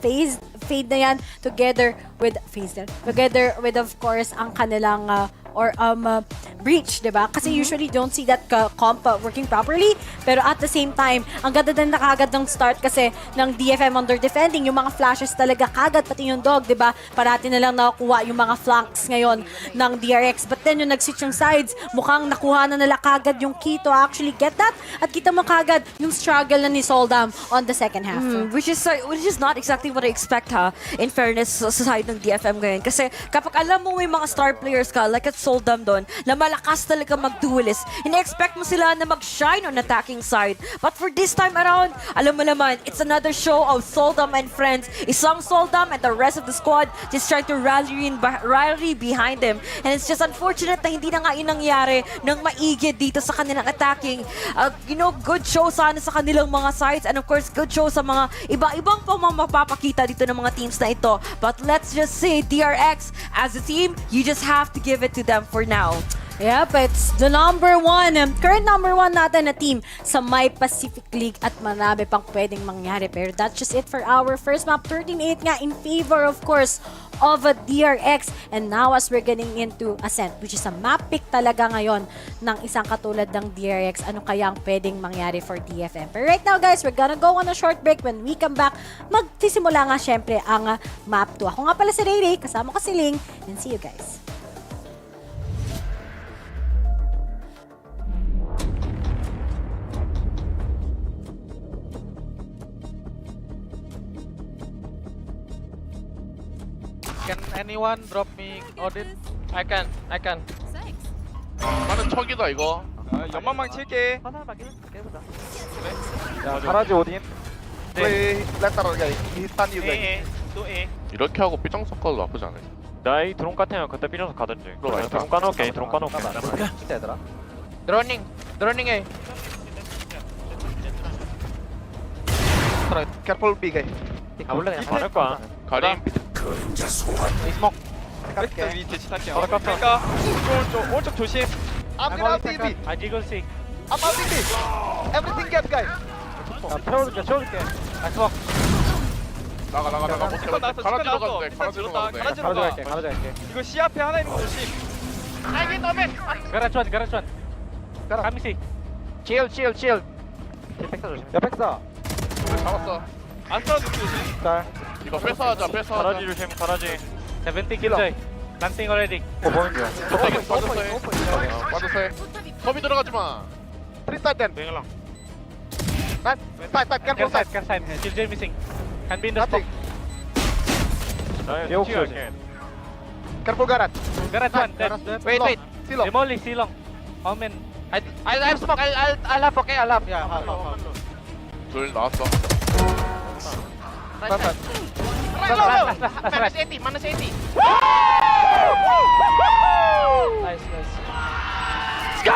fade na yan together with of course ang kanilang breach, diba? Kasi usually don't see that comp working properly. Pero at the same time, ang ganda din na kagad ng start kasi ng DFM under defending. Yung mga flashes talaga kagad, pati yung dog, diba? Parati na lang nilang nakuha yung mga flanks ngayon ng DRX. But then yung nag-switch yung sides, mukhang nakuha na nila kagad yung key to actually get that. At kita mo kagad yung struggle na ni Soldam on the second half. Which is not exactly what I expect, ha, in fairness sa side ng DFM ngayon. Kasi kapag alam mo may mga star players ka, like at Soldam doon, na malakas talaga mag-duelist, ina-expect mo sila na mag-shine on attacking side. But for this time around, alam mo naman, it's another show of Soldam and friends. Isang Soldam and the rest of the squad just trying to rally behind him. And it's just unfortunate na hindi na nga yun nangyari ng maigid dito sa kanilang attacking. Good show sana sa kanilang mga sides, and of course, good show sa mga iba-ibang mapapakita dito ng mga teams na ito. But let's just say, DRX, as a team, you just have to give it to them for now. Yep, it's the current number one natin na team sa My Pacific League at marami pang pwedeng mangyari. Pero that's just it for our first map. 13-8 nga in favor, of course, of a DRX. And now as we're getting into Ascent, which is a map pick talaga ngayon ng isang katulad ng DRX, ano kaya ang pwedeng mangyari for DFM. But right now, guys, we're gonna go on a short break. When we come back, magsisimula nga syempre ang map 2. Ako nga pala si Ray, kasama ko si Ling, and see you guys. Can anyone drop me Odin? I can. 나는 척이다 이거. 연막망 칠게. 하나 해보자. 가라지 오딘. 플레이 렛다로 이스탄 A. 또 A. 이렇게 하고 삐정 섞어도 나쁘지 않아. 나이 드론 같으면 그때 삐져서 가든지. 드론 까놓을게. 드론 까놓을게. 얘들아. 드로닝 A. Careful B guy. 원래 그냥 많을 거야. 가림. 스모크. 갈게. 위 대치할게요. 그러니까 오른쪽 조심. I'm gonna BB. 아 이걸 씩. I'm gonna BB. Everything get guy. 채워줄게. 아 스모크. 나가. 뒷건 나왔어. 뒷건 들었다. 가라져갈게. 이거 C 앞에 하나 있는 거 조심. 아이게 너면. 가라ကျွ안. 감시. 칠. 백사 조심. 야 백사. 잡았어. 안 써도 조심. 이거 패스하자. 가라지 조심. 가라지. 70 킬자이. 란팅 already. 빠졌어. 컵이 들어가지 마. 트리스탄. 뱅글랑. 스타트. Can side. Killjoy missing. Can be in the smoke. Careful Garat. Garat one. Dead. Wait. Silo. Demoli, silong. Omen. I'll have smoke. I'll have. Okay, I'll have. Yeah. 둘 나왔어. Mana si Eti? Nice. Let's go!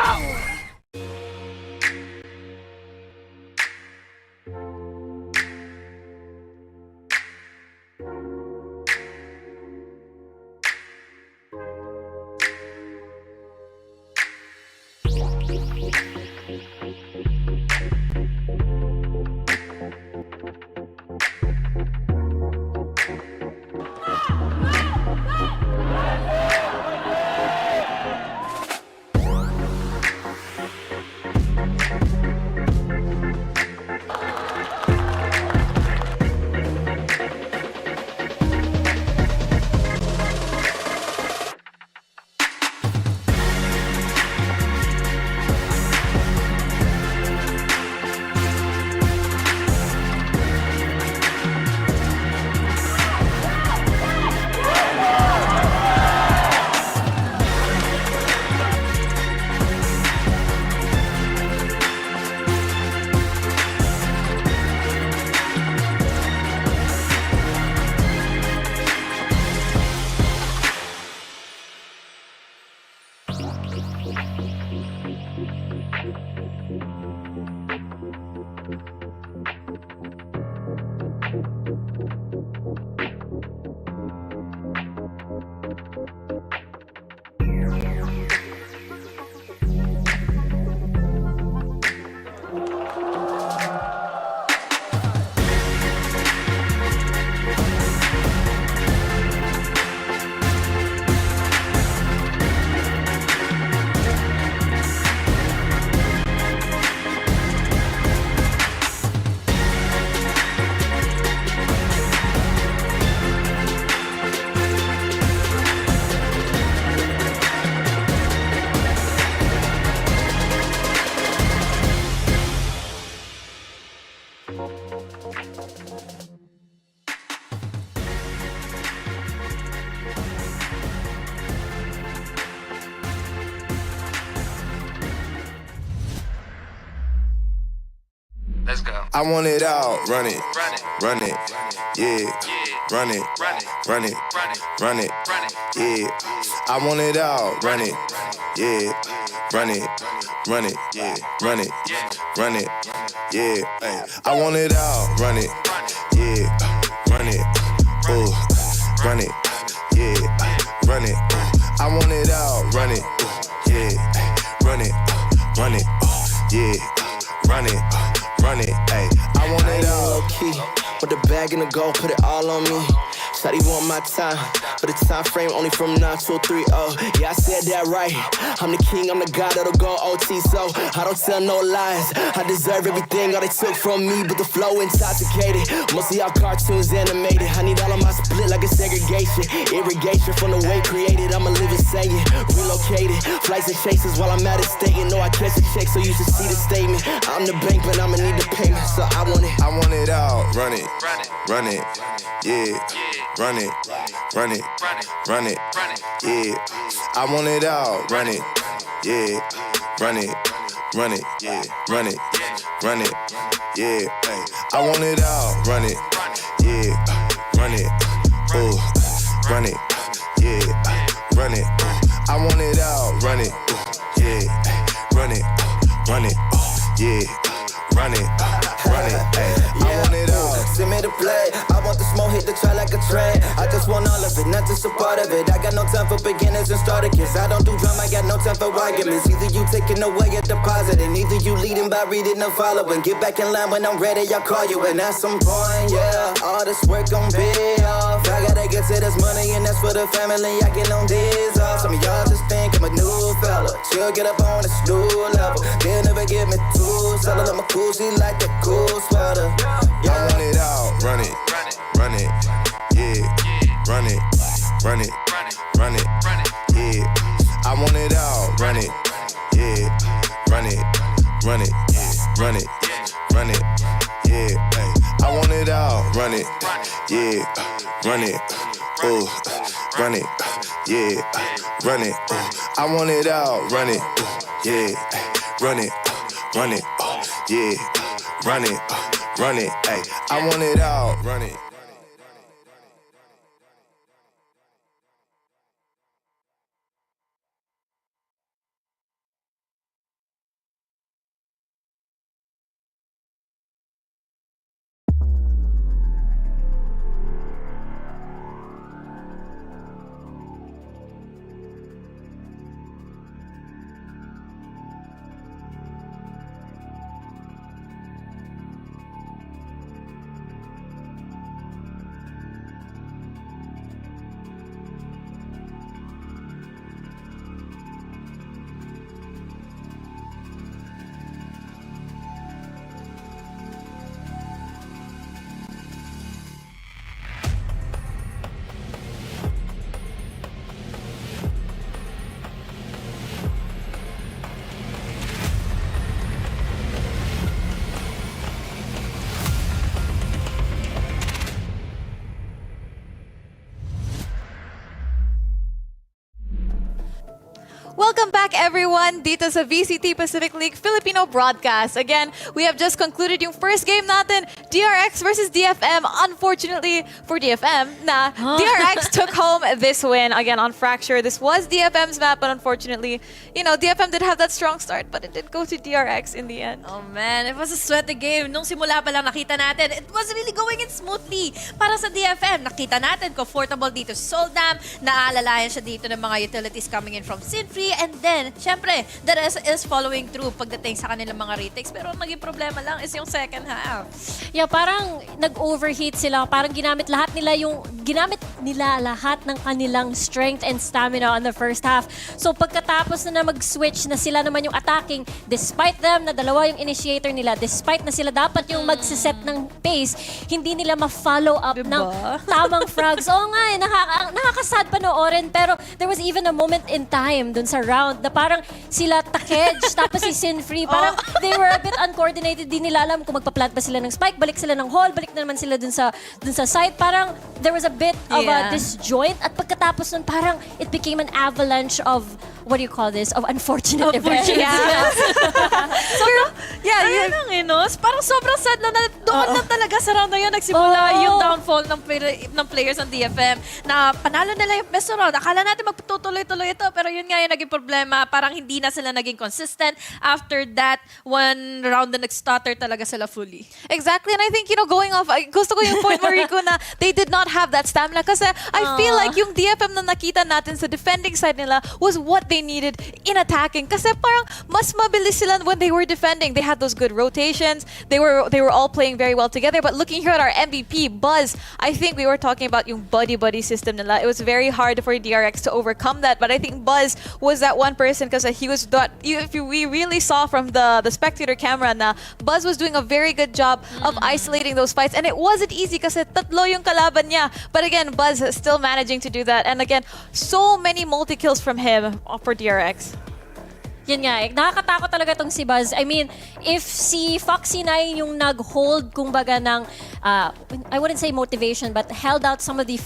Let's go. I want it all, run it, run it, yeah, run it, run it, run it, yeah. I want it all, run it, yeah, run it, run it, yeah, run it, run it, yeah. I want it all, run it, yeah, run it, ooh, run it, yeah, run it. I want it all, run it, yeah, run it, yeah, run it, run it, ayy. I want it all. Low key, with the bag and the gold, put it all on me. Shawty want my time, but the time frame only from 9 to 3. Oh, yeah, I said that right. I'm the king, I'm the god that'll go OT, so I don't tell no lies. I deserve everything, all they took from me, but the flow intoxicated. Most of y'all cartoons animated. I need all of my split like a segregation. Irrigation from the way created, I'm a living saying. Relocated, flights and chases while I'm out of state. You know I catch a check, so you should see the statement. I'm the bank, but I'ma need the payment, so I want it all. Run it, run it, yeah. Run it, run it, run it, yeah. I want it all, run it, yeah. Run it, run it, yeah. Run it, run it, yeah. I want it all, run it, yeah. Run it, ooh, run it, yeah. Run it, I want it all, run it, yeah. Run it, yeah. Run it, I want it all. Send me the play. I want the smoke, hit the track like a train. I just want all of it, not just a part of it. I got no time for beginners and starter kits. I don't do drama, I got no time for arguments. Either you taking away a deposit, and either you leading by reading and following. Get back in line when I'm ready, I'll call you. And at some point, yeah, all this work gon' pay off. I gotta get to this money, and that's for the family. I get on this off. Some of y'all just think I'm a new fella. She'll get up on this new level. They'll never give me two solid. I'm a cool, she like that cool sweater. Yeah. I want it all, run it, run it, yeah. Run it, run it, run it, yeah. I want it all, run it, yeah. Run it, run it, run it, run it, yeah. I want it all, run it, yeah. Run it, ooh, run it, yeah. Run it, ooh. I want it all, run it, yeah. Run it, yeah. Run it, ayy. I want it all, run it. Welcome back everyone dito sa VCT Pacific League Filipino broadcast. Again, we have just concluded yung first game natin, DRX versus DFM. Unfortunately for DFM, DRX took home this win again on Fracture. This was DFM's map, but unfortunately, DFM did have that strong start, but it did go to DRX in the end. Oh man, it was a sweaty game. Nung simula pa lang nakita natin, it was really going in smoothly para sa DFM. Nakita natin, comfortable dito sa Soldam, naaalalayan siya dito ng mga utilities coming in from Sinfree, and then, syempre, the rest is following through pagdating sa kanilang mga retakes. Pero ang naging problema lang is yung second half. Yeah, parang nag-overheat sila. Parang ginamit nila lahat ng kanilang strength and stamina on the first half. So pagkatapos na mag-switch na sila naman yung attacking, despite them na dalawa yung initiator nila, despite na sila dapat yung magsiset ng pace, hindi nila ma-follow up ng tamang frags. Oo nga, nakakasad panoorin. Pero there was even a moment in time dun sa round na parang sila Takej, tapos si Sinfree, parang they were a bit uncoordinated. Di nila alam kung magpa-plant ba sila ng spike, balik sila ng hall, balik na naman sila dun sa side. Parang there was a bit of a disjoint, at pagkatapos nun parang it became an avalanche of, what do you call this, of unfortunate events. So, lang eh, no? Parang sobrang sad na doon lang talaga sa round na yun nagsimula yung downfall ng players ng DFM na panalo nila yung best round. Akala natin magtutuloy-tuloy ito pero yun nga yung naging problema. Parang hindi na sila naging consistent. After that, one round na nag-stutter talaga sila fully. Exactly, and I think, going off, gusto ko yung point mo, Rico, na they did not have that stamina kasi I feel like yung DFM na nakita natin sa defending side nila was what they needed in attacking kasi parang mas mabilis sila when they were defending. They had those good rotations. They were all playing very well together. But looking here at our MVP, Buzz, I think we were talking about yung buddy-buddy system nila. It was very hard for DRX to overcome that, but I think Buzz was that one person because he was that, we really saw from the spectator camera na Buzz was doing a very good job of isolating those fights, and it wasn't easy kasi tatlo yung kalaban niya. But again, Buzz is still managing to do that, and again, so many multi-kills from him for DRX. Yun nga, nakakatakot talaga tong si Buzz. I mean, if si Foxy 9 yung nag-hold kumbaga ng, I wouldn't say motivation, but held out some of the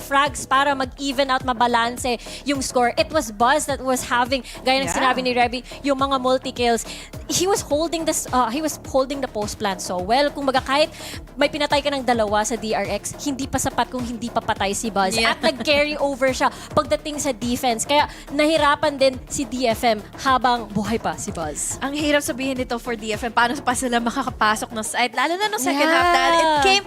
frags para mag-even out, mabalanse yung score. It was Buzz that was having, gaya ng sinabi ni Reby, yung mga multi-kills. He was holding the post plan so well. Kumbaga kahit may pinatay ka ng dalawa sa DRX, hindi pa sapat kung hindi pa patay si Buzz. At nag-carry over siya pagdating sa defense. Kaya nahirapan din si DFM habang buhay pa si Buzz. Ang hirap sabihin nito for DFM, paano pa sila makakapasok ng site, lalo na no second half dahil it came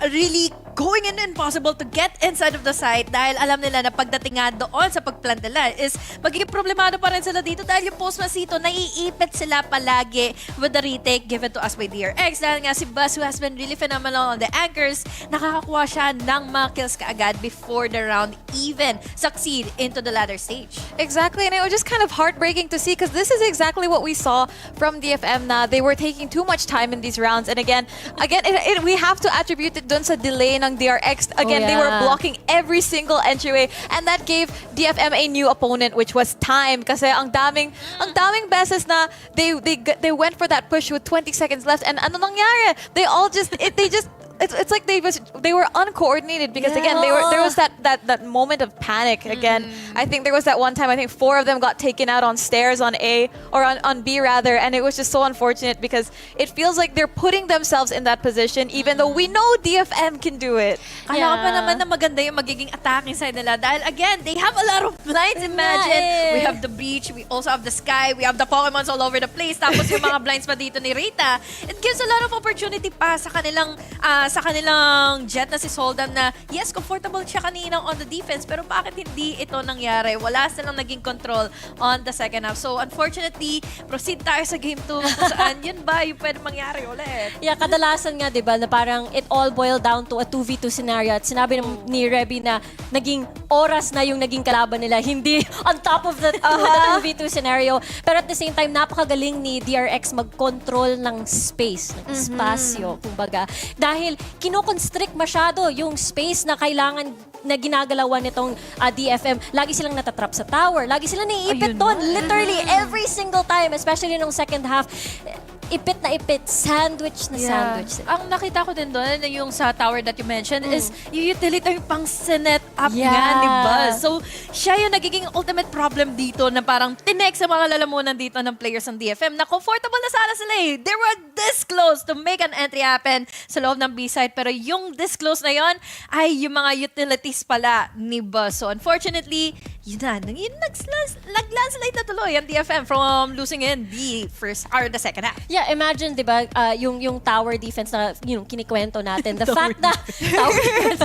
really going in impossible to get inside of the site dahil alam nila na pagdating nga doon sa pagplant nila is magiging problemado pa rin sila dito dahil yung post-masito, naiipit sila palagi with the retake given to us by DRX dahil nga si Buzz, who has been really phenomenal on the anchors, nakakakuha siya ng mga kills kaagad before the round even succeed into the ladder stage. Exactly, and it was just kind of heartbreaking to see because this is exactly what we saw from DFM na they were taking too much time in these rounds, and again, we have to attribute it dun sa delay ng DRX. Again, they were blocking every single entryway, and that gave DFM a new opponent, which was time. Kasi ang daming beses na they went for that push with 20 seconds left, and ano nangyari? It's like they were uncoordinated because again there was that moment of panic again. I think there was that one time I think 4 of them got taken out on stairs on A or on B rather, and it was just so unfortunate because it feels like they're putting themselves in that position even though we know DFM can do it. Kala ko pa naman na maganda yung magiging attacking side nila dahil again they have a lot of blinds. Imagine we have the breach, we also have the sky, we have the Pokemons all over the place, tapos yung mga blinds pa dito ni Rita. It gives a lot of opportunity pa sa kanilang jet na si Soldan na yes, comfortable siya kanina on the defense pero bakit hindi ito nangyari? Wala silang naging control on the second half. So unfortunately, proceed tayo sa game 2 kung saan yun ba yung pwede mangyari ulit. Yeah, kadalasan nga 'di ba na parang it all boiled down to a 2v2 scenario at sinabi ni Reby na naging oras na yung naging kalaban nila, hindi on top of the 2v2 scenario. Pero at the same time, napakagaling ni DRX mag-control ng space, ng espasyo, kumbaga. Dahil kino-constrict masyado yung space na kailangan na ginagalawan nitong DFM. Lagi silang natatrap sa tower. Lagi silang naiipit doon. Literally, every single time, especially nung second half, ipit na ipit, sandwich na sandwich. Ang nakita ko din doon, yung sa tower that you mentioned, is yung utility pang sinet up nga ni Buzz. So, siya yung nagiging ultimate problem dito na parang tinek sa mga lalamunan dito ng players ng DFM na comfortable na sana sila eh. They were this close to make an entry happen sa loob ng B-side. Pero yung this close na yon ay yung mga utilities pala ni Buzz. So, unfortunately, yun na, nag-landslide na tuloy ang DFM from losing in the first or the second half. Yeah, imagine, di ba, yung tower defense na yung kinikwento natin. The fact na tower defense,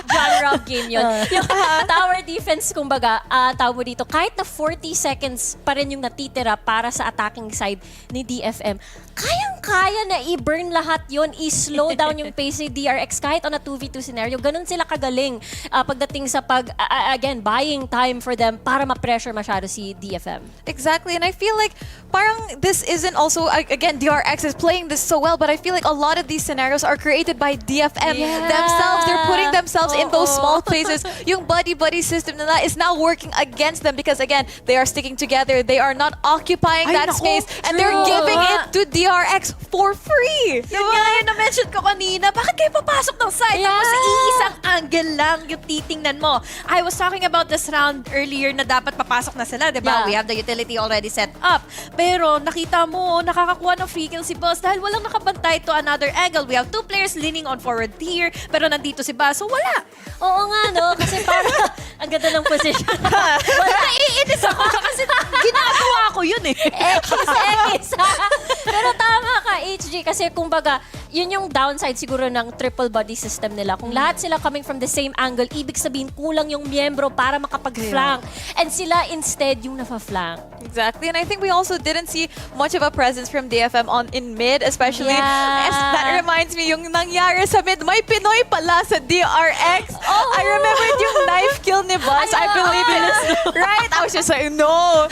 John Rob game yun. Yung tower defense, kumbaga, tawag mo dito, kahit na 40 seconds pa rin yung natitira para sa attacking side ni DFM, kayang-kaya na i-burn lahat yun, i-slow down yung pace ni DRX kahit on a 2v2 scenario. Ganun sila kagaling pagdating sa again, buying time for them para ma-pressure masyado si DFM. Exactly, and I feel like parang this isn't also, again, DRX is playing this so well, but I feel like a lot of these scenarios are created by DFM themselves. They're putting themselves in those small places. Yung buddy-buddy system nila is now working against them because, again, they are sticking together. They are not occupying that space, and they're giving it to DRX for free. Yun nga yun na-mention ko kanina. Bakit kayo papasok ng side? Tapos iisang angle lang yung titingnan mo. I was talking about this round earlier na dapat papasok na sila, di ba? Yeah. We have the utility already set up. Pero nakita mo, nakakakuha ng free kill si Boss dahil walang nakabantay to another angle. We have 2 players leaning on forward tier, pero nandito si Baso, wala. Oo nga, no? Kasi parang ang ganda ng position. Wala, naiinis ako kasi ginagawa ko yun eh. X. Pero tama ka, HG. Kasi kumbaga, yun yung downside siguro ng triple body system nila. Kung lahat sila coming from the same angle, ibig sabihin kulang yung miyembro para makapag-flank. And sila instead yung nafa-flank. Exactly, and I think we also didn't see much of a presence from DFM in mid, especially. As that reminds me, yung nangyari sa mid, may Pinoy pala sa DRX. I remembered yung knife kill ni Buzz. I believe it. Right? I was just like, no,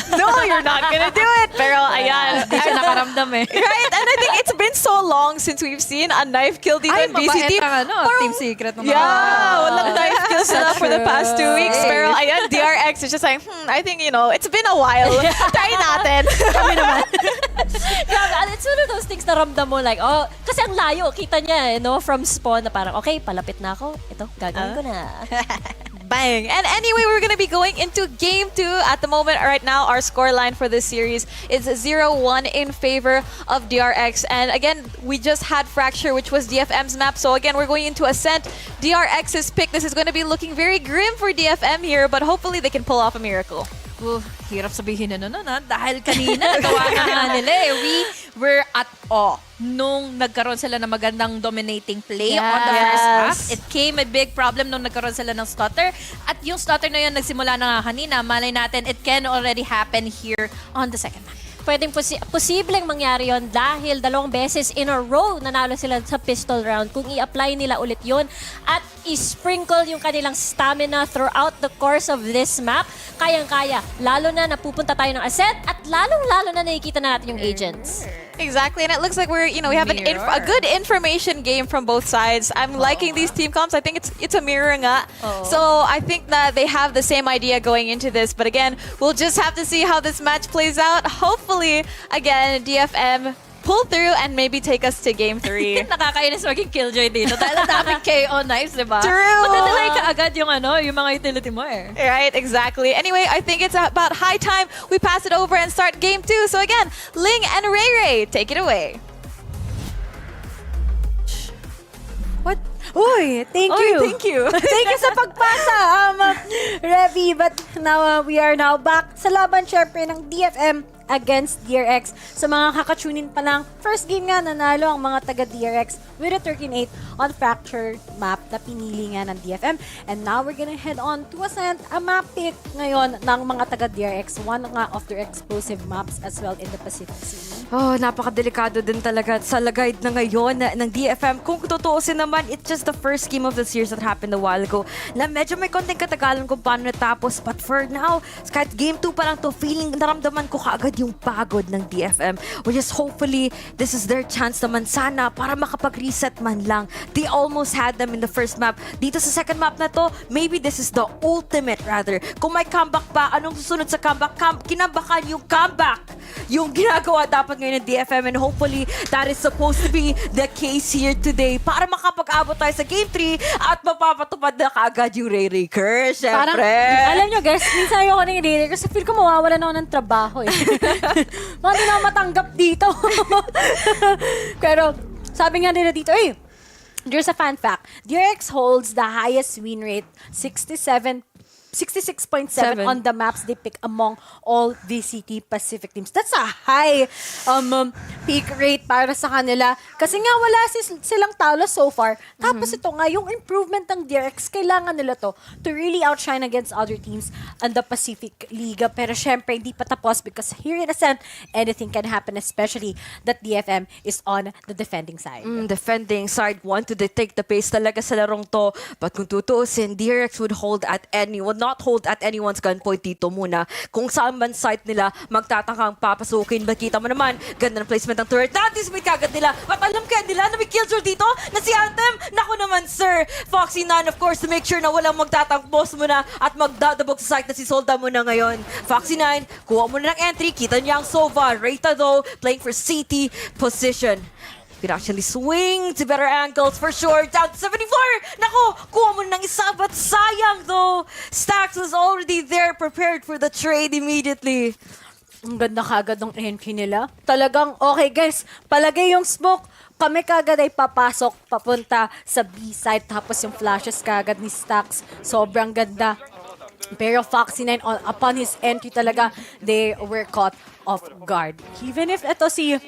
you're not gonna do it. Pero ayan. Hindi siya nakaramdam eh. Right? And I think it's been so long since we've seen a knife kill dito in VCT. Team Secret. Walang knife kills sila for the past 2 weeks. Pero ayan, DRX is just like, I think, it's been a while. Try natin. Kami naman. Grabe, it's one of those things na ramdam mo like, kasi ang layo, kita niya, from spawn na parang, okay, palapit na ako. Ito, gagawin ko na. Bang! And anyway, we're going to be going into Game 2. At the moment, right now, our scoreline for this series is 0-1 in favor of DRX. And again, we just had Fracture, which was DFM's map. So again, we're going into Ascent. DRX's pick. This is going to be looking very grim for DFM here, but hopefully they can pull off a miracle. Hirap sabihin na dahil kanina nagawa na nga nila eh. We were at awe nung nagkaroon sila ng magandang dominating play on the first half. It came a big problem nung nagkaroon sila ng stutter. At yung stutter na yun nagsimula na nga kanina. Malay natin, it can already happen here on the second half. Pwedeng posibleng mangyari yon dahil 2 beses in a row nanalo sila sa pistol round. Kung i-apply nila ulit yon at i-sprinkle yung kanilang stamina throughout the course of this map, kayang-kaya. Lalo na napupunta tayo ng Ascent at lalong-lalo na nakikita na natin yung agents. Exactly, and it looks like we have a good information game from both sides. I'm liking these team comps. I think it's a mirror nga. So I think that they have the same idea going into this. But again, we'll just have to see how this match plays out. Hopefully, again, DFM pull through and maybe take us to Game 3. Nakakainis maging killjoy dito dahil ang daming KO knives, diba? True! Matadalay ka agad yung mga utility mo eh. Right, exactly. Anyway, I think it's about high time we pass it over and start Game 2. So again, Ling and Ray Ray, take it away. What? Uy, thank you. Thank you. Thank you sa pagpasa, Revy. But now, we are now back sa laban syempre ng DFM against DRX. Sa mga kakatunin pa lang, first game nga nanalo ang mga taga-DRX with a 13-8 on Fracture map na pinili nga ng DFM. And now we're gonna head on to Ascent, a map pick ngayon ng mga taga-DRX. One nga of their explosive maps as well in the Pacific Sea. Napakadelikado din talaga sa lagay na ngayon ng DFM. Kung tutuusin naman, it's just the first game of the series that happened a while ago na medyo may konting katagalan kung paano natapos. But for now, kahit game 2 pa lang to, feeling naramdaman ko kaagad yung pagod ng DFM. Which is hopefully, this is their chance naman sana para makapag-reset man lang. They almost had them in the first map. Dito sa second map na to, maybe this is the ultimate rather. Kung may comeback pa, anong susunod sa comeback? Kinabakan yung comeback! Yung ginagawa dapat ngayon ng DFM, and hopefully that is supposed to be the case here today para makapag-abot tayo sa Game 3 at mapapatupad na kaagad yung Ray Ray Curse, syempre. Alam nyo guys, minsan ayoko ng Ray Ray kasi feel ko mawawalan ako ng trabaho eh. Mga hindi na ako matanggap dito. Pero sabi nga nila dito, there's a fun fact. DRX holds the highest win rate, 66.7 on the maps they pick among all VCT Pacific teams. That's a high peak rate para sa kanila. Kasi nga wala silang talo so far. Tapos ito nga, yung improvement ng DRX, kailangan nila to really outshine against other teams in the Pacific Liga. Pero syempre, hindi pa tapos because here in Ascent, anything can happen, especially that DFM is on the defending side. Defending side, want to take the pace talaga sa larong to. But kung tutuusin, DRX would not hold at anyone's gunpoint dito muna. Kung saan man site nila, magtatakang papasukin. Makita mo naman, ganda ng placement ng turret. Na-anticipate kagad nila. At alam kaya nila na may killjoy dito na si Anthem. Naku naman, sir. Foxy9, of course, to make sure na walang magtatangpos muna at magdadabog sa site na si Solda muna ngayon. Foxy9, kuha muna ng entry. Kita niya ang Sova. Reyta though, playing for CT position. Could actually swing to better angles for sure. Down to 74! Nako, kuha mo ng isa, but sayang though. Stax was already there, prepared for the trade immediately. Ang ganda kagad ng entry nila. Talagang, okay guys, palagay yung smoke. Kami kagad ay papasok, papunta sa B-side. Tapos yung flashes kagad ni Stax. Sobrang ganda. Pero Foxy9, upon his entry talaga, they were caught off guard. Even if ito si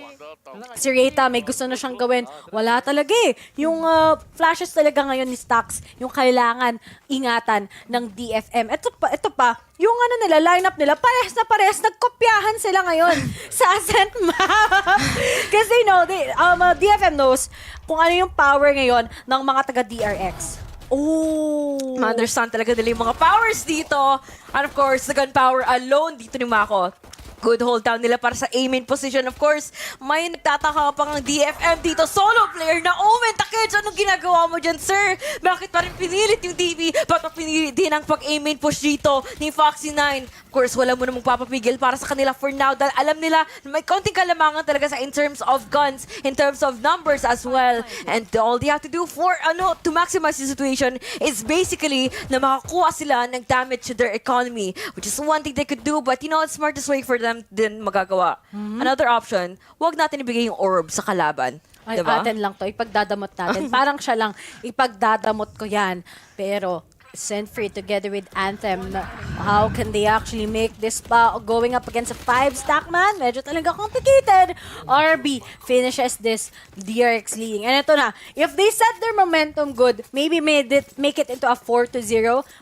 Reita, may gusto na siyang gawin, wala talaga eh. Yung flashes talaga ngayon ni Stax, yung kailangan ingatan ng DFM. Ito pa, yung nila, lineup nila, parehas na parehas, nagkopyahan sila ngayon sa Ascent map. Kasi DFM knows kung ano yung power ngayon ng mga taga-DRX. Oh! Ma-understand talaga nila yung mga powers dito. And of course, the gun power alone dito ni Mako. Good hold down nila para sa A-main position. Of course, may nagtataka pa ng DFM dito. Solo player na Omen. Takej, anong ginagawa mo dyan, sir? Bakit pa rin pinilit yung TV? Bakit pinilit din ang pag-A-main push dito ni Foxy9? Of course, wala mo namang papapigil para sa kanila for now dahil alam nila na may konting kalamangan talaga sa in terms of guns, in terms of numbers as well. And all they have to do to maximize the situation is basically na makakuha sila ng damage to their economy, which is one thing they could do, but it's smartest way for them din magagawa. Another option, wag natin ibigay yung orb sa kalaban. Ay, diba? atin lang to, ipagdadamot natin. Parang siya lang, ipagdadamot ko yan. Pero, send free together with Anthem. How can they actually make this pa going up against a 5-stack man? Medyo talaga complicated. RB finishes this DRX leading. And ito na, if they set their momentum good, maybe make it into a 4-0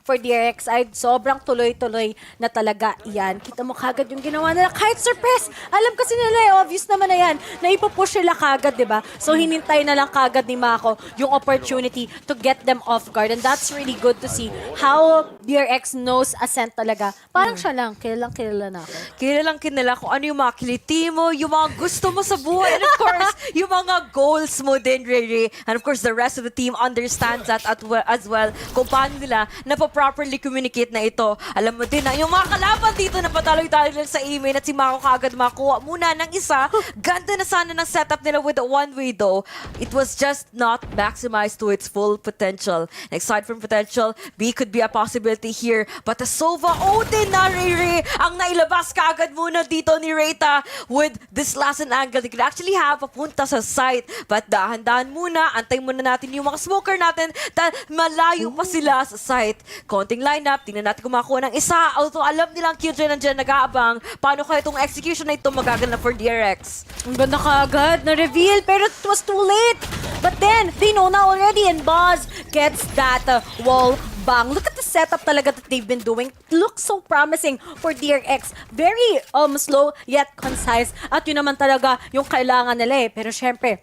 for DRX side. Sobrang tuloy-tuloy na talaga yan. Kita mo kagad yung ginawa nila. Kahit surprise, alam kasi nila obvious naman na yan, na ipupush sila kagad, diba? So hinintay na lang kagad ni Mako yung opportunity to get them off guard. And that's really good to see how DRX knows Ascent talaga. Parang siya lang, kilala na ako. Kilala kung ano yung mga kiliti mo, yung mga gusto mo sa buhay, and of course, yung mga goals mo din, Riri. And of course, the rest of the team understands that as well, kung paano nila napaproperly communicate na ito. Alam mo din na yung mga kalaban dito na pataloy-taloy sa email at si Mako kagad makuha muna ng isa. Ganda na sana ng setup nila with the one-way though. It was just not maximized to its full potential. And aside from potential, B could be a possibility here. But the Sova Odin na Riri ang nailabas kagad muna dito ni Reita with this last angle. They could actually have papunta sa site. But dahan-dahan muna, antay muna natin yung mga smoker natin dahil malayo pa sila sa site. Konting lineup, tingnan natin kung makakuha ng isa. Although alam nilang Kyujin nandiyan nag-aabang. Paano kaya itong execution na ito magaganap for DRX? Ang ganda kagad na reveal, pero it was too late. But then, they know now already, and Boz gets that wall bang. Look at the setup talaga that they've been doing. Looks so promising for DRX. Very slow yet concise. At yun naman talaga yung kailangan nila eh. Pero syempre,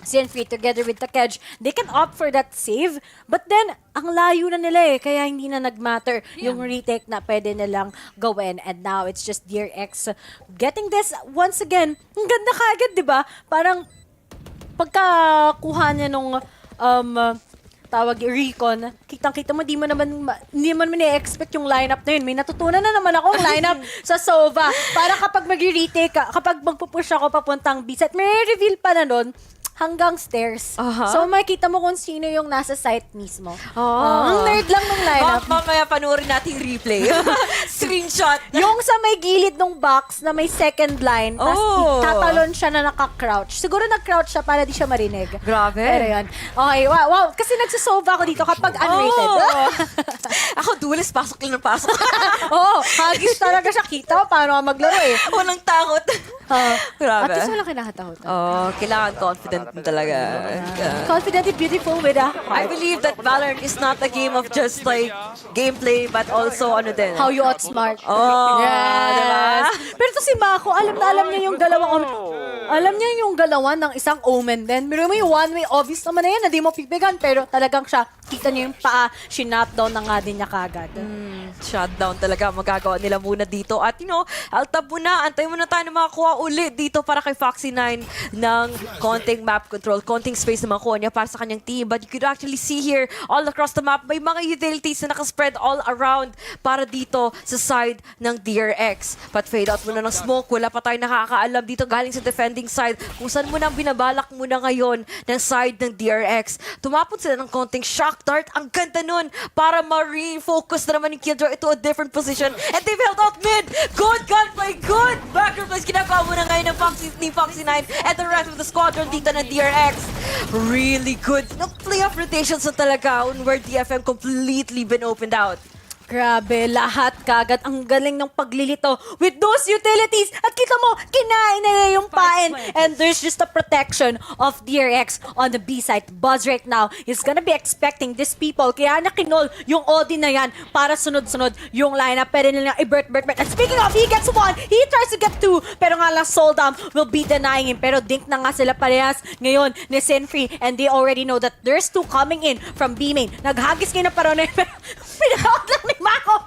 Zenfree together with Takej, they can opt for that save. But then, ang layo na nila eh. Kaya hindi na nagmatter yung retake na pwede nilang gawin. And now, it's just DRX getting this once again. Ang ganda kaagad, di ba? Parang, pagkakuha niya nung tawag recon, kitang-kita mo, di mo naman i-expect yung lineup na yun. May natutunan na naman akong lineup sa Sova. Para kapag mag-retake ka, kapag magpupush ako papuntang B-set, may reveal pa na nun hanggang stairs. So, makikita mo kung sino yung nasa site mismo. Ang nerd lang ng lineup. Mamaya panoorin natin replay. Screenshot. Yung sa may gilid ng box na may second line, tapos tatalon siya na naka-crouch. Siguro nag-crouch siya para di siya marinig. Grabe. Pero yun. Okay, wow. Kasi nagsusova ako dito kapag unrated. Ako duelist, pasok lang ng pasok. Hagis talaga siya. Kita paano maglaro eh. Walang takot. Grabe. At least walang kinakatakutan. Kailangan confident talaga. Confident and beautiful with a heart. I believe that Valorant is not a game of just like gameplay, but also ano din. How you outsmart. Yes. Diba? Pero to si Mako, alam niya yung galawan ng isang Omen din. Pero may one way, obvious naman na yan, hindi mo pipigan, pero talagang siya, kita niyo yung paa, sinutdown na nga din niya kagad. Shutdown talaga magagawa nila muna dito. At altab muna, antay muna tayo na makakuha ulit dito para kay Foxy9 ng konting map control, konting space na makuha niya para sa kanyang team. But you could actually see here, all across the map, may mga utilities na nakaspread all around para dito sa side ng DRX. But fade out muna ng smoke, wala pa tayo nakakaalam dito galing sa defender defending side kung saan mo nang binabalak muna ngayon ng side ng DRX. Tumapon sila ng konting shock dart. Ang ganda nun para ma-refocus na naman ni Killjoy into a different position. And they've held out mid. Good gunplay, good backer plays. Ginagawa muna ngayon ng Foxy 9 and the rest of the squadron dito ng DRX. Really good. No playoff rotations na talaga on where DFM completely been opened out. Grabe, lahat kagad. Ang galing ng paglilito with those utilities. At kita mo, kinain nila yung pain. And there's just a protection of DRX on the B side. Buzz right now is gonna be expecting these people. Kaya nakinol yung Odin na yan para sunod-sunod yung lineup. Pwede nila i-Bert. And speaking of, he gets one. He tries to get two. Pero nga lang, Soldam will be denying him. Pero dink na nga sila parehas ngayon ni Sinfree. And they already know that there's two coming in from B main. Naghagis ngayon na parang pinahot lang ni Mako.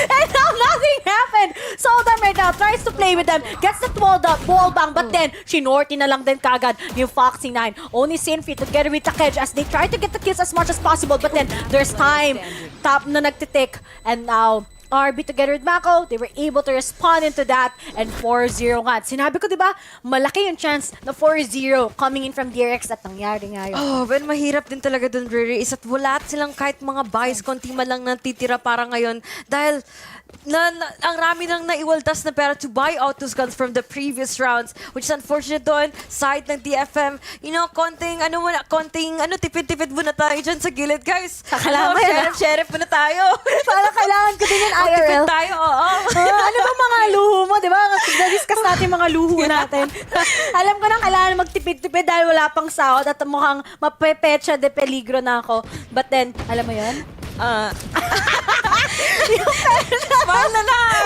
And now nothing happened. Soldam right now tries to play with them. Gets the wall bang. But then, shinorty na lang din kagad yung Foxy 9. Only Sinfree together with Takej as they try to get the kills as much as possible. But then, there's time. Top na nagtitik. And now, RB together with Mako, they were able to respond into that and 4-0 nga. At sinabi ko, di ba, malaki yung chance na 4-0 coming in from DRX at nangyari nga yun. Oh, well, mahirap din talaga dun, Riri. Is at wala silang kahit mga buys, konti man lang natitira para ngayon. Dahil ang rami nang naiwaldas na pera to buy out those guns from the previous rounds, which is unfortunate doon. Side ng DFM, you know, konting tipid-tipid muna tayo dyan sa gilid, guys. Sheriff muna tayo. Parang kailangan ko din yung IRL. Tipid tayo, oo. Ano ba mga luho mo, di ba? Na-discuss natin mga luho natin. Alam ko na kailangan magtipid-tipid dahil wala pang sahod at mukhang mapepecha de peligro na ako. But then, alam mo yun? Smile na lang!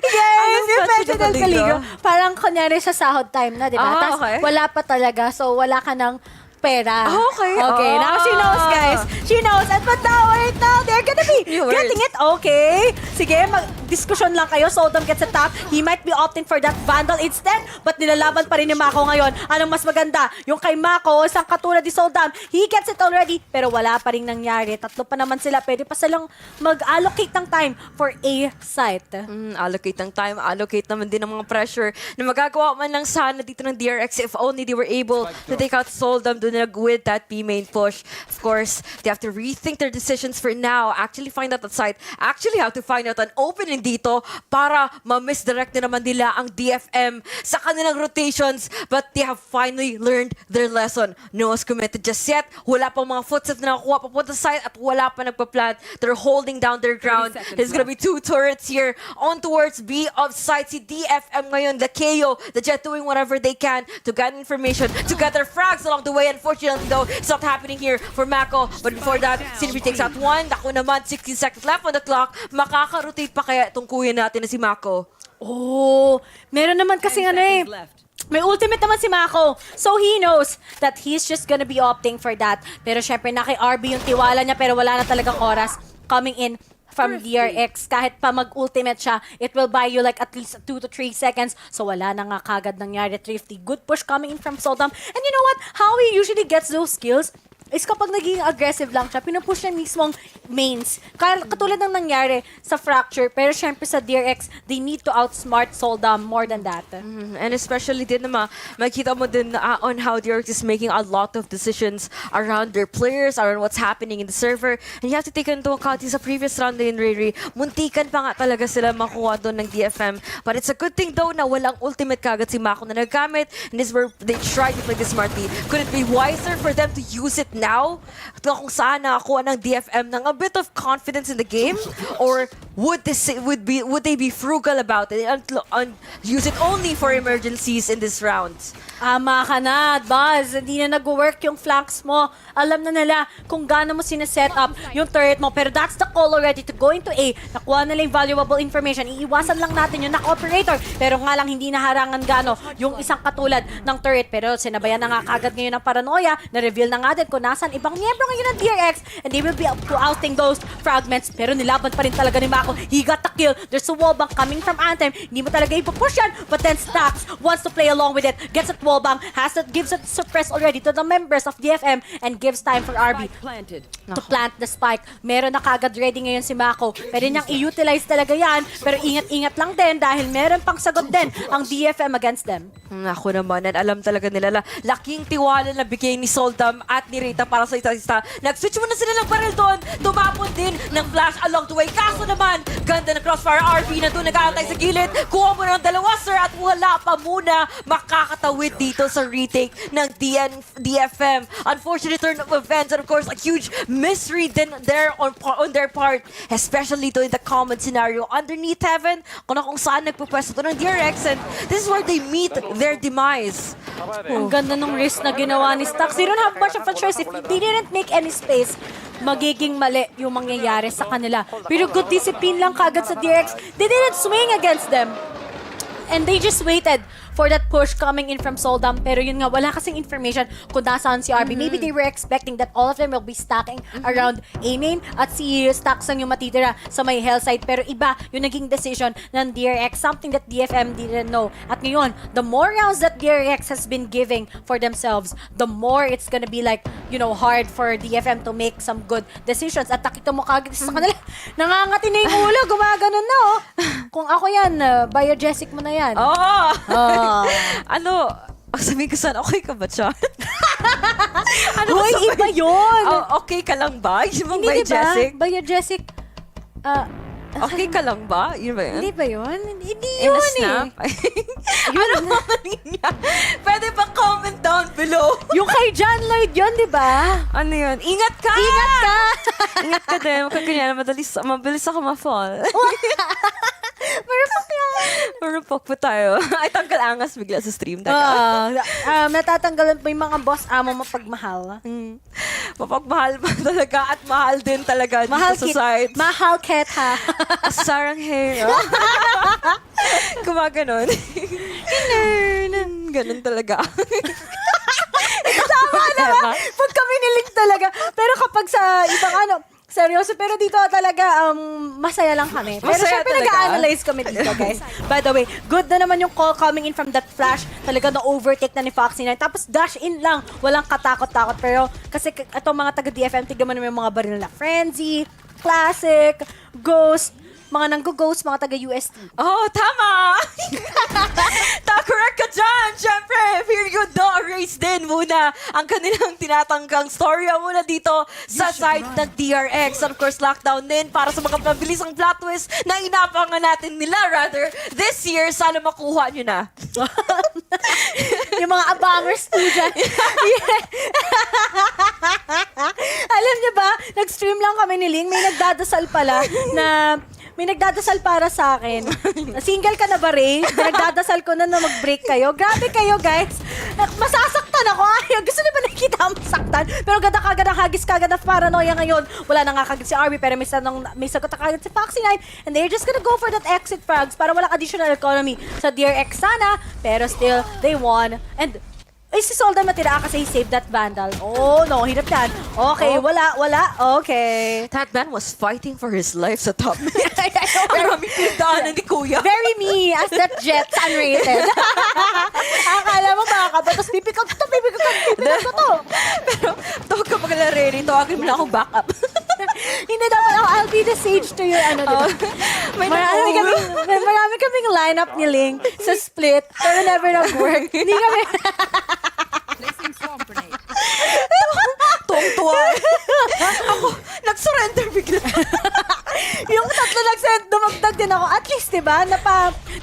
Yes, yung pecha de peligro. Parang kunyari sa sahod time na, di ba? Tapos Okay. wala pa talaga, so wala ka ng pera. Okay. Okay, now she knows, guys. She knows. And but now, right now, they're gonna be getting it. Okay. Sige, mag-diskusyon lang kayo. Soldam gets a top. He might be opting for that Vandal instead. But nilalaban pa rin ni Mako ngayon. Anong mas maganda? Yung kay Mako, isang katulad ni Soldam. He gets it already. Pero wala pa rin nangyari. Tatlo pa naman sila. Pwede pa silang mag-allocate ng time for a site. Allocate ng time. Allocate naman din ng mga pressure na magagawa man lang sana dito ng DRX if only they were able to take out Soldam with that B main push. Of course, they have to rethink their decisions for now. Actually find out that side. Actually have to find out an opening dito para ma-misdirect na naman nila ang DFM sa kanilang rotations. But they have finally learned their lesson. No one's committed just yet. Wala pang mga footsteps na nakuha papunta sa side at wala pa nagpa-plant. They're holding down their ground. There's gonna be two turrets here on towards B of side. Si DFM ngayon, the KO, the Jet doing whatever they can to get information, to get their frags along the way. Unfortunately, though, it's not happening here for Mako. But before that, Sinfree takes out one. Ako naman, 16 seconds left on the clock. Makaka-rotate pa kaya itong kuya natin na si Mako? Oh, meron naman kasi may ultimate naman si Mako. So he knows that he's just gonna be opting for that. Pero syempre, na kay RB yung tiwala niya pero wala na talagang oras coming in from DRX. Kahit pa mag-ultimate siya, it will buy you like at least 2 to 3 seconds. So wala na nga kagad nangyari. Thrifty. Good push coming in from Soldam. And you know what? How he usually gets those skills is kapag naging aggressive lang siya, pinupush niya mismong mains. Katulad ng nangyari sa Fracture, pero syempre sa DRX, they need to outsmart Soldam more than that. And especially din naman, makita mo din on how DRX is making a lot of decisions around their players, around what's happening in the server. And you have to take into account sa previous round din, Riri, muntikan pa nga talaga sila makuha doon ng DFM. But it's a good thing though na walang ultimate kagad si Mako na naggamit. And this is where they tried to play this smartly. Could it be wiser for them to use it now? Kung saan nakakuha ng DFM ng a bit of confidence in the game? Or would they be frugal about it and use it only for emergencies in this round? Ama ka na, Buzz. Hindi na nag-work yung flanks mo. Alam na nila kung gaano mo sineset up yung turret mo. Pero that's the call already to go into A. Nakuha nila yung valuable information. Iiwasan lang natin yung knock-operator. Pero nga lang hindi naharangan gaano yung isang katulad ng turret. Pero sinabayan na nga kagad ngayon ng paranoia. Na-reveal na nga din kung nasan ibang miyembro ngayon ng DRX. And they will be ousting those fragments. Pero nilaban pa rin talaga ni Mako. Mako, he got the kill. There's a wallbang coming from Anthem. Hindi mo talaga ipupush yan. But then Stacks wants to play along with it. Gets that wallbang. Gives it suppress already to the members of DFM and gives time for RB to plant the spike. Meron na kagad ready ngayon si Mako. Pwede niyang i-utilize talaga yan. Pero ingat-ingat lang din dahil meron pang sagot din ang DFM against them. Ako naman, at alam talaga nila laking tiwala na bigay ni Soldam at ni Rita para sa isa-isa. Nag-switch muna sila ng barrel doon. Tumapon din ng flash along the way. Kaso naman, ganda ng crossfire RB na doon nag-aantay sa gilid. Kuha mo ng dalawa, sir, at wala pa muna makakatawid dito sa retake ng DFM. Unfortunate turn of events and of course, a huge misread din there on their part. Especially to in the common scenario underneath heaven kung saan nagpupwesto to ng DRX, and this is where they meet their demise. Ang ganda ng risk na ginawa ni Stacks. They don't have much of a choice. If they didn't make any space, magiging mali yung mangyayari sa kanila. Pero good discipline lang kagad sa DRX. They didn't swing against them. And they just waited for that push coming in from Soldam. Pero yun nga, wala kasing information kung nasaan si RB. Maybe they were expecting that all of them will be stacking around A main at si Stacks ang yung matitira sa may hell side. Pero iba yung naging decision ng DRX, something that DFM didn't know. At ngayon, the more rounds that DRX has been giving for themselves, the more it's gonna be like, you know, hard for DFM to make some good decisions. At nakita mo kagad sa kanila, nangangati na yung ulo, gumaganon na, oh. Kung ako yan, biogesic mo na yan. Sabihin ko saan, okay ka ba, Chan? Hoy, iba yun! Okay ka lang ba? Yung Hindi, biogesic? diba? Biogesic. Okay ka lang ba? Yun ba yun? Hindi ba yun? Hindi yun snap? Ano ba niya? Pwede ba comment down below? Yung kay John Lloyd yun, di ba? Ano yun? Ingat ka! Ingat ka! Ingat ka din. Huwag ka ganyan. Mabilis ako ma-fall. Marupok yan. Marupok po tayo. Ay, tanggal angas bigla sa stream. Natatanggalan pa yung mga boss amo mapagmahal. Mapagmahal pa talaga at mahal din talaga Mahal dito sa site. Mahal ket ha. Sarang hair. Gumaganon. Ganun talaga. Tama naman. Pag kami niling talaga. Pero kapag sa ibang seryoso, pero dito talaga masaya lang kami. Pero Masaya syempre talaga. nag-analyze kami dito, guys. By the way, good na naman yung call coming in from that flash. Talaga na-overtake na ni Foxy9. Tapos dash in lang. Walang katakot-takot. Pero kasi itong mga taga-DFM, tignan mo naman yung mga baril na Frenzy, Classic, Ghost, mga nanggo-ghost, mga taga-UST. Oh, tama! Correct ka dyan! Siyempre, period no, erase din muna ang kanilang tinatanggang storya muna dito sa side ng DRX. And of course, lockdown din para sa mga mabilisang plot twist na inapangan natin nila. Rather, this year, sana makuha nyo na. Yung mga abangers po dyan. Alam niyo ba, nag-stream lang kami ni Ling, may nagdadasal pala na may nagdadasal para sa akin. Single ka na ba, Ray? Nagdadasal ko na mag-break kayo. Grabe kayo, guys. Masasaktan ako. Ayaw. Gusto niyo ba nakikita ang masaktan? Pero ganda kagad ang hagis kagad na paranoia ngayon. Wala na nga kagad si RB, pero may sagot na kagad si Foxy9. And they're just gonna go for that exit frags para walang additional economy sa DRX sana. Pero still, they won. And si Solda matira kasi he saved that Vandal. Oh, no. Hirap yan. Okay, wala. Okay. That man was fighting for his life sa top. Maraming pinagdaanan ni Kuya. Very me as that Jets unrated. Akala mo makakabatos. Pipick up to. Pero, tawag ka pagkala ready. Tawagin mo na akong backup. Hindi dapat ako. I'll be the sage to your diba? Marami kaming lineup ni Ling sa split. Pero never nag-work. Hindi kami. Tuwang-tuwa. Ako, nag-surrender bigla. Yung tatlo dumagdag din ako. At least, diba,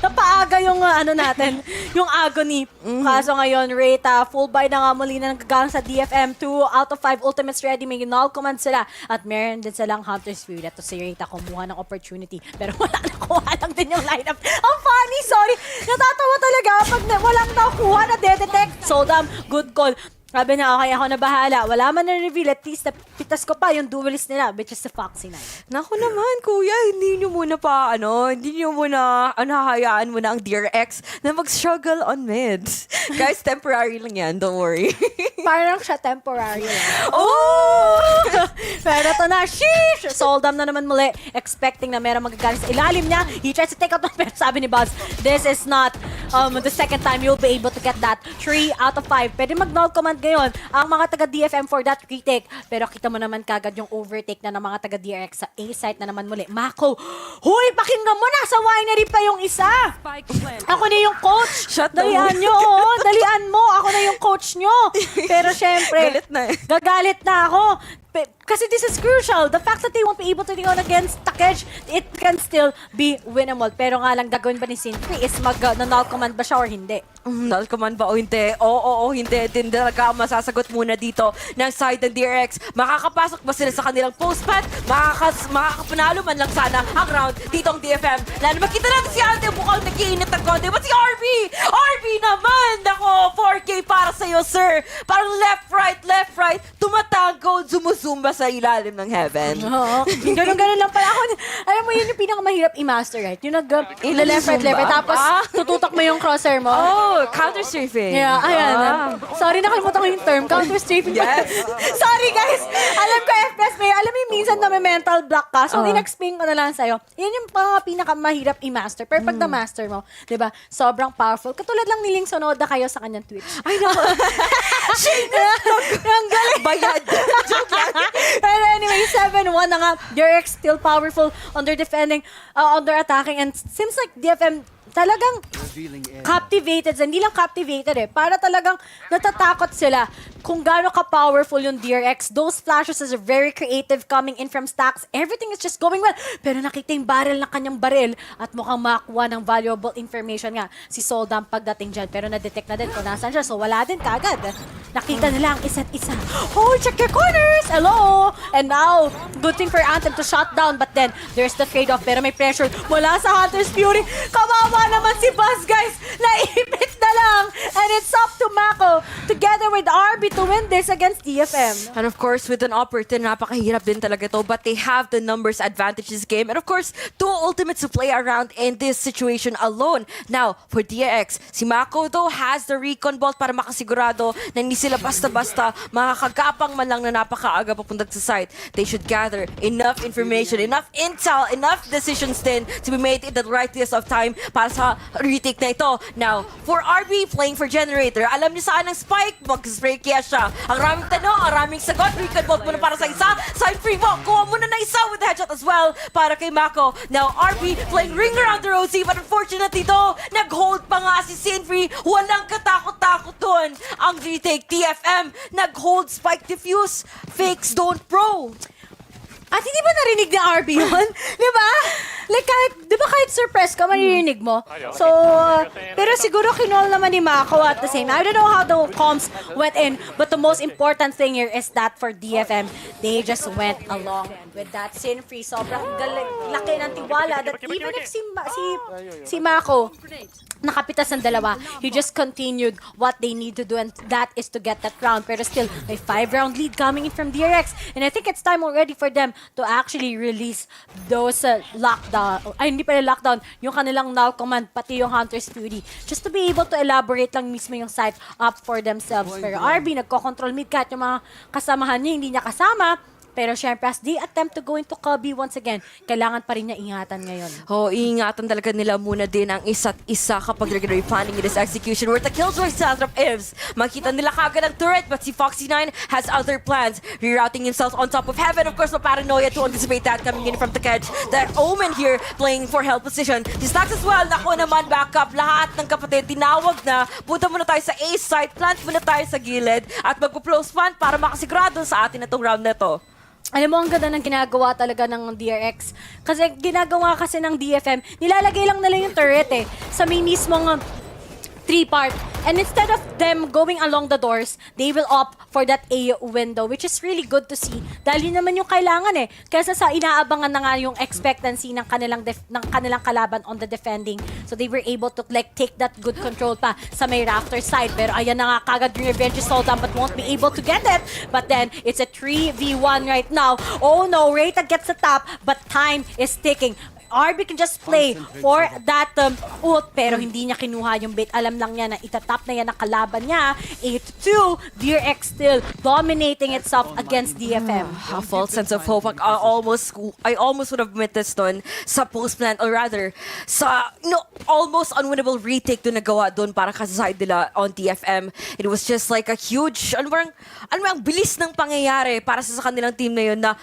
napaaga yung natin, yung agony. Kaso ngayon, Reta, full buy na nga muli na nagkagang sa DFM. 2 out of 5 ultimates ready. May null command sila. At meron din silang Hunter's Fury. Ito si Reta kumuha ng opportunity. Pero wala nakuha lang din yung lineup. Ang funny, sorry. Natatawa talaga pag walang nakuha na detect. Soldam, good call. Sabi niya, okay, ako na bahala. Wala man na-reveal. At least, napitas ko pa yung duelist nila, which is the Foxy9. Naku naman, Kuya, hindi nyo muna hayaan muna ang DRX na mag-struggle on mid. Guys, temporary lang yan. Don't worry. parang siya temporary. Oh! Pero ito na, sheesh! Soldam na naman muli, expecting na merong magagaling sa ilalim niya. He tries to take out the pero sabi ni Buzz, this is not the second time you'll be able to get that 3 out of 5. Pwede mag-null command ngayon ang mga taga-DFM for that retake. Pero kita mo naman kagad yung overtake na ng mga taga-DRX sa A site na naman muli. Mako, huy, pakinggan mo na! Sa winery pa yung isa! Ako na yung coach! Dalian nyo, oo! Dalian mo! Ako na yung coach nyo! Pero syempre, gagalit na ako. Kasi this is crucial. The fact that they won't be able to go against Takej, it can still be winnable. Pero nga lang, gagawin ba ni Sinfree is mag-null command ba siya or hindi? Null command ba o hindi? Oo, hindi. Din talaga ang masasagot muna dito ng side ng DRX. Makakapasok ba sila sa kanilang post-pat? Makakapanalo man lang sana ang round dito ang DFM. Lalo makita natin si Ate mukhang nag-iinit ng konti. But si RB! RB naman! Ako, 4K para sa'yo, sir! Parang left, right. Tumatanggo, zumuzumba sa ilalim ng heaven. Oo. Ganun lang pala ako. Alam mo, yun yung pinakamahirap i-master, right? Yung left, right, tapos tututok mo yung crosshair mo. Oh, counter-strafing. Yeah, ayan. Sorry, nakalimutan ko yung term. Counter-strafing. Yes. Sorry, guys. Alam ko, FPS player. Alam mo yung minsan na may mental block ka. So, in-explain ko na lang sa'yo. Yan yung pinakamahirap i-master. Pero pag na-master mo, di ba, sobrang powerful. Katulad lang ni Ling Sonoda kayo sa kanyang Twitch. Ay, naku. Ang galing. Bayad. Joke lang. Pero anyway, 7-1 na nga. DRX still powerful under defending, under attacking. And seems like DFM talagang captivated. Hindi lang captivated para talagang natatakot sila kung gaano ka-powerful yung DRX. Those flashes is very creative coming in from stacks. Everything is just going well. Pero nakita yung barrel ng kanyang baril at mukhang makakuha ng valuable information nga si Soldam pagdating dyan. Pero na-detect na din kung nasan siya. So wala din kagad. Nakita nila ang isa't isa. Oh, check your corners! Hello! And now, good thing for Anthem to shut down. But then, there's the trade-off. Pero may pressure mula sa Hunter's Fury. Kawawa naman si Buzz, guys! Naipit na lang! And it's up to Mako together with RB to win this against DFM. And of course, with an opportunity, napakahirap din talaga to. But they have the numbers advantage this game. And of course, two ultimates to play around in this situation alone. Now, for DRX, si Mako though has the recon bolt para makasigurado na hindi sila basta-basta makakagapang man lang na napakaaga papunta sa site. They should gather enough information, enough intel, enough decisions din to be made in the rightest of time para sa retake na ito. Now, for RB playing for Generator, alam niyo saan ang spike, mag-spray kaya siya. Ang raming tanong, ang raming sagot, recon bolt muna para sa isa, side free mo, kuha muna na isa with the headshot as well para kay Mako. Now, RB playing ring around the rosy, but unfortunately though, nag-hold pa nga si Sinfree, walang katakot-takot doon. Ang retake, TFM, nag-hold spike diffuse, fakes don't pro. At hindi ba narinig ni RB yun? Di ba? Like, kahit surprise ka, maririnig mo. So, pero siguro kinol naman ni Mako at the same. I don't know how the comms went in, but the most important thing here is that for DFM, they just went along with that Sinfree. Sobrang laki ng tiwala that even if si Mako nakapitas ng dalawa, he just continued what they need to do, and that is to get that round. Pero still, may 5-round lead coming in from DRX. And I think it's time already for them to actually release those lockdown, hindi pala lockdown, yung kanilang null command, pati yung Hunter's Fury. Just to be able to elaborate lang mismo yung site up for themselves. Pero RB, nagko-control mid kahit yung mga kasamahan niya, hindi niya kasama. Pero syempre, as they attempt to go into Cubby once again, kailangan pa rin niya ingatan ngayon. Oh, ingatan talaga nila muna din ang isa't isa kapag they're planning in this execution. Where the Killjoy stands up ifs. Makita nila kagad ang turret, but si Foxy9 has other plans. Rerouting himself on top of heaven. Of course, paranoia to anticipate that coming in from the Kedge. That Omen here playing for hell position. Si Stacks as well, nako naman, backup. Lahat ng kapatid, tinawag na. Punta muna tayo sa A site, plant muna tayo sa gilid, at magpo-close fan para makasigurado sa atin itong round na to. Alam mo, ang ganda ng ginagawa talaga ng DRX. Kasi ginagawa kasi ng DFM, nilalagay lang nila yung turret sa may mismong 3-part. And instead of them going along the doors, they will opt for that A window, which is really good to see. Dahil yun naman yung kailangan Kaysa sa inaabangan na nga yung expectancy ng kanilang kalaban on the defending. So they were able to take that good control pa sa may rafter side. Pero ayan na nga, kagad yung revenge is sold down but won't be able to get it. But then, it's a 3v1 right now. Oh no, Reyta gets the top, but time is ticking. RB can just play for that ult, pero hindi niya kinuha yung bait. Alam lang niya na itatap na yan ang kalaban niya. 8-2, DRX still dominating itself against DFM. A false sense of hope. I almost would have met this done sa post plant, or rather sa almost unwinnable retake to nagawa doon para sa side nila on DFM. It was just like a huge ang bilis ng pangyayari para sa kanilang team na yun na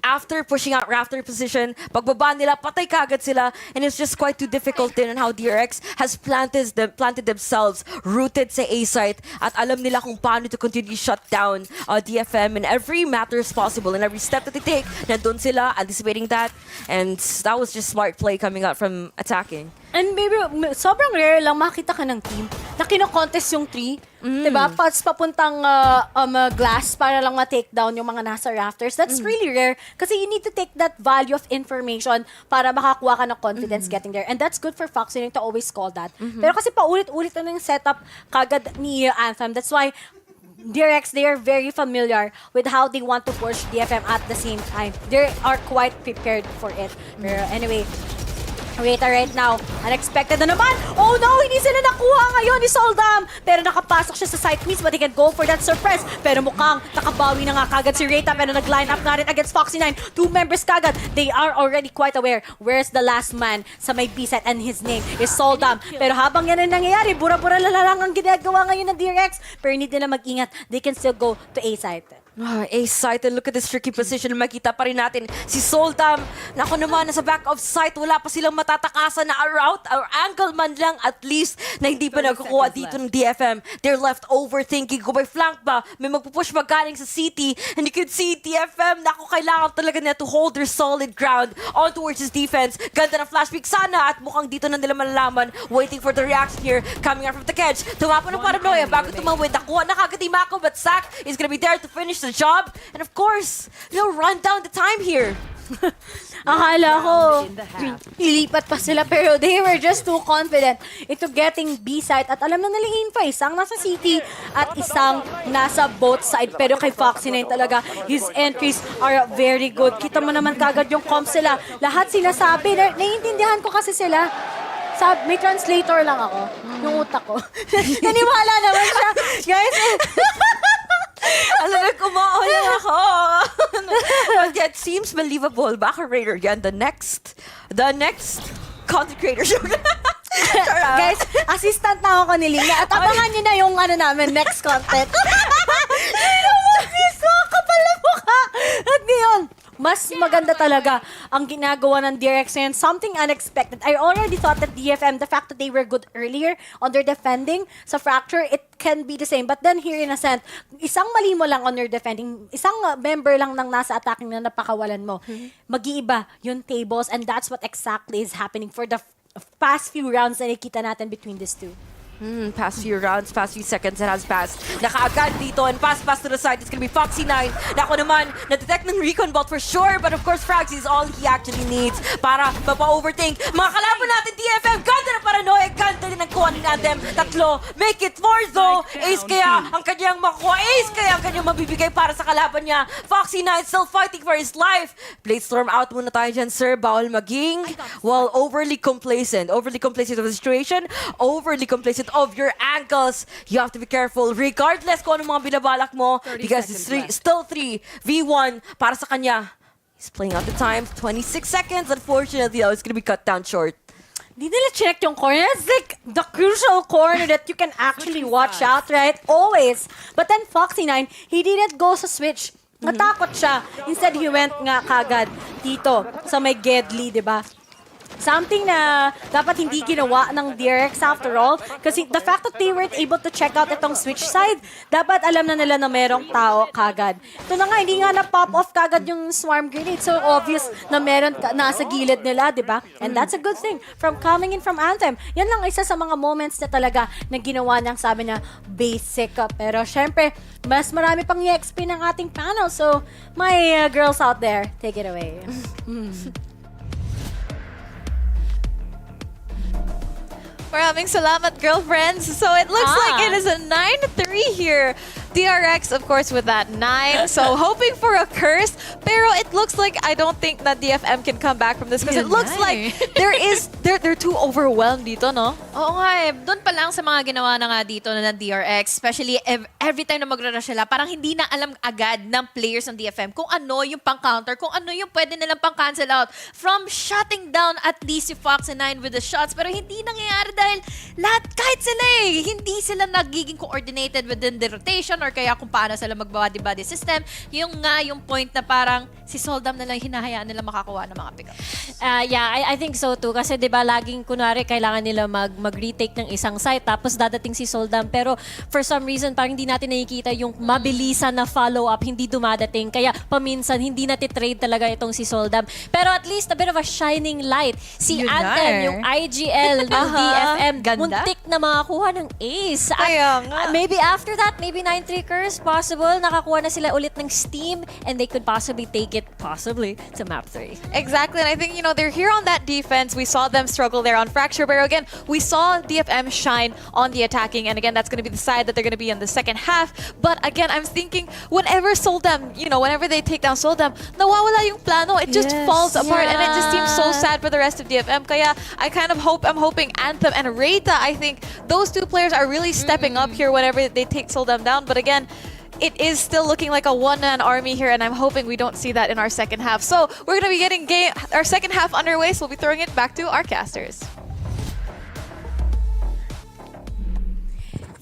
after pushing out Raptor position, pagbaba nila, patay kagad sila, and it's just quite too difficult din on how DRX has planted themselves rooted sa A site at alam nila kung paano to continue shut down DFM in every matters possible, in every step that they take. Nandun sila, anticipating that, and that was just smart play coming out from attacking. And maybe, sobrang rare lang makita ka ng team na kino-contest yung 3. Diba? Papuntang glass para lang ma-take down yung mga nasa rafters. That's really rare kasi you need to take that value of information para makakuha ka ng confidence getting there. And that's good for Fox to always call that. Pero kasi paulit-ulit na yung setup kagad ni Anthem. That's why DRX, they are very familiar with how they want to push DFM at the same time. They are quite prepared for it. Pero anyway, Rita right now, unexpected na naman. Oh no, hindi sila nakuha ngayon ni Soldam. Pero nakapasok siya sa site mismo, but he can go for that surprise. Pero mukhang nakabawi na nga kagad si Rita, pero nag-line up na rin against Foxy9. 2 members kagad. They are already quite aware where's the last man sa may B-set, and his name is Soldam. Pero habang yan ang nangyayari, bura-bura lang ang ginagawa ngayon ng DRX. Pero hindi nila mag-ingat. They can still go to A-site. A site, and look at this tricky position. Makita pa rin natin si Soldam. Nako naman, nasa back of site, wala pa silang matatakasan na route or angle man lang at least na hindi pa nagkukuha dito ng DFM. They're left overthinking. Kung may flank ba, may magpupush magaling sa city, and you could see DFM, nako, kailangan talaga nila to hold their solid ground on towards his defense. Ganda ng flash pick sana, at mukhang dito na nila malalaman, waiting for the reaction here, coming out from the catch. Tumapo ng paranoia bago tumawid. Nakuha na kagad ni Mako, but Zack is gonna be there to finish the job, and of course, run down the time here. Akala ko, ilipat pa sila, pero they were just too confident into getting B-side. At alam na nila info, isang nasa city at isang nasa both side. Pero kay Foxy9 talaga, his entries are very good. Kita mo naman kagad yung comms sila. Lahat sinasabi, naiintindihan ko kasi sila. May translator lang ako, yung utak ko. Naniwala naman siya. Guys, alam na, kumaola ako. But yet, seems believable. Baka Raider yan. The next content creator. guys, assistant na ako ni Lina. At abangan nyo na yung namin, next content. Kapal na mukha. At ngayon, mas maganda talaga ang ginagawa ng DRX and something unexpected. I already thought that DFM, the fact that they were good earlier on their defending sa Fracture, it can be the same. But then here in Ascent, isang mali mo lang on your defending, isang member lang ng nasa attacking na napakawalan mo, mag-iiba yung tables, and that's what exactly is happening for the past few rounds na nakita natin between these two. Past few rounds, past few seconds that has passed. Nakaagad dito, and pass to the side. It's gonna be Foxy9. Nako naman, na-detect ng recon bot for sure, but of course, Frags is all he actually needs para mapa-overthink. Mga kalaban natin, DFM, ganda na paranoia, ganda din ang kuha ni Anthem. Tatlo, make it 4 though. Ace kaya ang kanyang makuha, ace kaya ang kanyang mabibigay para sa kalaban niya. Foxy9 still fighting for his life. Bladestorm out muna tayo dyan, sir. Bawal maging, well, overly complacent of the situation, overly complacent of your ankles. You have to be careful regardless kung anong mga binabalak mo, because it's still 3v1 para sa kanya. He's playing out the time, 26 seconds. Unfortunately, it's gonna be cut down short. Di nila check yung corner. It's like the crucial corner that you can actually watch out, right? Always. But then Foxy9, he didn't go sa switch. Natakot siya. Instead, he went nga kagad dito sa may Gedli, di ba? Something na dapat hindi ginawa ng DRX after all. Kasi the fact that they weren't able to check out itong switch side, dapat alam na nila na merong tao kagad. Ito na nga, hindi nga na-pop off kagad yung swarm grenade. So obvious na meron nasa gilid nila, di ba? And that's a good thing from coming in from Anthem. Yan lang isa sa mga moments na talaga na ginawa niyang sabi niya, basic. Pero syempre, mas marami pang EXP ng ating panel. So, my girls out there, take it away. Maraming salamat, girlfriends. So it looks like it is a 9-3 here DRX, of course, with that 9. So hoping for a curse. Pero it looks like I don't think that DFM can come back from this because it looks like they're too overwhelmed dito, no? Oo nga eh. Doon pa lang sa mga ginawa na nga dito na ng DRX, especially every time na magra-rush sila, parang hindi na alam agad ng players ng DFM kung ano yung pang-counter, kung ano yung pwede nilang pang-cancel out. From shutting down at least si Fox and 9 with the shots, pero hindi nangyayari dahil lahat, kahit sila hindi sila nagiging coordinated within the rotation or kaya kung paano sila mag-body-body system. Yung point na parang si Soldam na lang hinahayaan nila makakuha ng mga pick-up. Yeah, I think so too. Kasi 'di ba laging kunwari kailangan nila mag-retake ng isang site tapos dadating si Soldam, pero for some reason parang hindi natin nakikita yung mabilisan na follow-up, hindi dumadating. Kaya paminsan hindi natitrade talaga itong si Soldam. Pero at least a bit of a shining light. Si Anthem, yung IGL ng DFM, muntik na makakuha ng ace. At maybe after that, maybe 9-3 curse, possible, nakakuha na sila ulit ng steam and they could possibly take it, possibly, to map 3. Exactly, and I think, they're here on that defense. We saw them struggle there on Fracture, but again, we saw DFM shine on the attacking, and again, that's going to be the side that they're going to be in the second half. But again, I'm thinking, whenever Soldam, whenever they take down Soldam, nawawala yung plano. It just falls apart, and it just seems so sad for the rest of DFM. Kaya I kind of I'm hoping Anthem and Reita, I think those two players are really stepping up here whenever they take Soldam down. But again, it is still looking like a one-man army here, and I'm hoping we don't see that in our second half. So we're going to be getting our second half underway, so we'll be throwing it back to our casters.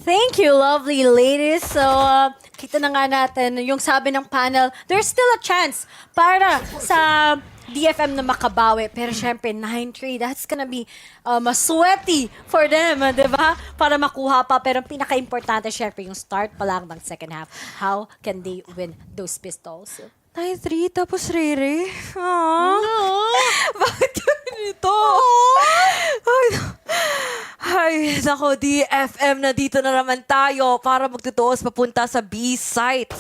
Thank you, lovely ladies. So, kita na nga natin yung sabi ng panel, there's still a chance para sa DFM na makabawi. Pero syempre, 9-3, that's gonna be sweaty for them, di ba? Para makuha pa. Pero ang pinaka-importante, syempre, yung start pa lang ng second half. How can they win those pistols? 9-3, tapos Rere. Bakit ganito? Ay, nako, DFM na dito na naman tayo para magtutuos papunta sa B site.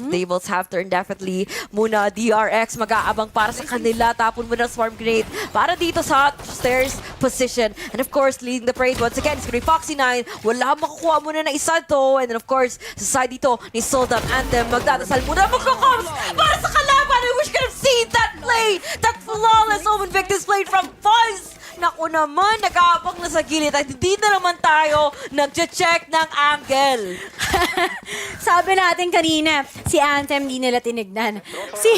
Tables have turned definitely. Muna, DRX mag-aabang para sa kanila. Tapon muna Swarm Grenade para dito sa stairs position. And of course, leading the parade once again, it's gonna be Foxy9. Wala makukuha muna na isa to. And then of course, sa side dito ni Soldam Anthem, magdadasal muna magkakoms para sa kalaban. I wish could have seen that play. That flawless Omen Victus play from Fuzz. Naku naman, nag-aabang na sa gilid at hindi na naman tayo nag-check ng angle. Sabi natin kanina, si Anthem di nila tinignan. Si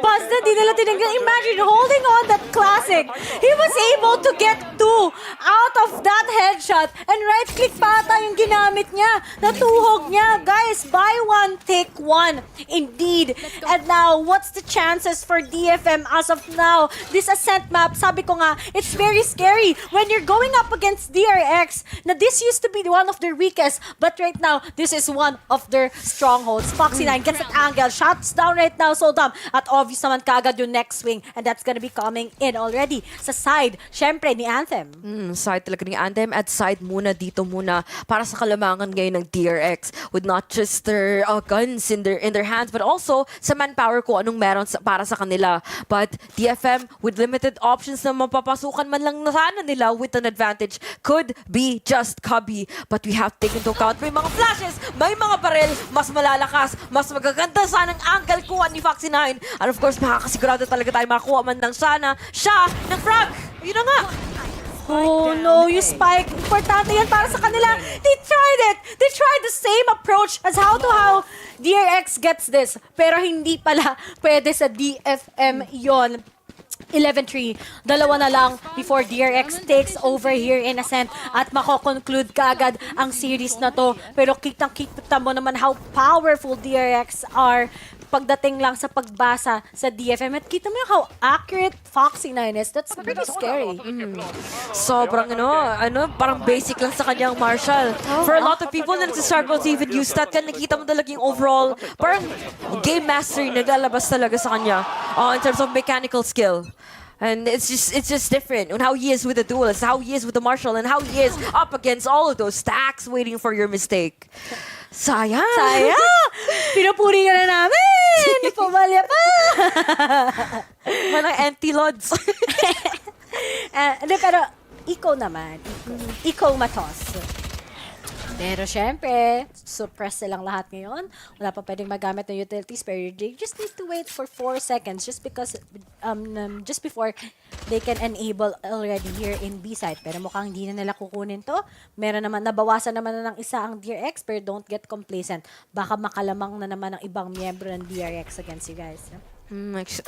Buzz na di nila tinignan. Imagine holding on that classic. He was able to get 2 out of that headshot and right-click pa ata yung ginamit niya. Natuhog niya. Guys, buy one, take one. Indeed. And now, what's the chances for DFM as of now? This Ascent map, sabi ko nga, it's very scary when you're going up against DRX. Na this used to be one of their weakest, but right now, this is one of their strongholds. Foxy9 gets that angle, shots down right now, Soldam. At obvious naman kagad yung next swing, and that's gonna be coming in already. Sa side, syempre, ni Anthem. Side talaga ni Anthem at side muna dito muna para sa kalamangan ngayon ng DRX with not just their guns in their hands, but also sa manpower ko anong meron para sa kanila. But DFM with limited options na mapapasukan man lang na sana nila with an advantage could be just Cubby. But we have taken into account may mga flashes, may mga baril, mas malalakas, mas magaganda sanang angle kuha ni Foxy9. And of course, makakasigurado talaga tayo makakuha man lang sana siya ng frag. Yun na nga. Oh no, yung spike. Importante yan para sa kanila. They tried it. They tried the same approach as how DRX gets this. Pero hindi pala pwede sa DFM yon. 11-3. Dalawa na lang before DRX takes over here in Ascent at mako-conclude kaagad ang series na to. Pero kitang-kita mo naman how powerful DRX are pagdating lang sa pagbasa sa DFM. At kita mo yung how accurate Foxy9 is. That's pretty scary. Sobrang parang basic lang sa kanyang Marshall. For a lot of people na nagsistruggle to even use that, kan nakita mo talaga yung overall, parang game mastery naglalabas talaga sa kanya in terms of mechanical skill. And it's just different on how he is with the duelist, how he is with the Marshall, and how he is up against all of those stacks waiting for your mistake. Sayang! Pinupuri ka na namin! Pumalya pa! Walang anti-lods. Pero ikaw naman, ikaw Matos. Pero syempre, suppress silang lahat ngayon. Wala pa pwedeng magamit ng utilities, pero they just need to wait for 4 seconds just because, just before they can enable already here in B side. Pero mukhang hindi na nila kukunin to. Meron naman, nabawasan naman na ng isa ang DRX, pero don't get complacent. Baka makalamang na naman ang ibang miyembro ng DRX against you guys.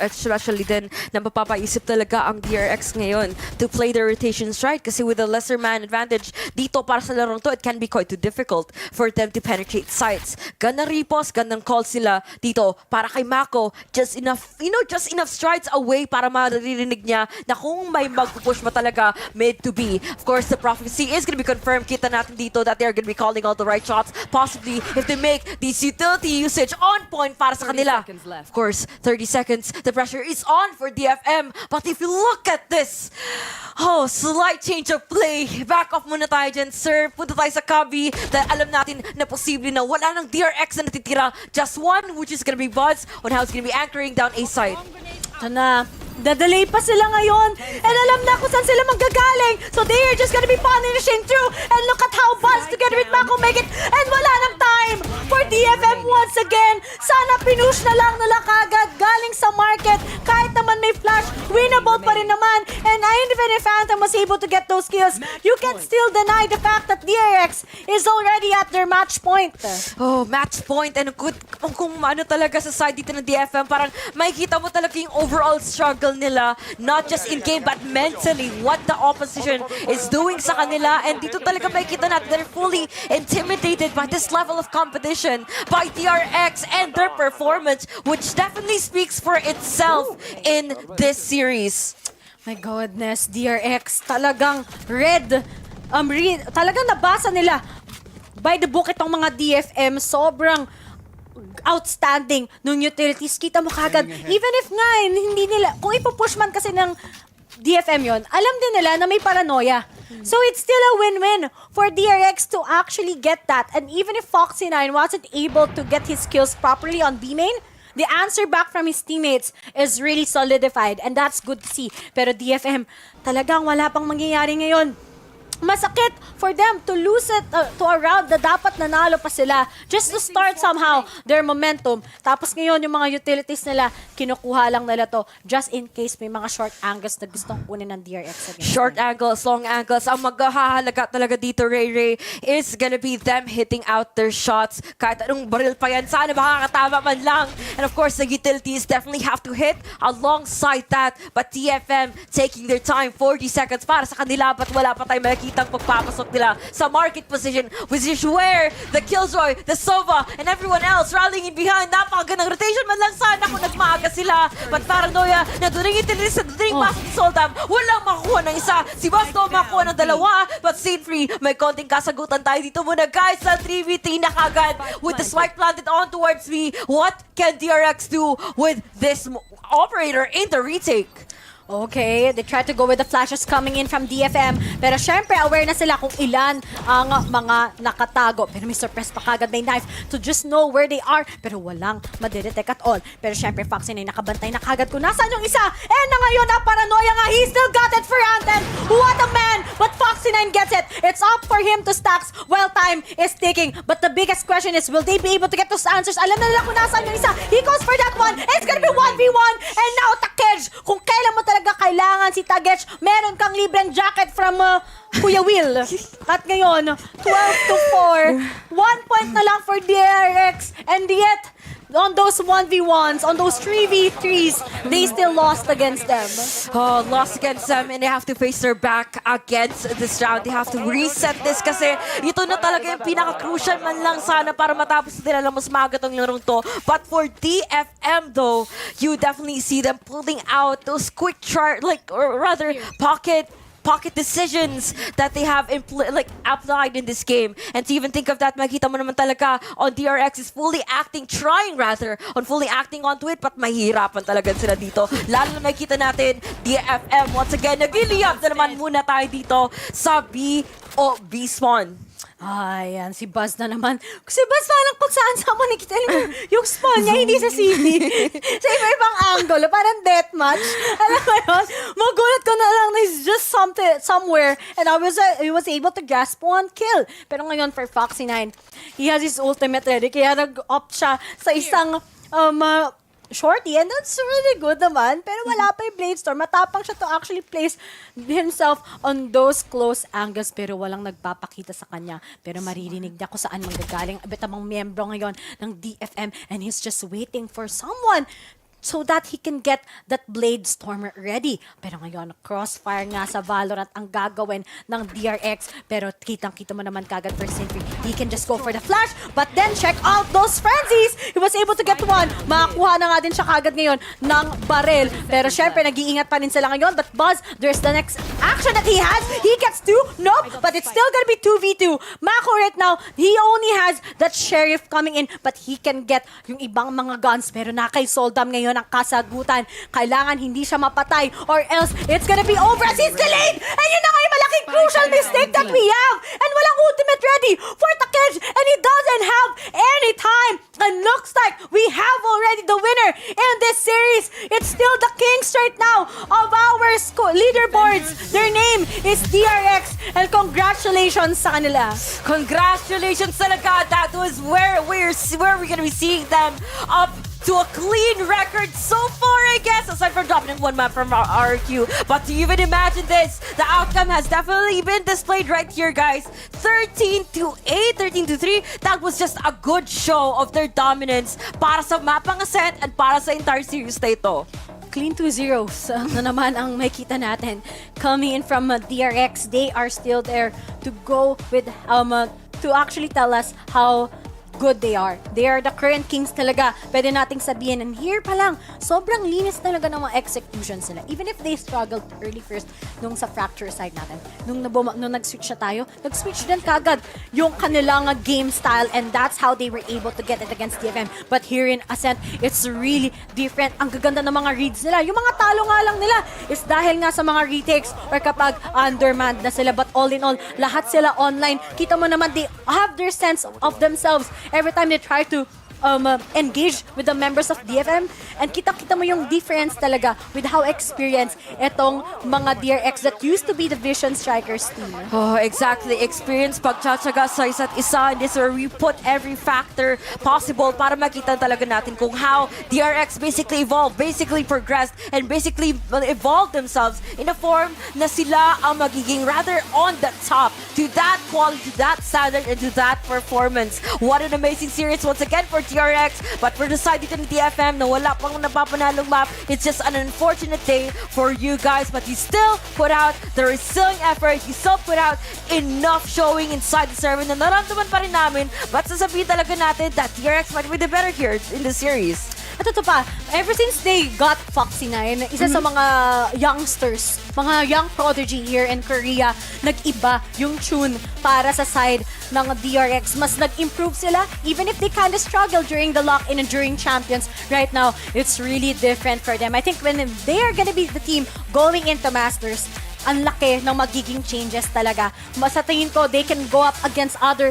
Especially din, napapaisip talaga ang DRX ngayon to play the rotations right kasi with a lesser man advantage dito para sa larong to, it can be quite too difficult for them to penetrate sites. Ganang repos, ganang call sila dito para kay Mako, just enough, just enough strides away para maririnig niya na kung may mag-push ba talaga mid to B. Of course, the prophecy is gonna be confirmed. Kita natin dito that they're gonna be calling all the right shots. Possibly, if they make this utility usage on point para sa kanila. Of course, 30 seconds. The pressure is on for DFM. But if you look at this, slight change of play. Back off muna tayo dyan, sir. Punta tayo sa cubby. Dahil alam natin na posible na wala ng DRX na natitira. Just one, which is gonna be Buzz on how it's gonna be anchoring down A side. Ito na. Dadelay pa sila ngayon. And alam na kung saan sila manggagaling. So they are just gonna be punishing through. And look at how Buzz together with Mako make it. And wala ng time for DFM once again. Sana pinush na lang nila kagad galing sa market. Kahit naman may flash, winnable pa rin naman. And even if Phantom was able to get those kills, you can still deny the fact that DRX is already at their match point. Match point. And kung ano talaga sa side dito ng DFM, parang makikita mo talaga yung overall struggle nila, not just in game but mentally, what the opposition is doing sa kanila. And dito talaga makikita natin they're fully intimidated by this level of competition by DRX and their performance, which definitely speaks for itself in this series. My goodness, DRX talagang red. Talagang nabasa nila by the book itong mga DFM. Sobrang outstanding nung utilities. Kita mo kagad, even if nga, hindi nila, kung ipupush man kasi ng DFM yon, alam din nila na may paranoia. So it's still a win-win for DRX to actually get that. And even if Foxy9 wasn't able to get his skills properly on B main, the answer back from his teammates is really solidified. And that's good to see. Pero DFM, talagang wala pang mangyayari ngayon. Masakit for them to lose it to a round na dapat nanalo pa sila just to start somehow their momentum. Tapos ngayon yung mga utilities nila, kinukuha lang nila to just in case may mga short angles na gustong kunin ng DRX again. Short angles, long angles. Ang maghahalaga talaga dito, Ray, is gonna be them hitting out their shots. Kahit anong baril pa yan, sana makakatama man lang. And of course, the utilities definitely have to hit alongside that. But TFM taking their time, 40 seconds para sa kanila, but wala pa tayo makikitang pagpapasok nila sa market position, which is where the Killjoy, the Sova, and everyone else rallying in behind. Napakagandang rotation man lang sana kung nagmaaga sila. But paranoia, na doon yung utilities, na doon yung pasok ni Soldam, walang makuha ng isa. Si Basto makuha ng dalawa, but scene free, may konting kasagutan tayo dito muna. Guys, sa 3v3 na kagad with the spike planted on towards me. What can DRX do with this operator in the retake? Okay, they try to go with the flashes coming in from DFM. Pero syempre, aware na sila kung ilan ang mga nakatago. Pero may surprise pa kagad, may knife to just know where they are. Pero walang madidetect at all. Pero syempre, Foxy na nakabantay na kagad kung nasaan yung isa. And na ngayon, na paranoia nga, he still got it for Anthem. What a man! But Foxy9 gets it. It's up for him to stacks while time is ticking. But the biggest question is, will they be able to get those answers? Alam na nila kung nasaan yung isa. He goes for that one. It's gonna be 1v1. And now, Takej, kung kailan mo talaga kailangan si Takej, meron kang libreng jacket from Kuya Will. At ngayon, 12-4. 1 point na lang for DRX. And yet, on those 1v1s, on those 3v3s, they still lost against them. Lost against them, and they have to face their back against this round. They have to reset this kasi ito na talaga yung pinaka-crucial man lang sana para matapos nila na mas maaga tong larong to. But for DFM though, you definitely see them pulling out those quick pocket decisions that they have applied in this game. And to even think of that, makita mo naman talaga on DRX is fully acting onto it, but mahihirapan talaga sila dito. Lalo na makita natin, DFM once again, nag-really up na naman muna tayo dito sa B spawn. Ayan, si Buzz na naman. Si Buzz parang kung saan mo nakita yung spawn niya, hindi sa CD. Sa iba-ibang angle, parang deathmatch. Alam mo yun, magulat ko na lang na he's just somewhere and he was able to grasp one kill. Pero ngayon for Foxy9, he has his ultimate ready, kaya nag-opt siya sa isang shorty, and that's really good naman. Pero wala pa yung Bladestorm. Matapang siya to actually place himself on those close angles, pero walang nagpapakita sa kanya. Pero maririnig niya kung saan manggagaling. Abetamang miyembro ngayon ng DFM, and he's just waiting for someone so that he can get that Bladestormer ready. Pero ngayon, crossfire nga sa Valorant ang gagawin ng DRX. Pero kitang-kita mo naman kagad for Sentry. He can just go for the flash, but then check out those frenzies! He was able to get one. Makakuha na nga din siya kagad ngayon ng barrel. Pero syempre, nag-iingat pa rin sila ngayon. But Buzz, there's the next action that he has. He gets two. Nope, but it's still gonna be 2v2. Mako right now, he only has that Sheriff coming in, but he can get yung ibang mga guns. Pero nakay Soldam ngayon ang kasagutan. Kailangan hindi siya mapatay or else it's gonna be over as he's delayed! And yun na nga yung malaking crucial mistake that we have! And walang ultimate ready for Takej, and he doesn't have any time! And looks like we have already the winner in this series! It's still the kings right now of our leaderboards! Their name is DRX, and congratulations sa kanila! Congratulations talaga! That was where we're gonna be seeing them up to a clean record so far, I guess, aside from dropping one map from our RQ. But to even imagine this, the outcome has definitely been displayed right here, guys. 13-8, 13-3. That was just a good show of their dominance para sa mapang Ascent and para sa entire series na ito. Clean 2-0 na naman ang makita natin. Coming in from DRX, they are still there to go with, to actually tell us how good they are. They are the current kings talaga. Pwede nating sabihin. And here pa lang, sobrang linis talaga ng mga executions nila. Even if they struggled early first nung sa fracture side natin. Nung nag-switch na tayo, nag-switch din kagad yung kanilang game style, and that's how they were able to get it against DFM. But here in Ascent, it's really different. Ang gaganda ng mga reads nila. Yung mga talo nga lang nila is dahil nga sa mga retakes or kapag undermanned na sila. But all in all, lahat sila online. Kita mo naman, they have their sense of themselves every time they try to engage with the members of DFM, and kita-kita mo yung difference talaga with how experienced etong mga DRX that used to be the Vision Strikers team. Oh, exactly. Experience, pagtsatsaga sa isa't isa, and this is where we put every factor possible para makita talaga natin kung how DRX basically evolved, basically progressed, and basically evolved themselves in a form na sila ang magiging rather on the top to that quality, to that standard, and to that performance. What an amazing series once again for DRX, but for the side dito ng DFM na wala pang napapanalong map, it's just an unfortunate day for you guys, but you still put out the resilient effort, you still put out enough showing inside the server na naramdaman pa rin namin, but sasabihin talaga natin that DRX might be the better here in the series. At ito pa, ever since they got Foxy9, isa sa mga youngsters, mga young prodigy here in Korea, nag-iba yung tune para sa side ng DRX. Mas nag-improve sila, even if they kind of struggle during the lock-in and during Champions. Right now, it's really different for them. I think when they are gonna be the team going into Masters, ang laki ng magiging changes talaga. Sa tingin ko, they can go up against other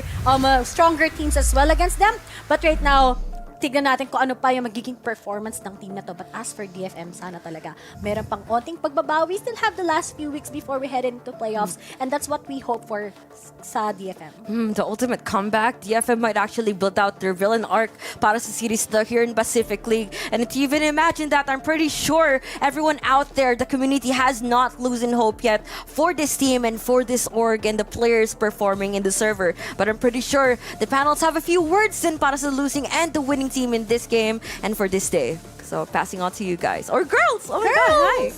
stronger teams as well against them. But right now, tignan natin kung ano pa yung magiging performance ng team na to. But as for DFM, sana talaga meron pang konting pagbabawi. Still have the last few weeks before we head into playoffs, and that's what we hope for sa DFM. The ultimate comeback. DFM might actually build out their villain arc para sa series na here in Pacific League. And if you even imagine that, I'm pretty sure everyone out there, the community has not losing hope yet for this team and for this org and the players performing in the server. But I'm pretty sure the panels have a few words din para sa losing and the winning team in this game and for this day. So passing on to you guys. Or girls! Oh my God, hi!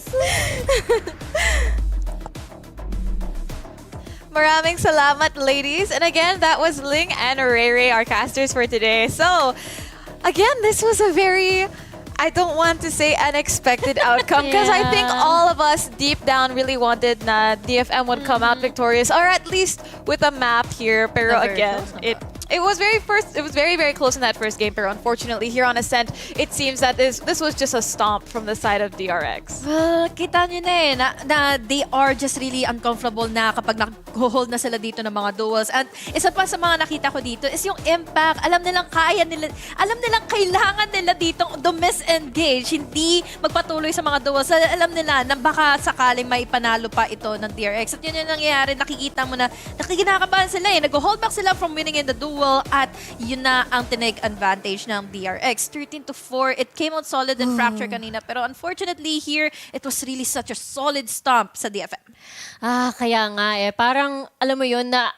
Maraming salamat, ladies. And again, that was Ling and Rere, our casters for today. So, again, this was a very, I don't want to say unexpected outcome, because I think all of us deep down really wanted na DFM would come out victorious, or at least with a map here. Pero again, it It was very close in that first game, pero unfortunately here on Ascent, it seems that this was just a stomp from the side of DRX. Well, kita nyo na they are just really uncomfortable na kapag nag-hold na sila dito ng mga duels. And isa pa sa mga nakita ko dito is yung impact. Alam nilang kailangan nila ditong engage, hindi magpatuloy sa mga duels. Alam nila na baka sakaling may panalo pa ito ng DRX. At yun yung nangyayari, nakikita mo na nakikinakabahan sila eh. Nag-hold back sila from winning in the duel at yun na ang tinake advantage ng DRX. 13-4, it came out solid and fracture kanina. Pero unfortunately here, it was really such a solid stomp sa DFM. Kaya nga parang alam mo yun na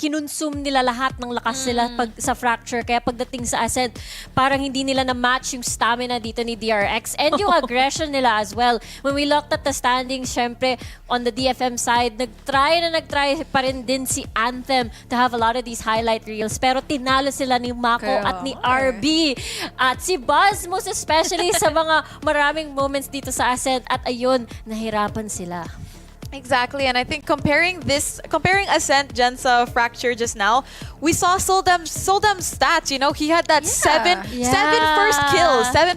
kinonsume nila lahat ng lakas nila sa fracture. Kaya pagdating sa Ascent, parang hindi nila na-match yung stamina dito ni DRX and yung aggression nila as well. When we looked at the standings, syempre, on the DFM side, nag-try pa rin din si Anthem to have a lot of these highlight reels. Pero tinalo sila ni Mako at ni RB. At si Buzz, most especially sa mga maraming moments dito sa Ascent. At ayun, nahirapan sila. Exactly, and I think comparing Ascent Jensa Fracture just now, we saw Soldam's stats. You know, he had that seven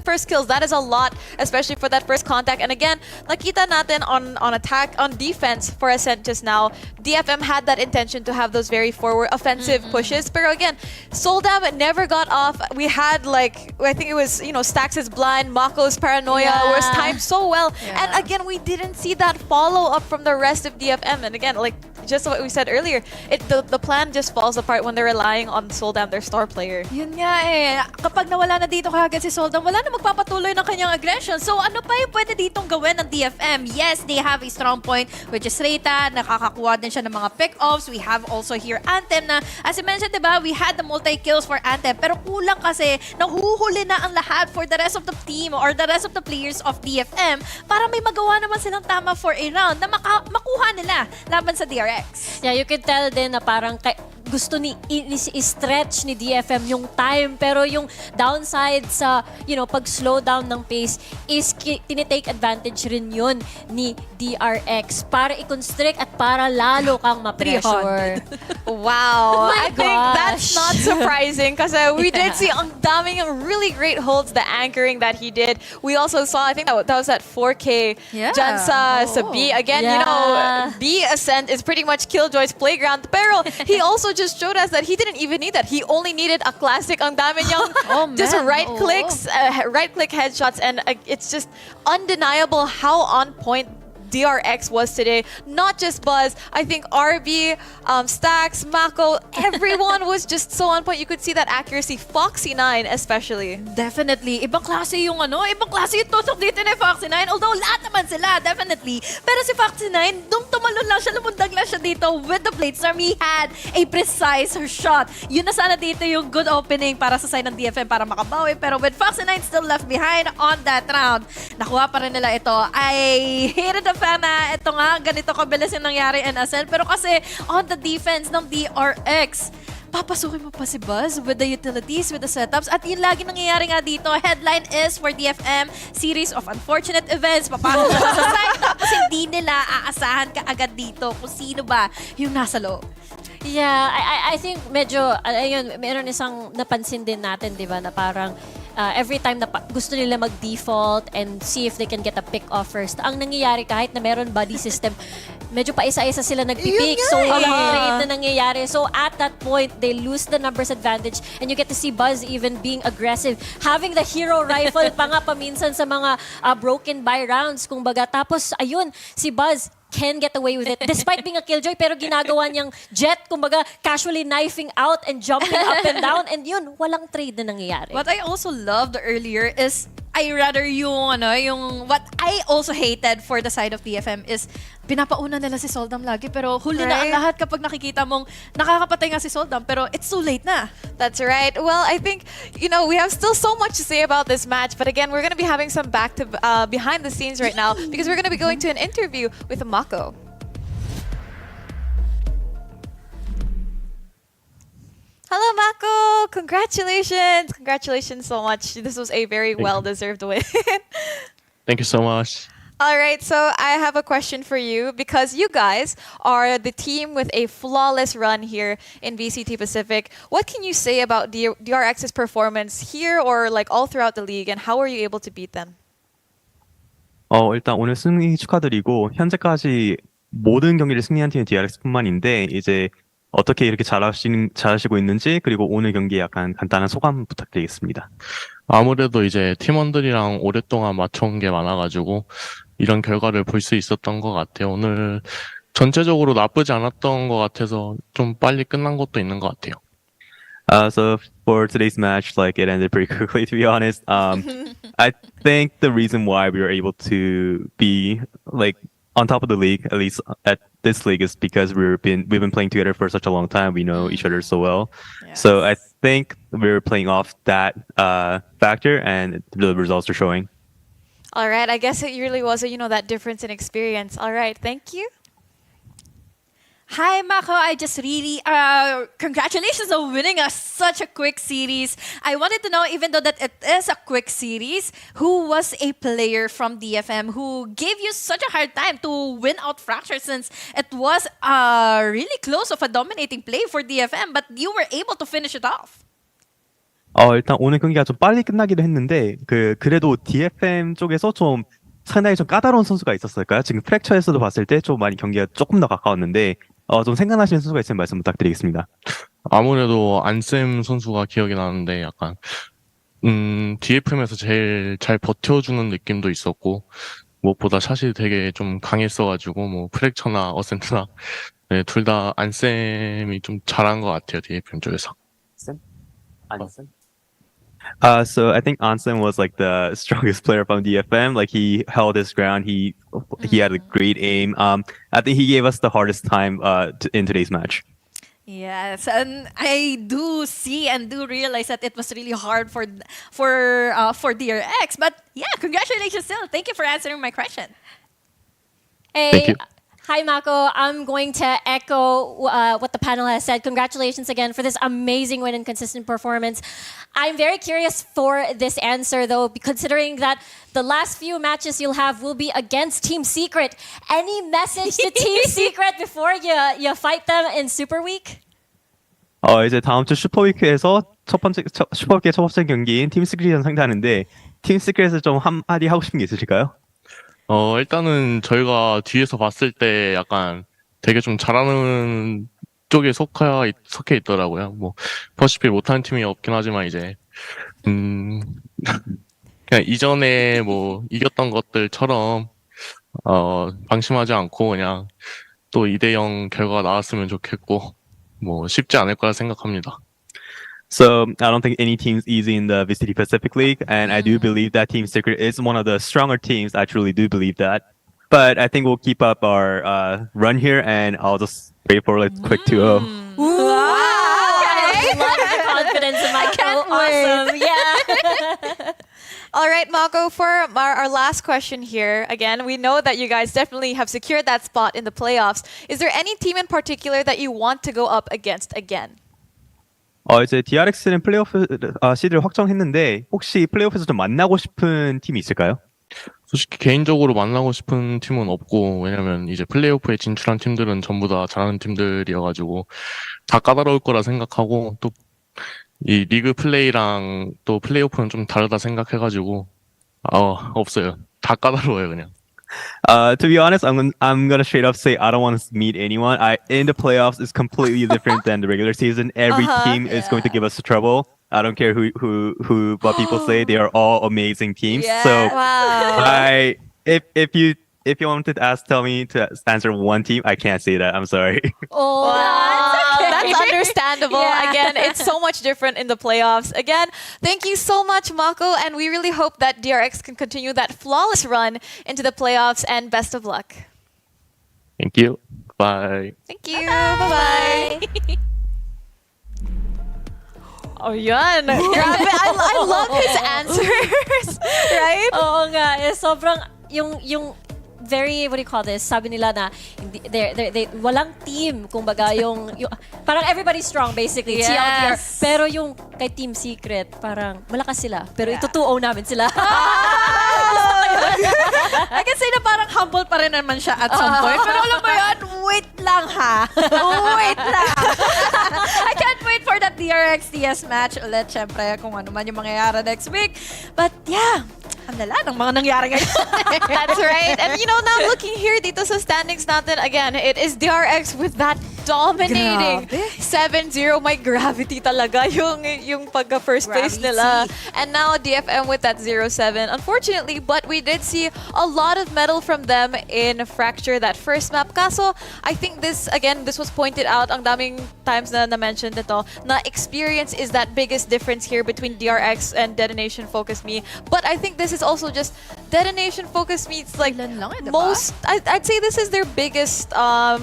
first kills. That is a lot, especially for that first contact. And again, nakita natin on defense for Ascent just now, DFM had that intention to have those very forward offensive pushes. But again, Soldam never got off. We had I think it was Stax' blind, Mako's paranoia was timed so well, and again we didn't see that follow up from the rest of DFM. And again, just what we said earlier, the plan just falls apart when they're relying on Soldam, their star player. Yun nga kapag nawala na dito kagad si Soldam, wala na magpapatuloy ng kanyang aggression. So ano pa yung pwede ditong gawin ng DFM? Yes, they have a strong point, which is Reyta, nakakakuha din siya ng mga pick-offs. We have also here Anthem na, as you mentioned, diba, we had the multi-kills for Anthem, pero kulang kasi nahuhuli na ang lahat for the rest of the team or the rest of the players of DFM para may magawa naman silang tama for a round na makuha nila laban sa DRX. Yeah, you could tell din na parang gusto ni i-stretch ni DFM yung time, pero yung downside sa pag-slow down ng pace is tinitake advantage rin yun ni DRX para i-constrict at para lalo kang ma-pressure. Wow. Oh I think that's not surprising because we did see ang daming really great holds, the anchoring that he did. We also saw, I think that was at 4K Jansa sa B. Again, B Ascent is pretty much Killjoy's playground, pero he also just showed us that he didn't even need that. He only needed a classic ang dami niyang just right click headshots, and it's just undeniable how on point DRX was today. Not just Buzz. I think RB, Stax, Mako, everyone was just so on point. You could see that accuracy. Foxy9 especially. Definitely. Ibang klase yung tutok dito ni Foxy9. Although lahat naman sila, definitely. Pero si Foxy9, tumalon lang siya, lumundag lang siya dito with the blade storm. He had a precise shot. Yun na sana dito yung good opening para sa side ng DFM para makabawi. Pero with Foxy9 still left behind on that round, nakuha pa rin nila ito. I hated the na ito nga, ganito kabilis yung nangyari in Ascent. Pero kasi on the defense ng DRX, papasukin mo pa si Buzz with the utilities, with the setups. At yun lagi nangyayari nga dito. Headline is for DFM, series of unfortunate events. Papasok na sa side. Tapos hindi nila aasahan ka agad dito kung sino ba yung nasa loob. Yeah, I think medyo, ayun, meron isang napansin din natin, di ba, na parang every time na gusto nila mag-default and see if they can get a pick off first, ang nangyayari kahit na meron body system, medyo pa isa-isa sila nagpipick. So, walang trade na nangyayari. So, at that point, they lose the numbers advantage and you get to see Buzz even being aggressive. Having the hero rifle pa nga paminsan sa mga broken by rounds, kumbaga. Tapos, ayun, si Buzz can get away with it despite being a killjoy, pero ginagawa niyang jet, kumbaga casually knifing out and jumping up and down, and yun, walang trade na nangyayari. What I also loved earlier is I rather yung what I also hated for the side of DFM is pinapauna nila si Soldam lagi, pero huli na ang lahat kapag nakikita mong nakakapatay nga si Soldam, pero it's too late na. That's right. Well, I think, we have still so much to say about this match, but again, we're going to be having some behind the scenes right now because we're going to be going to an interview with Mako. Hello, Mako! Congratulations! Congratulations so much. This was a very well-deserved win. Thank you so much. All right, so I have a question for you because you guys are the team with a flawless run here in VCT Pacific. What can you say about DRX's performance here or like all throughout the league, and how are you able to beat them? 일단 오늘 승리 축하드리고 현재까지 모든 경기를 승리한 팀은 DRX뿐만인데 이제 어떻게 이렇게 잘하시고 있는지 그리고 오늘 경기에 약간 간단한 소감 부탁드리겠습니다. 아무래도 이제 팀원들이랑 오랫동안 맞춰온 게 많아가지고 이런 결과를 볼 수 있었던 것 같아요. 오늘 전체적으로 나쁘지 않았던 것 같아서 좀 빨리 끝난 것도 있는 것 같아요. So for today's match, like it ended pretty quickly, to be honest. I think the reason why we were able to be like on top of the league, at least at this league, is because we've been playing together for such a long time. We know each other so well. Yes. So I think we're playing off that factor, and the results are showing. All right, I guess it really was, that difference in experience. All right, thank you. Hi, Mako. I just really, congratulations on winning such a quick series. I wanted to know, even though that it is a quick series, who was a player from DFM who gave you such a hard time to win out Fracture, since it was really close of a dominating play for DFM, but you were able to finish it off? 일단 오늘 경기가 좀 빨리 끝나기도 했는데 그래도 DFM 쪽에서 좀 상당히 좀 까다로운 선수가 있었을까요? 지금 프랙처에서도 봤을 때 좀 많이 경기가 조금 더 가까웠는데 좀 생각나시는 선수가 있으면 말씀 부탁드리겠습니다. 아무래도 안쌤 선수가 기억이 나는데 약간 DFM에서 제일 잘 버텨주는 느낌도 있었고 무엇보다 샷이 되게 좀 강했어가지고 뭐 프랙처나 어센트나 네, 둘 다 안쌤이 좀 잘한 것 같아요. DFM 쪽에서. 안쌤? So I think Ansem was like the strongest player from DFM. Like he held his ground. He had a great aim. I think he gave us the hardest time in today's match. Yes, and I do see and do realize that it was really hard for DRX. But yeah, congratulations still. Thank you for answering my question. Hey. Thank you. Hi, Mako. I'm going to echo what the panel has said. Congratulations again for this amazing win and consistent performance. I'm very curious for this answer, though, considering that the last few matches you'll have will be against Team Secret. Any message to Team Secret before you fight them in Super Week? 이제 다음 주 슈퍼위크에서 슈퍼위크의 첫 번째 경기인 팀 시크릿이랑 상대하는데 팀 시크릿에서 좀 한마디 하고 싶은 게 있으실까요? 일단은 저희가 뒤에서 봤을 때 약간 되게 좀 잘하는 쪽에 속해 있더라고요. 뭐 퍼시픽 못하는 팀이 없긴 하지만 이제 그냥 이전에 뭐 이겼던 것들처럼 방심하지 않고 그냥 또 2대0 결과가 나왔으면 좋겠고 뭐 쉽지 않을 거라 생각합니다. So I don't think any team's easy in the VCT Pacific League, and I do believe that Team Secret is one of the stronger teams. I truly do believe that. But I think we'll keep up our run here, and I'll just wait for a quick 2-0. Wow! I love the confidence in my Awesome, yeah. All right, Mako, for our last question here, again, we know that you guys definitely have secured that spot in the playoffs. Is there any team in particular that you want to go up against again? 이제 DRX는 플레이오프 시드를 확정했는데 혹시 플레이오프에서 좀 만나고 싶은 팀이 있을까요? 솔직히 개인적으로 만나고 싶은 팀은 없고 왜냐면 이제 플레이오프에 진출한 팀들은 전부 다 잘하는 팀들이어가지고 다 까다로울 거라 생각하고 또 이 리그 플레이랑 또 플레이오프는 좀 다르다 생각해가지고 없어요. 다 까다로워요 그냥. To be honest, I'm gonna straight up say I don't want to meet anyone. In the playoffs is completely different than the regular season. Every team is going to give us trouble. I don't care who what people say. They are all amazing teams. Yeah. So Wow. if you want to tell me to answer one team, I can't say that. I'm sorry. Oh, That's understandable. Yeah. Again, it's so much different in the playoffs. Again, thank you so much, Mako, and we really hope that DRX can continue that flawless run into the playoffs, and best of luck. Thank you. Bye. Thank you. Bye-bye. Oh, yan. Grabe, I love his answers. Right? Oo nga. Sobrang, yung very, what do you call this? Sabi nila na, they walang team. Kumbaga, yung parang everybody's strong, basically. Yes. TLDR. Pero yung kay Team Secret, parang malakas sila. Pero itutuo namin sila. I can say na parang humble pa rin naman siya at some point. Pero alam mo yun, wait lang ha. Wait lang. I can't wait for that DRX TS match ulit. Syempre, kung ano man yung mangyayari next week. But yeah, ang lala ng mga nangyari ngayon. That's right. And you know, now looking here dito sa standings natin, again, it is DRX with that dominating 7-0. My gravity talaga yung pagka-first place nila. And now DFM with that 0-7. Unfortunately, but we did see a lot of metal from them in Fracture, that first map. Kaso, I think this was pointed out, ang daming times na na-mentioned ito, na experience is that biggest difference here between DRX and Detonation FocusMe. But I think this is also just Detonation FocusMe. It's like most, I'd say this is their biggest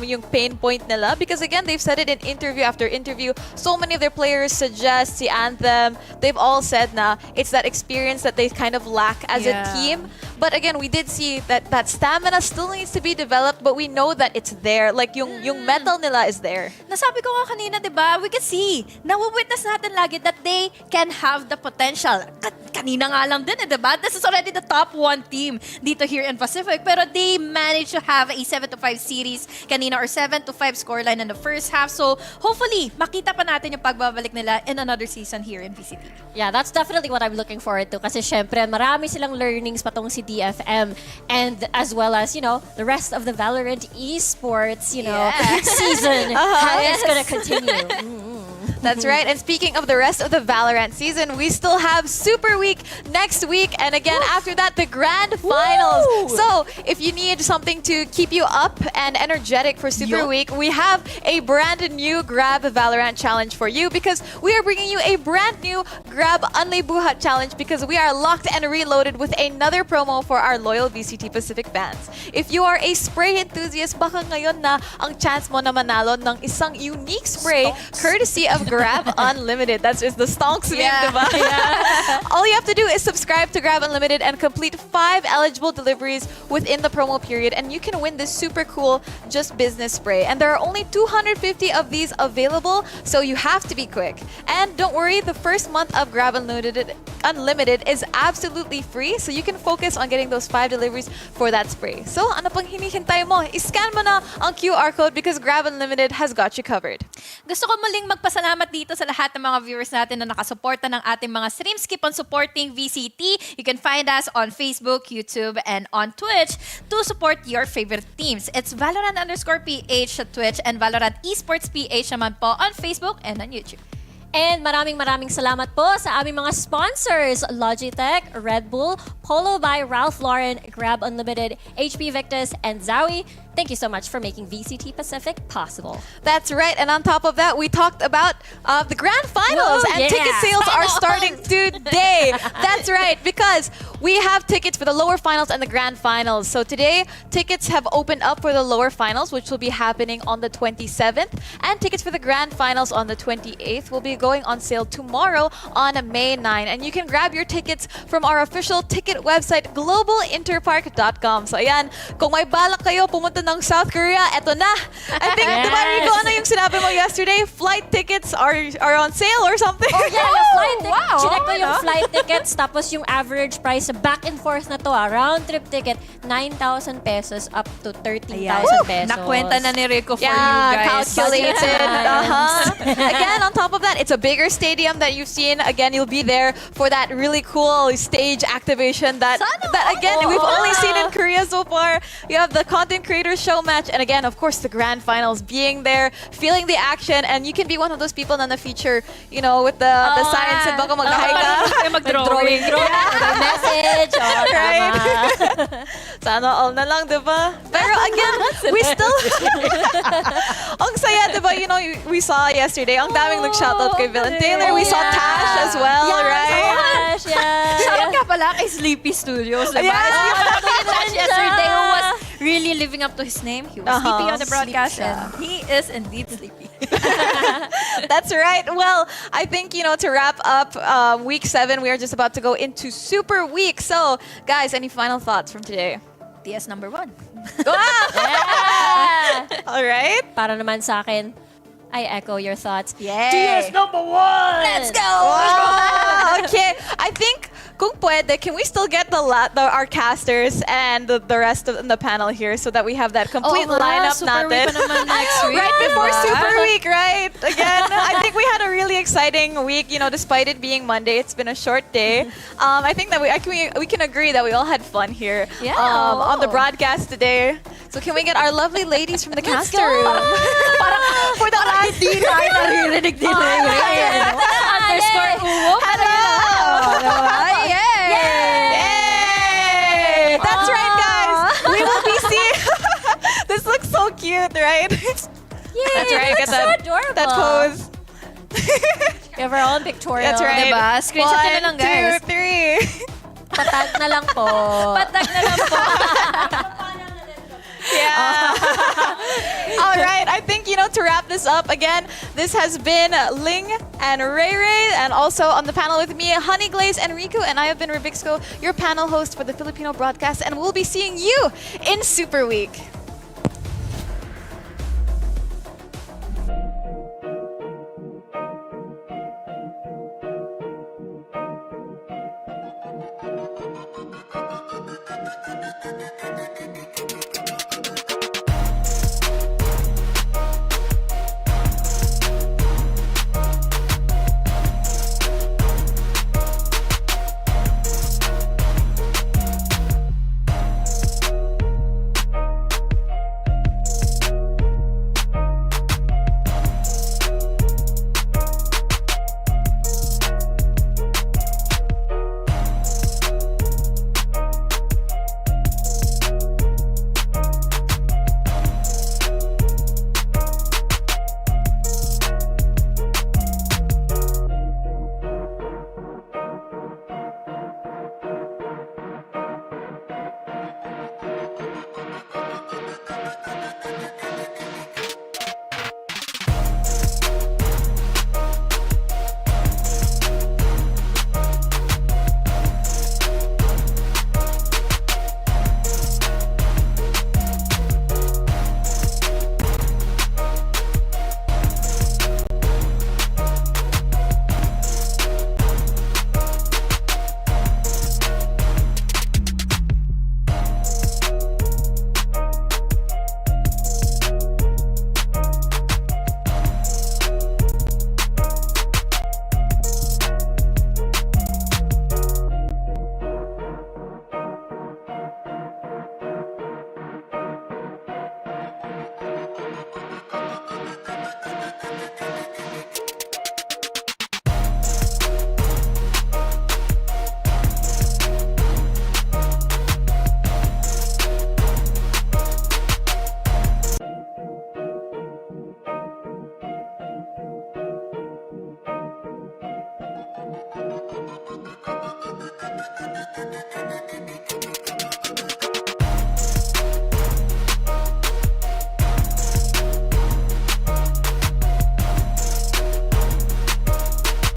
yung pain point nila, because again, they've said it in interview after interview. So many of their players suggest the Anthem. They've all said na it's that experience that they kind of lack as a team. But again, we did see that stamina still needs to be developed, but we know that it's there. Like yung metal nila is there. Nasabi ko nga kanina, di ba? We can see, na-witness natin lagi that they can have the potential. Kanina nga lang din, di ba? This is already the top 1 team dito here in Pacific, pero they managed to have a 7-5 series kanina, or 7-5 scoreline in the first half. So hopefully, makita pa natin yung pagbabalik nila in another season here in VCT. Yeah, that's definitely what I'm looking forward to. Kasi syempre, marami silang learnings patong si DFM, and as well as, you know, the rest of the VALORANT esports, you know, season is gonna continue. That's right. And speaking of the rest of the VALORANT season, we still have Super Week next week. And again, after that, the Grand Finals. So if you need something to keep you up and energetic for Super Week, we have a brand new Grab VALORANT challenge for you, because we are bringing you a brand new Grab Unlay Buhat challenge, because we are locked and reloaded with another promo for our loyal VCT Pacific fans. If you are a spray enthusiast, baka ngayon na ang chance mo na manalo ng isang unique spray courtesy of Grab Unlimited. That's just the stonks meme, diba? All you have to do is subscribe to Grab Unlimited and complete 5 eligible deliveries within the promo period, and you can win this super cool Just Business spray. And there are only 250 of these available, so you have to be quick. And don't worry, the first month of Grab Unlimited is absolutely free, so you can focus on getting those 5 deliveries for that spray. So, ano pang hinihintay mo? I-scan mo na ang QR code, because Grab Unlimited has got you covered. Gusto ko muling magpasalamat dito sa lahat ng mga viewers natin na nakasuporta ng ating mga streams. Keep on supporting VCT. You can find us on Facebook, YouTube, and on Twitch to support your favorite teams. It's Valorant_PH sa Twitch and Valorant Esports PH naman po on Facebook and on YouTube. And maraming salamat po sa aming mga sponsors, Logitech, Red Bull, Polo by Ralph Lauren, Grab Unlimited, HP Victus, and Zowie. Thank you so much for making VCT Pacific possible. That's right. And on top of that, we talked about the Grand Finals. Whoa, and ticket sales are starting today. That's right. Because we have tickets for the lower finals and the Grand Finals. So today, tickets have opened up for the lower finals, which will be happening on the 27th. And tickets for the Grand Finals on the 28th will be going on sale tomorrow on May 9. And you can grab your tickets from our official ticket website, globalinterpark.com. So ayan, kung may balak kayo pumunta ng South Korea, eto na. I think, diba, Rico, ano yung sinabi mo yesterday? Flight tickets are on sale or something? Oh yeah, yung flight tickets. Chinek ko yung flight tickets, tapos yung average price, back and forth na to, round trip ticket, 9,000 pesos up to 13,000 pesos. Nakwenta na ni Rico for you guys. Calculated. Again, on top of that, it's a bigger stadium that you've seen. Again, you'll be there for that really cool stage activation that again, we've only seen in Korea so far. You have the content creator show match, and again, of course, the Grand Finals, being there, feeling the action, and you can be one of those people na feature, you know, with the signs and baka mag-hi ka. Mag-drawing. Message. Right? Sana all na lang, diba? Pero again, we still... Ang saya, diba? You know, we saw yesterday, ang daming nag-shoutout kay Villain Taylor. We saw Tash as well, right? Tash, yeah. Shoutout ka pala kay Sleepy Studios, diba? Tash yesterday, who was really living up to his name. He was sleepy on the broadcast, and he is indeed sleepy. That's right. Well, I think, you know, to wrap up week 7, we are just about to go into Super Week. So, guys, any final thoughts from today? TS number 1. Yeah! All right. Para naman sa akin, I echo your thoughts. Yay! TS number 1! Let's go! Wow. Okay. I think kung pwede, can we still get our casters and the rest of the panel here so that we have that complete Oo nga, lineup Super Week natin? pa naman next week, Right before diba? Super Week, right? Again, I think we had a really exciting week, despite it being Monday. It's been a short day. I think that we can agree that we all had fun here on the broadcast today. So can we get our lovely ladies from the caster room? For the last Hindi tayo naririnig din Underscore uwo. Hello! Yay! That's right, guys. We will be seeing... This looks so cute, right? Yay, That's right. that's so adorable. That pose. We have our own pictorial. That's right. Diba? Screenshot nyo na lang, guys. 1, 2, 3. Patag na lang po. Patag na lang po. Yeah. All right. I think, to wrap this up again, this has been Ling and Ray Ray, and also on the panel with me, Honey Glaze and Riku, and I have been Rubixco, your panel host for the Filipino broadcast, and we'll be seeing you in Super Week.